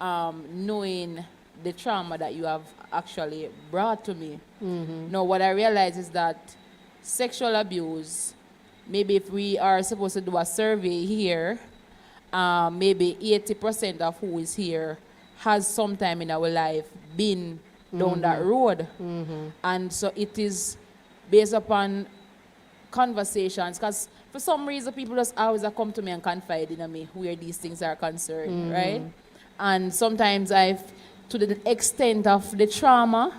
knowing the trauma that you have actually brought to me. Now, what I realize is that sexual abuse, maybe if we are supposed to do a survey here, maybe 80% of who is here has sometime in our life been down that road. And so it is based upon conversations, because for some reason people just always come to me and confide in me where these things are concerned, right? And sometimes to the extent of the trauma,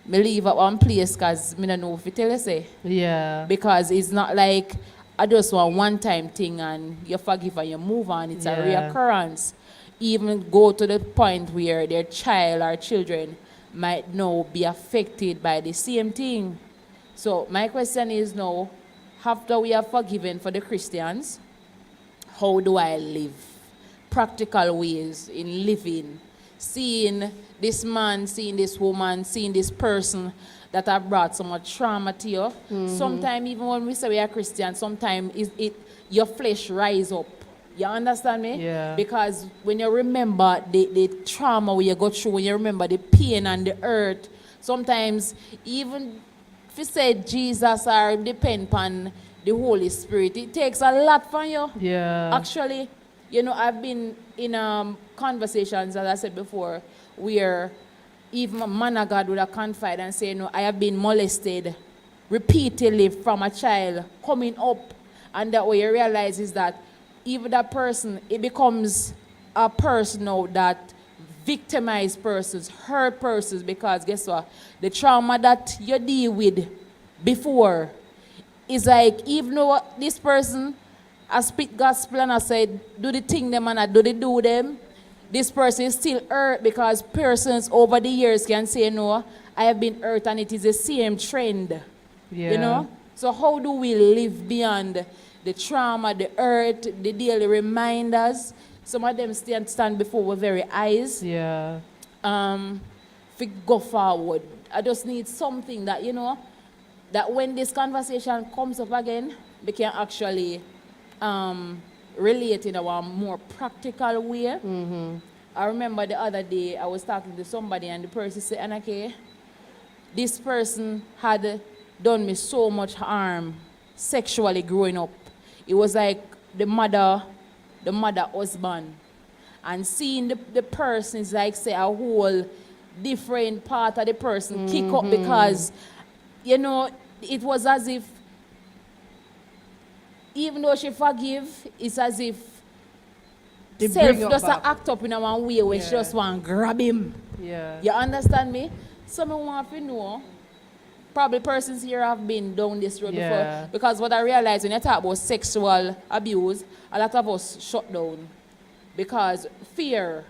me leave at one place because I don't know if you tell you say. Yeah. Because it's not like I just want one-time thing and you forgive and you move on. It's a reoccurrence. Even go to the point where their child or children might now be affected by the same thing. So my question is now, after we are forgiven for the Christians, how do I live? Practical ways in living seeing this man, seeing this woman, seeing this person that have brought so much trauma to you. Sometimes even when we say we are Christian, sometimes your flesh rise up. You understand me? Yeah. Because when you remember the trauma where you go through, when you remember the pain and the hurt, sometimes even if you say Jesus or depend upon the Holy Spirit, it takes a lot from you. Yeah. Actually, I've been in conversations, as I said before, where even a man of God would have confide and say, I have been molested repeatedly from a child coming up. And that way you realize is that even that person, it becomes a person now that victimize persons, hurt persons, because guess what? The trauma that you deal with before is like, even though this person has speak gospel and I said, do the thing them and I do them, this person is still hurt because persons over the years can say, no, I have been hurt and it is the same trend. Yeah. So how do we live beyond the trauma, the hurt, the daily reminders? Some of them stand before our very eyes. Yeah. To go forward. I just need something that, that when this conversation comes up again, we can actually relate in a more practical way. I remember the other day I was talking to somebody and the person said, Anake, this person had done me so much harm sexually growing up. It was like the mother husband. And seeing the person is like, say, a whole different part of the person kick up because, it was as if, even though she forgive, it's as if They self bring up just back. act up in a one way where she Yeah. just want to grab him. Yeah. You understand me? So I want to know, probably persons here have been down this road Yeah. before. Because what I realize when you talk about sexual abuse, a lot of us shut down. Because fear.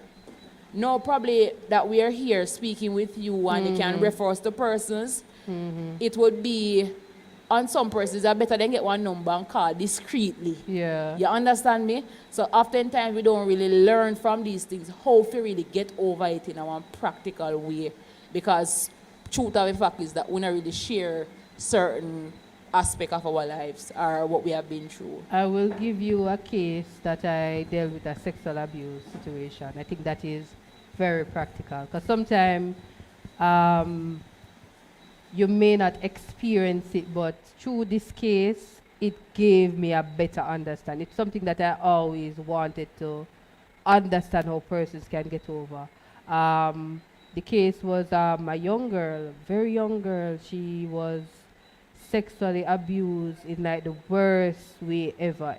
No, probably that we are here speaking with you and you can refer us to persons. It would be, on some persons, I better than get one number and call discreetly. Yeah. You understand me? So oftentimes we don't really learn from these things how to really get over it in a one practical way. Because truth of the fact is that we don't really share certain aspect of our lives or what we have been through. I will give you a case that I dealt with a sexual abuse situation. I think that is very practical because sometimes you may not experience it, but through this case, it gave me a better understanding. It's something that I always wanted to understand how persons can get over. The case was a young girl, very young girl. She was sexually abused in like the worst way ever.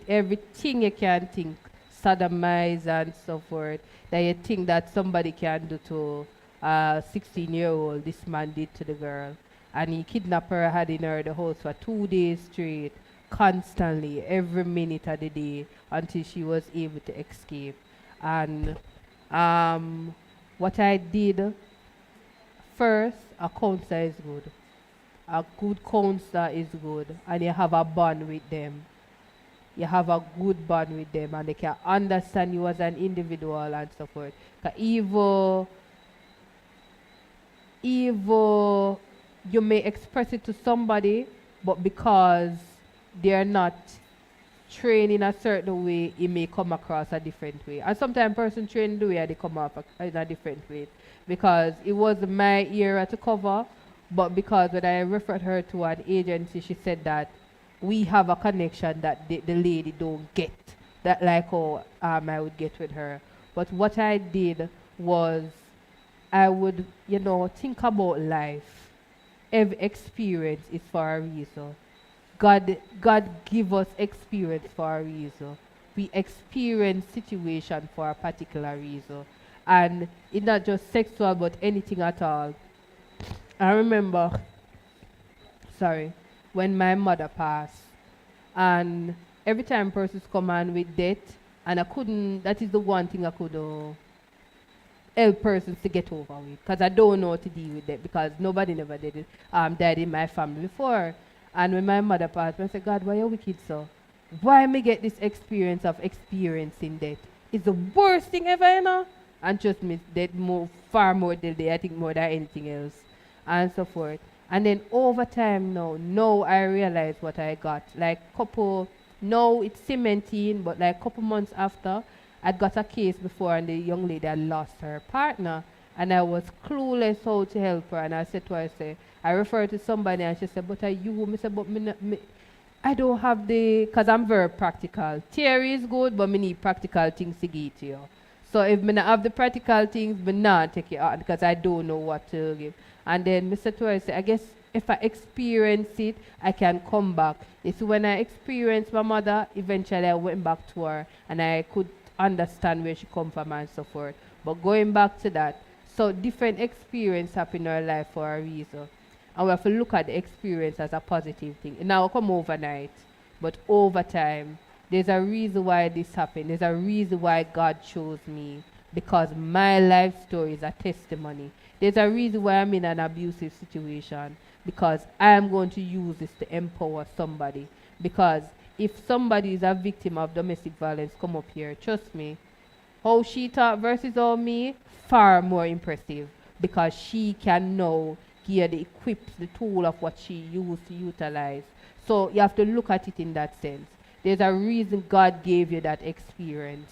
Everything you can think, sodomize and so forth, that you think that somebody can do to a 16-year-old, this man did to the girl. And he kidnapped her, had in her the house for 2 days straight, constantly, every minute of the day, until she was able to escape. And what I did, first, a counselor is good. A good counselor is good, and you have a bond with them. You have a good bond with them, and they can understand you as an individual and so forth. 'Cause evil, you may express it to somebody, but because they're not trained in a certain way, it may come across a different way. And sometimes person trained the way they come up in a different way. Because it was my era to cover, but because when I referred her to an agency, she said that we have a connection that the lady don't get. That like how I would get with her. But what I did was I would, think about life. Every experience is for a reason. God give us experience for a reason. We experience situation for a particular reason. And it's not just sexual, but anything at all. I remember, when my mother passed, and every time persons come on with death, and that is the one thing I could help persons to get over with, because I don't know how to deal with it, because nobody never did it, died in my family before. And when my mother passed, I said, God, why are you wicked so? Why me get this experience of experiencing death? It's the worst thing ever, And trust me, they more, far more deadly, I think, more than anything else, and so forth. And then over time now I realize what I got. Like couple, now it's cementing, but like couple months after, I'd got a case before and the young lady had lost her partner. And I was clueless how to help her. And I said to her, I referred to somebody and she said, but are you? I said, but I don't have because I'm very practical. Theory is good, but I need practical things to give to you. So if I not have the practical things, I not take it out because I don't know what to give. And then Mr. Torres said, I guess if I experience it, I can come back. It's when I experienced my mother, eventually I went back to her and I could understand where she come from and so forth. But going back to that, so different experience happen in our life for a reason. And we have to look at the experience as a positive thing. It now come overnight, but over time, there's a reason why this happened. There's a reason why God chose me, because my life story is a testimony. There's a reason why I'm in an abusive situation, because I'm going to use this to empower somebody. Because if somebody is a victim of domestic violence, come up here, trust me, how she taught versus how me, far more impressive, because she can now give the equips, the tool of what she used to utilize. So you have to look at it in that sense. There's a reason God gave you that experience.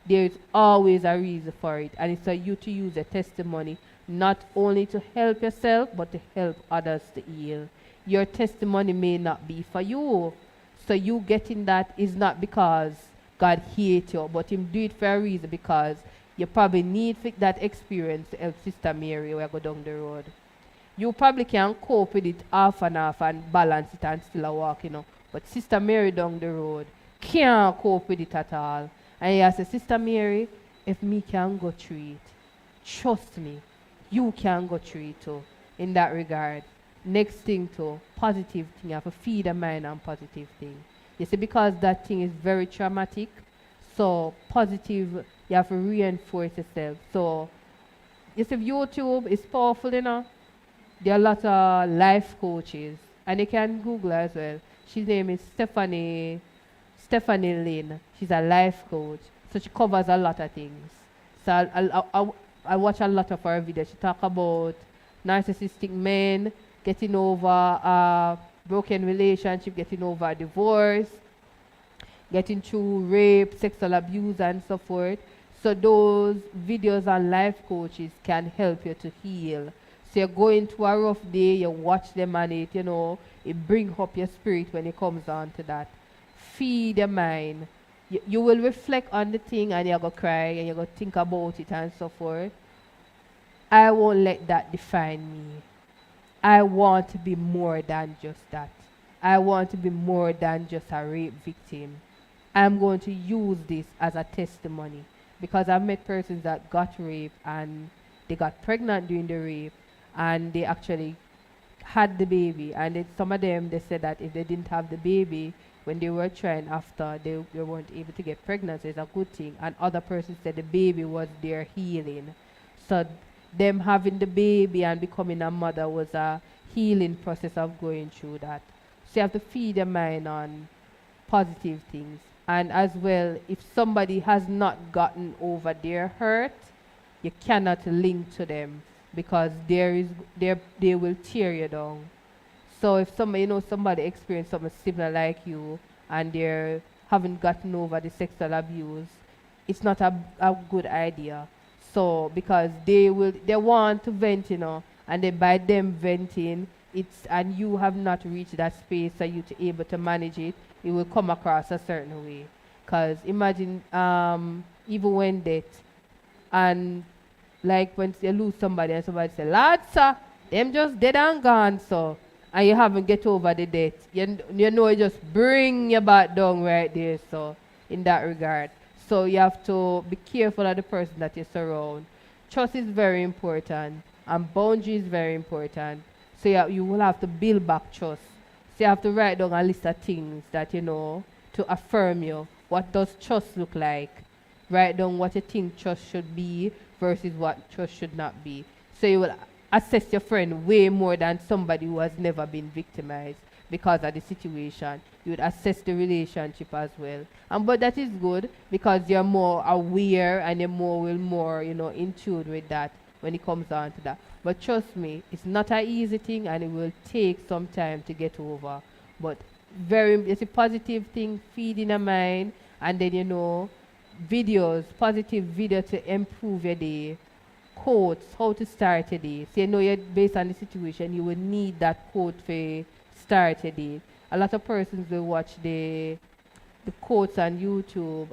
There's always a reason for it. And it's for you to use a testimony, not only to help yourself, but to help others to heal. Your testimony may not be for you. So you getting that is not because God hates you, but Him do it for a reason, because you probably need that experience to help Sister Mary when I go down the road. You probably can cope with it half and half and balance it and still walk, But Sister Mary down the road can't cope with it at all. And he said, Sister Mary, if me can go through it, trust me, you can go through it too, in that regard. Next thing too, positive thing. You have to feed the mind on positive thing. You see, because that thing is very traumatic, so positive, you have to reinforce yourself. So, you see, YouTube is powerful, There are a lot of life coaches, and you can Google as well. She's name is Stephanie Lynn. She's a life coach, so she covers a lot of things. So I watch a lot of her videos. She talk about narcissistic men, getting over a broken relationship, getting over a divorce, getting through rape, sexual abuse, and so forth. So those videos and life coaches can help you to heal. So you're going through a rough day, you watch them and it brings up your spirit when it comes on to that. Feed your mind. You will reflect on the thing and you're going to cry and you're going to think about it and so forth. I won't let that define me. I want to be more than just that. I want to be more than just a rape victim. I'm going to use this as a testimony, because I've met persons that got raped and they got pregnant during the rape and they actually had the baby, and some of them, they said that if they didn't have the baby when they were trying after, they weren't able to get pregnant, so it's a good thing. And other persons said the baby was their healing. So them having the baby and becoming a mother was a healing process of going through that. So you have to feed your mind on positive things. And as well, if somebody has not gotten over their hurt, you cannot link to them, because they will tear you down. So if somebody experienced something similar like you and they haven't gotten over the sexual abuse, it's not a good idea. So because they want to vent, and then by them venting, and you have not reached that space for you to able to manage it, it will come across a certain way. Because imagine even when death, and like when you lose somebody and somebody say, Lord, sir, them just dead and gone, so, and you haven't get over the death. You just bring you back down right there, so, in that regard. So you have to be careful of the person that you surround. Trust is very important, and boundary is very important. So you will have to build back trust. So you have to write down a list of things that to affirm you. What does trust look like? Write down what you think trust should be versus what trust should not be. So you will assess your friend way more than somebody who has never been victimized. because of the situation. You would assess the relationship as well. But that is good because you're more aware and you're more, in tune with that when it comes down to that. But trust me, it's not an easy thing and it will take some time to get over. But it's a positive thing, feeding a mind, and then, videos, positive video to improve your day, quotes, how to start a day. So you're based on the situation, you will need that quote for start a day. A lot of persons will watch the quotes on YouTube.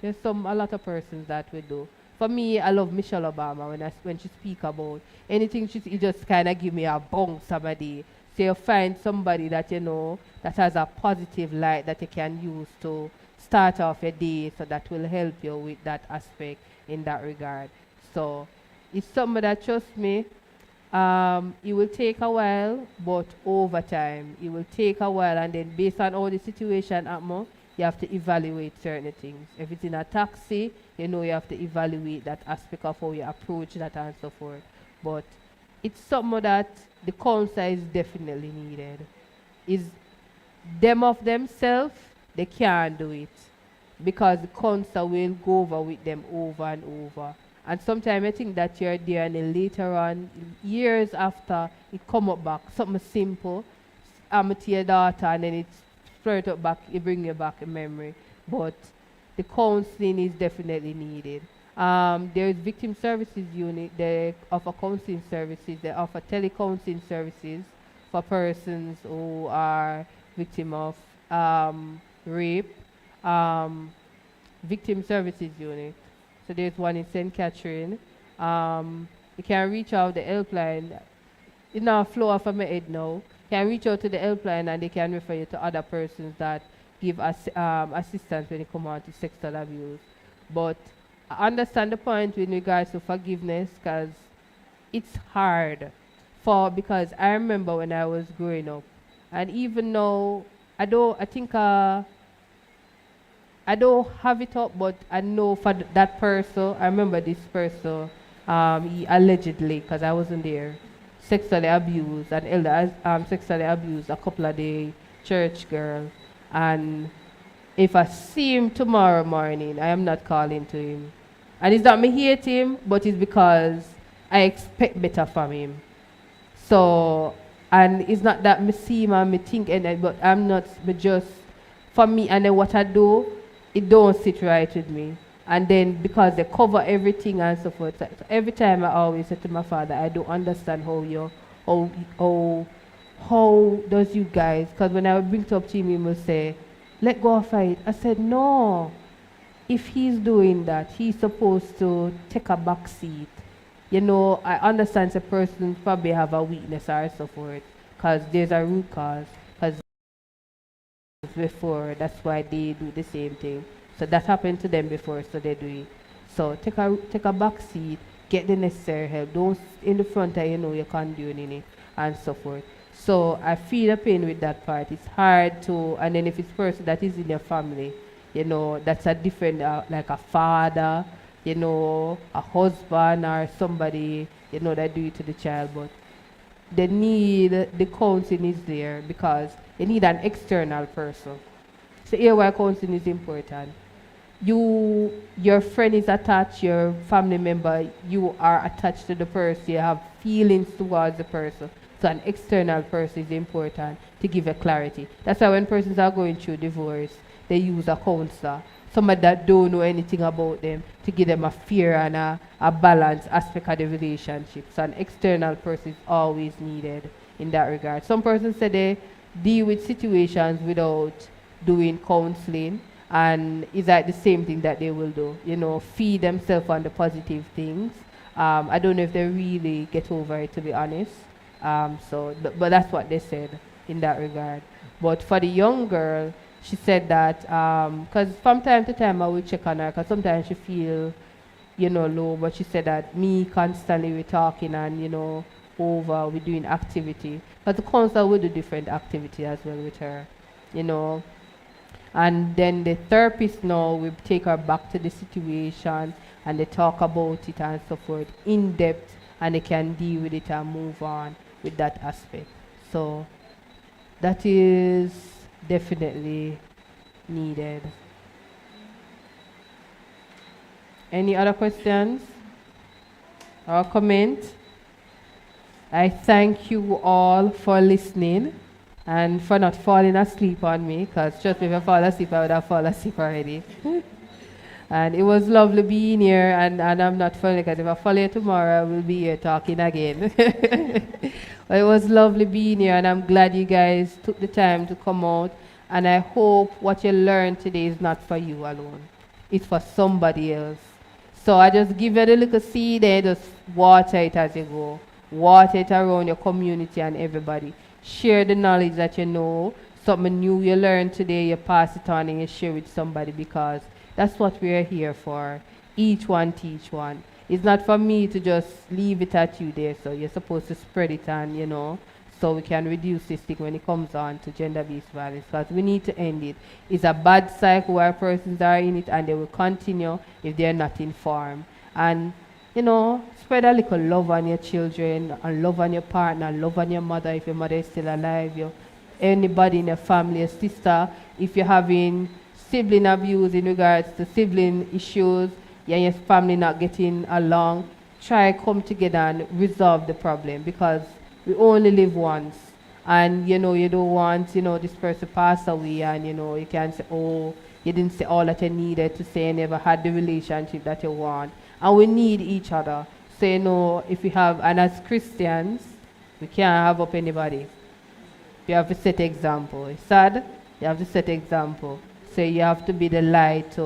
There's a lot of persons that will do. For me, I love Michelle Obama when she speak about anything. It just kind of give me a bounce somebody. So you find somebody that that has a positive light that you can use to start off your day, so that will help you with that aspect in that regard. So it's something that, trust me, it will take a while, but over time, it will take a while, and then based on all the situation happen, you have to evaluate certain things. If it's in a taxi, you have to evaluate that aspect of how you approach that and so forth. But it's something that the counsel is definitely needed. Is them of themselves, they can't do it because the counsel will go over with them over and over. And sometimes I think that you're there and then later on, years after, it come up back, something simple, to your daughter, and then it's straight up back, it bring you back in memory. But the counseling is definitely needed. There is victim services unit, they offer counseling services, they offer telecounseling services for persons who are victim of rape. Victim services unit. So there's one in St. Catherine. You can reach out the helpline. It's not a flow off of my head now. You can reach out to the helpline and they can refer you to other persons that give assistance when it comes on to sexual abuse. But I understand the point with regards to forgiveness because it's hard. Because I remember when I was growing up, and even now, I don't have it up, but I know for that person, I remember this person, he allegedly, because I wasn't there, sexually abused, an elder sexually abused a couple of the church girls. And if I see him tomorrow morning, I am not calling to him. And it's not me hate him, but it's because I expect better from him. So, and it's not that me see him and me think, but I'm not, but just, for me, and then what I do, it don't sit right with me. And then because they cover everything and so forth, so every time I always say to my father, I don't understand how does you guys, because when I would bring it up to him, he would say, let go of it. I said, no, if he's doing that, he's supposed to take a back seat. I understand the person probably have a weakness or so forth, because there's a root cause, because before, that's why they do the same thing. So that happened to them before, so they do it. So take a back seat, get the necessary help. Don't in the front that you're condoning it and so forth. So I feel the pain with that part. It's hard to, and then if it's person that is in your family, that's a different, like a father, a husband or somebody, that do it to the child. But the counseling is there because you need an external person. So here why counseling is important. Your friend is attached, your family member, you are attached to the person, you have feelings towards the person. So an external person is important to give a clarity. That's why when persons are going through divorce, they use a counselor, somebody that don't know anything about them, to give them a fair and a balanced aspect of the relationship. So an external person is always needed in that regard. Some persons say they deal with situations without doing counseling, and it's like the same thing that they will do, feed themselves on the positive things. I don't know if they really get over it, to be honest. But that's what they said in that regard. But for the young girl, she said that, because from time to time I will check on her, because sometimes she feel, low, but she said that me constantly we're talking and, we're doing activity. Because the counselor will do different activity as well with her, And then the therapist now will take her back to the situation and they talk about it and so forth in depth, and they can deal with it and move on with that aspect. So that is definitely needed. Any other questions or comment? I thank you all for listening and for not falling asleep on me, because trust me, if I fall asleep, I would have fallen asleep already. And it was lovely being here, and I'm not funny, because if I follow you tomorrow, I will be here talking again. But it was lovely being here, and I'm glad you guys took the time to come out. And I hope what you learned today is not for you alone. It's for somebody else. So I just give it a little seed and just water it as you go. Water it around your community and everybody. Share the knowledge that you know. Something new you learned today, you pass it on and you share with somebody, because that's what we're here for. Each one teach one. It's not for me to just leave it at you there, so you're supposed to spread it on, so we can reduce this thing when it comes on to gender-based violence, because we need to end it. It's a bad cycle where persons are in it, and they will continue if they're not informed. And, spread a little love on your children, and love on your partner, love on your mother if your mother is still alive, anybody in your family, a sister, if you're having sibling abuse in regards to sibling issues, your family not getting along, try come together and resolve the problem, because we only live once. And you don't want, this person pass away, and you can't say, oh, you didn't say all that you needed to say, you never had the relationship that you want. And we need each other. So if we have, and as Christians, we can't have up anybody. You have to set example. It's sad, you have to set example. So you have to be the light.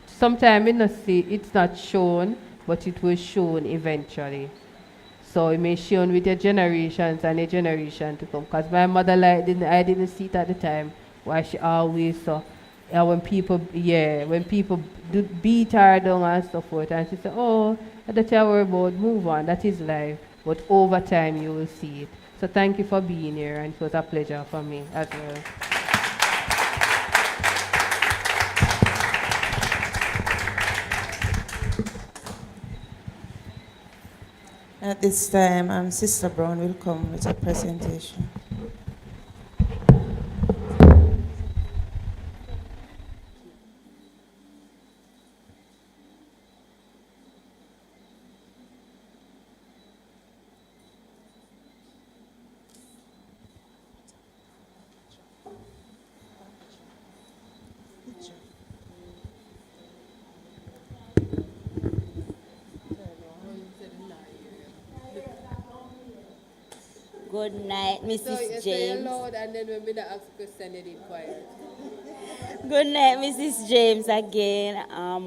Sometimes it's not shown, but it will shown eventually. So it may shown with your generations and a generation to come. Because my mother I didn't see it at the time. Why she always saw, when people do beat her down and so forth, and she said, oh, that's what I worry about, move on, that is life. But over time you will see it. So thank you for being here, and it was a pleasure for me as well. At this time, Sister Brown will come with a presentation. Good night, Mrs. James. Loud, and then when we ask question, you did quiet. Good night, Mrs. James again. I'm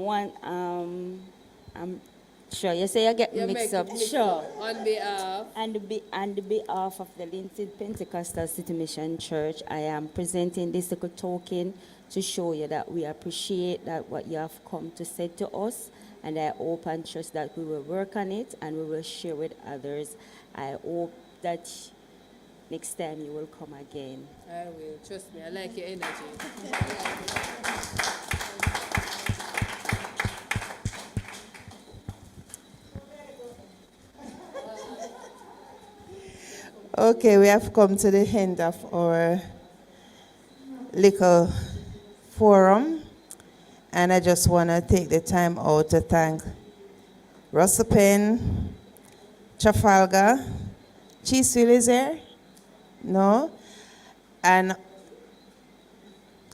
sure you say you get mixed up. Sure. On behalf. On the behalf of the Linted Pentecostal City Mission Church, I am presenting this little token to show you that we appreciate that what you have come to say to us, and I hope and trust that we will work on it and we will share with others. I hope that next time you will come again. I will. Trust me. I like your energy. Okay, we have come to the end of our little forum, and I just want to take the time out to thank Russell Penn, Trafalgar, Cheeseville is there? No? And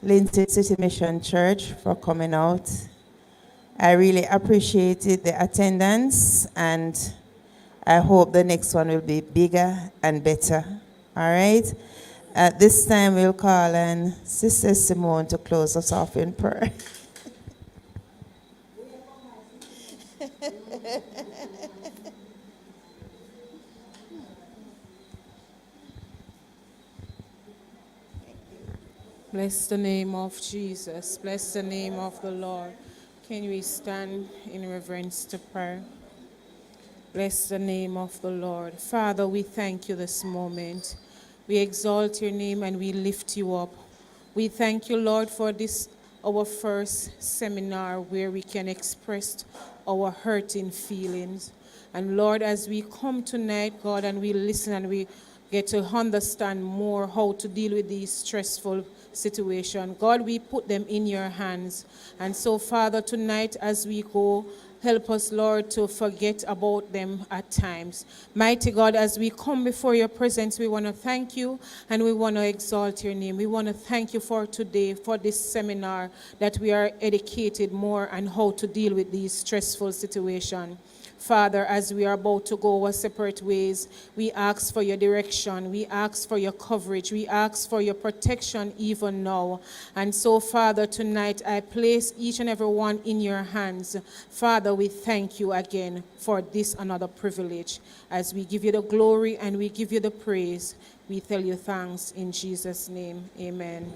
Linted City Mission Church for coming out. I really appreciated the attendance, and I hope the next one will be bigger and better. All right? At this time, we'll call on Sister Simone to close us off in prayer. Bless the name of Jesus. Bless the name of the Lord. Can we stand in reverence to prayer? Bless the name of the Lord. Father, we thank you this moment. We exalt your name and we lift you up. We thank you, Lord, for this, our first seminar where we can express our hurting feelings. And Lord, as we come tonight, God, and we listen and we get to understand more how to deal with these stressful situations. God, we put them in your hands. And so, Father, tonight as we go, help us, Lord, to forget about them at times. Mighty God, as we come before your presence, we want to thank you and we want to exalt your name. We want to thank you for today, for this seminar, that we are educated more on how to deal with these stressful situations. Father, as we are about to go our separate ways, we ask for your direction. We ask for your coverage. We ask for your protection even now. And so, Father, tonight I place each and every one in your hands. Father, we thank you again for this another privilege. As we give you the glory and we give you the praise, we tell you thanks in Jesus' name. Amen.